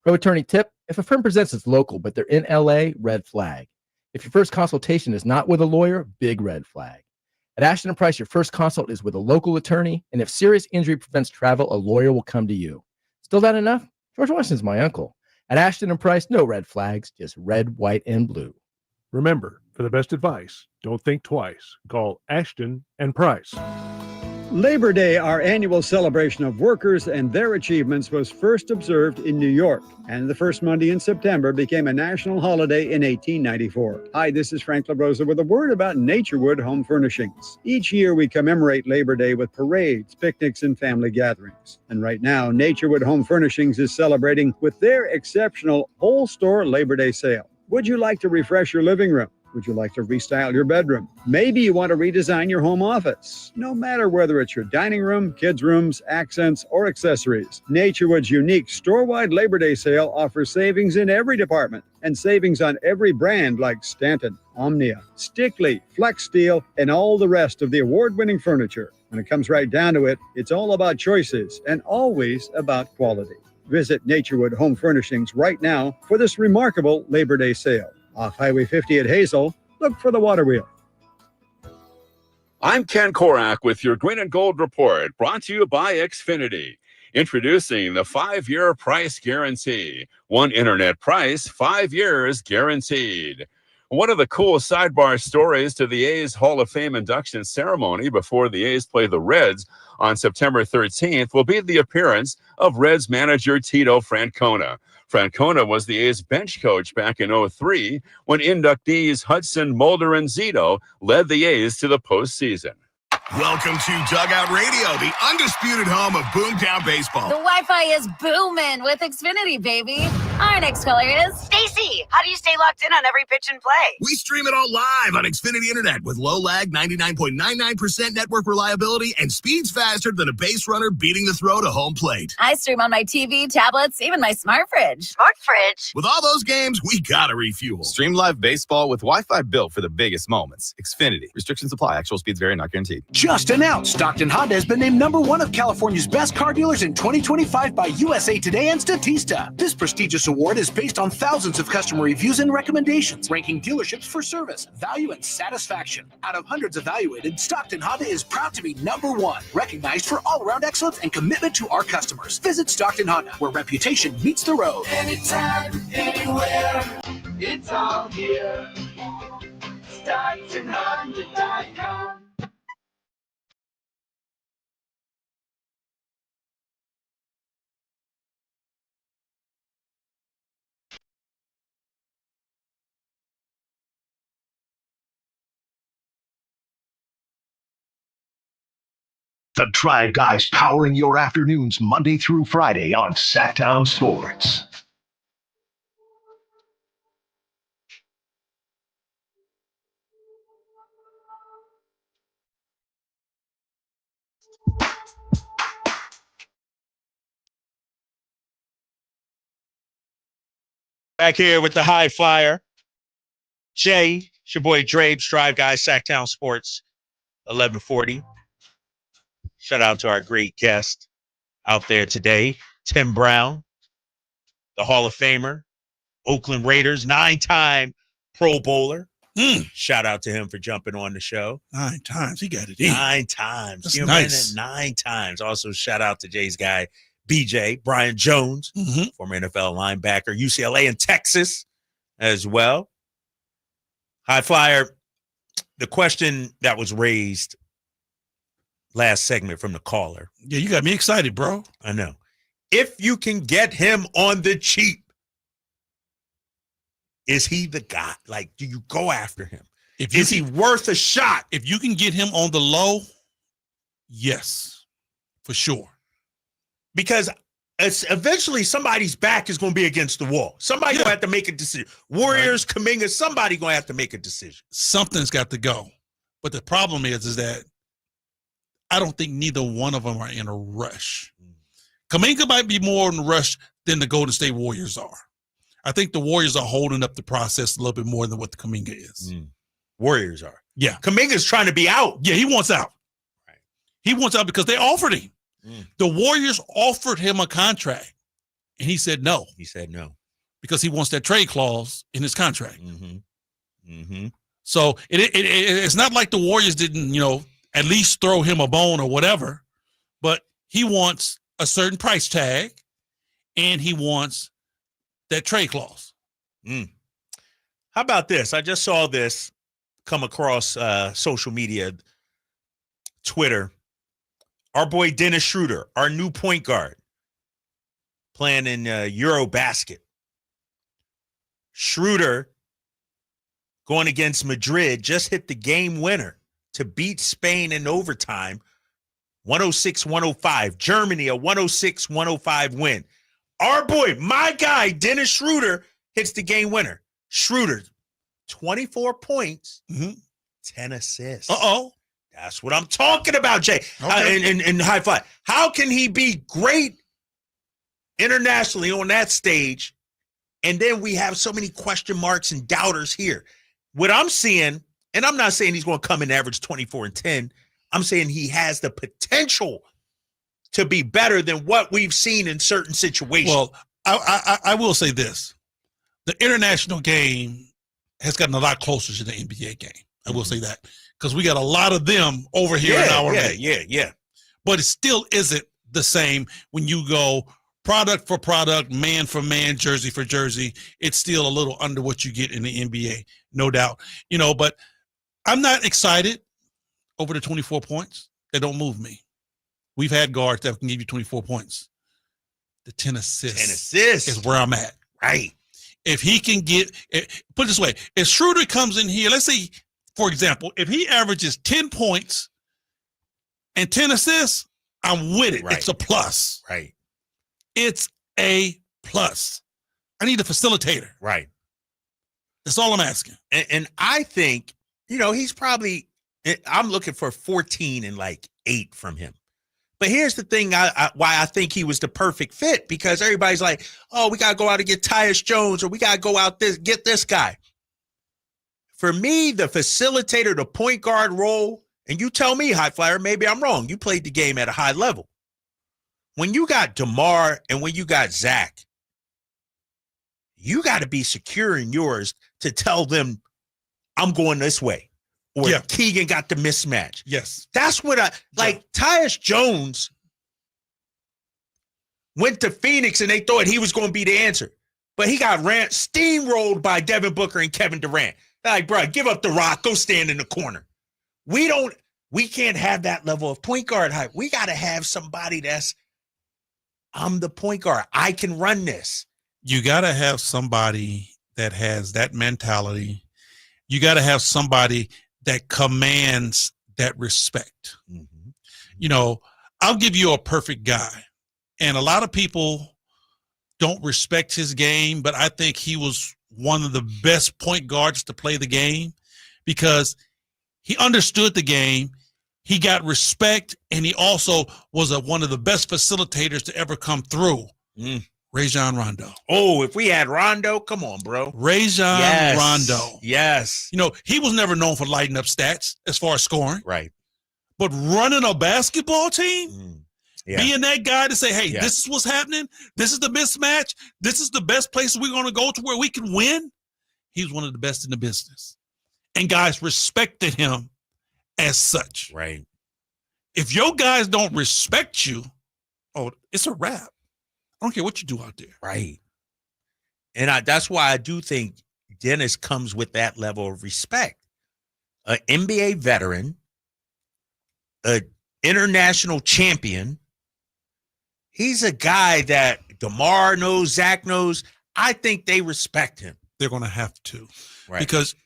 Pro attorney tip: if a firm presents as local but they're in LA, red flag. If your first consultation is not with a lawyer, big red flag. At Ashton & Price, your first consult is with a local attorney, and if serious injury prevents travel, a lawyer will come to you. Still not enough? George Washington's my uncle. At Ashton & Price, no red flags, just red, white, and blue. Remember, for the best advice, don't think twice. Call Ashton & Price. Labor Day, our annual celebration of workers and their achievements, was first observed in New York, and the first Monday in September became a national holiday in 1894. Hi, this is Frank LaRosa with a word about Naturewood Home Furnishings. Each year we commemorate Labor Day with parades, picnics, and family gatherings. And right now, Naturewood Home Furnishings is celebrating with their exceptional whole store Labor Day sale. Would you like to refresh your living room? Would you like to restyle your bedroom? Maybe you want to redesign your home office. No matter whether it's your dining room, kids' rooms, accents, or accessories, Naturewood's unique store-wide Labor Day sale offers savings in every department and savings on every brand like Stanton, Omnia, Stickley, Flex Steel, and all the rest of the award-winning furniture. When it comes right down to it, it's all about choices and always about quality. Visit Naturewood Home Furnishings right now for this remarkable Labor Day sale. Off Highway 50 at Hazel, look for the water wheel. I'm Ken Korak with your Green and Gold Report, brought to you by Xfinity. Introducing the 5-year price guarantee. One internet price, 5 years guaranteed. One of the cool sidebar stories to the A's Hall of Fame induction ceremony before the A's play the Reds on September 13th will be the appearance of Reds manager Tito Francona. Francona was the A's bench coach back in 2003 when inductees Hudson, Mulder, and Zito led the A's to the postseason. Welcome to Dugout Radio, the undisputed home of Boomtown Baseball. The Wi-Fi is booming with Xfinity, baby. Our next caller is Stacy. How do you stay locked in on every pitch and play? We stream it all live on Xfinity Internet with low lag, 99.99% network reliability, and speeds faster than a base runner beating the throw to home plate. I stream on my TV, tablets, even my smart fridge. Smart fridge? With all those games, we gotta refuel. Stream live baseball with Wi-Fi built for the biggest moments. Xfinity. Restrictions apply. Actual speeds vary, not guaranteed. Just announced, Stockton Honda has been named #1 of California's best car dealers in 2025 by USA Today and Statista. This prestigious award is based on thousands of customer reviews and recommendations, ranking dealerships for service, value, and satisfaction. Out of hundreds evaluated, Stockton Honda is proud to be #1, recognized for all-around excellence and commitment to our customers. Visit Stockton Honda, where reputation meets the road. Anytime, anywhere, it's all here. StocktonHonda.com. The Drive Guys powering your afternoons Monday through Friday on Sacktown Sports. Back here with the high flyer. Jay, it's your boy Drapes, Drive Guys, Sacktown Sports, 1140. Shout out to our great guest out there today, Tim Brown, the Hall of Famer, Oakland Raiders, 9-time Pro Bowler. Shout out to him for jumping on the show. 9 times. He got it in. 9 times. That's You nice. 9 times. Also, shout out to Jay's guy, BJ, Brian Jones, former NFL linebacker, UCLA and Texas as well. High flyer, the question that was raised last segment from the caller. Yeah, you got me excited, bro. I know. If you can get him on the cheap, is he the guy? Like, do you go after him? Is he worth a shot? If you can get him on the low, yes, for sure. Because it's eventually somebody's back is going to be against the wall. Somebody's going to have to make a decision. Warriors, Kuminga, somebody going to have to make a decision. Something's got to go. But the problem is that I don't think neither one of them are in a rush. Kuminga might be more in a rush than the Golden State Warriors are. I think the Warriors are holding up the process a little bit more than what the Kuminga is. Warriors are. Yeah. Kuminga's trying to be out. Yeah, he wants out. Right. He wants out because they offered him. The Warriors offered him a contract, and he said no. He said no. Because he wants that trade clause in his contract. So it's not like the Warriors didn't, at least throw him a bone or whatever, but he wants a certain price tag, and he wants that trade clause. How about this? I just saw this come across social media, Twitter. Our boy Dennis Schroeder, our new point guard, playing in Eurobasket. Schroeder, going against Madrid, just hit the game winner to beat Spain in overtime, 106-105. Germany, a 106-105 win. Our boy, my guy, Dennis Schroeder, hits the game winner. Schroeder, 24 points, 10 assists. Uh-oh. That's what I'm talking about, Jay. In high five. How can he be great internationally on that stage, and then we have so many question marks and doubters here? What I'm seeing, and I'm not saying he's going to come and average 24 and 10. I'm saying he has the potential to be better than what we've seen in certain situations. Well, I will say this. The international game has gotten a lot closer to the NBA game. I will say that. Because we got a lot of them over here in our league. Yeah. But it still isn't the same when you go product for product, man for man, jersey for jersey. It's still a little under what you get in the NBA, no doubt. But I'm not excited over the 24 points. They don't move me. We've had guards that can give you 24 points. The 10 assists is where I'm at. Right. If he can put it this way, if Schroeder comes in here, let's say, for example, if he averages 10 points and 10 assists, I'm with it. Right. It's a plus. Right. It's a plus. I need a facilitator. Right. That's all I'm asking. And I think, he's probably, I'm looking for 14 and like 8 from him. But here's the thing why I think he was the perfect fit, because everybody's like, oh, we got to go out and get Tyus Jones, or we got to go out get this guy. For me, the facilitator, the point guard role, and you tell me, High Flyer, maybe I'm wrong. You played the game at a high level. When you got DeMar and when you got Zach, you got to be secure in yours to tell them, I'm going this way. Or Keegan got the mismatch. Yes. That's what Tyus Jones went to Phoenix and they thought he was going to be the answer. But he got steamrolled by Devin Booker and Kevin Durant. They're like, bro, give up the rock. Go stand in the corner. We can't have that level of point guard hype. We got to have somebody I'm the point guard. I can run this. You got to have somebody that has that mentality. You got to have somebody that commands that respect. Mm-hmm. I'll give you a perfect guy. And a lot of people don't respect his game, but I think he was one of the best point guards to play the game because he understood the game. He got respect, and he also was one of the best facilitators to ever come through. Rajon Rondo. Oh, if we had Rondo, come on, bro. Rajon Rondo. Yes. He was never known for lighting up stats as far as scoring. Right. But running a basketball team, being that guy to say, hey, this is what's happening. This is the mismatch. This is the best place we're going to go to where we can win. He was one of the best in the business. And guys respected him as such. Right. If your guys don't respect you, it's a wrap. I don't care what you do out there. Right. And that's why I do think Dennis comes with that level of respect. An NBA veteran, an international champion. He's a guy that DeMar knows, Zach knows. I think they respect him. They're going to have to. Right. Because,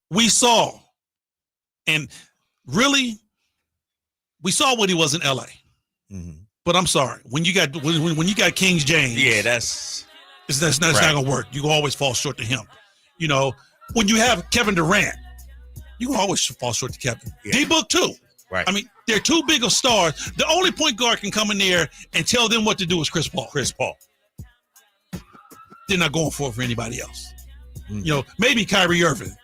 we saw, and really, we saw what he was in LA. Mm-hmm. But I'm sorry, when you got King James, that's not gonna work. You can always fall short to him. When you have Kevin Durant, you can always fall short to Kevin. D-Book too. Right. I mean, they're too big of stars. The only point guard can come in there and tell them what to do is Chris Paul. They're not going for anybody else. Mm-hmm. Maybe Kyrie Irving,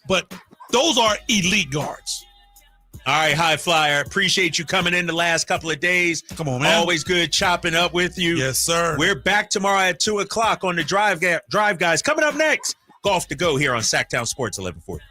but those are elite guards. All right, High Flyer. Appreciate you coming in the last couple of days. Come on, man. Always good chopping up with you. Yes, sir. We're back tomorrow at 2:00 on the Drive Guys. Coming up next, Golf to Go here on Sacktown Sports 1140.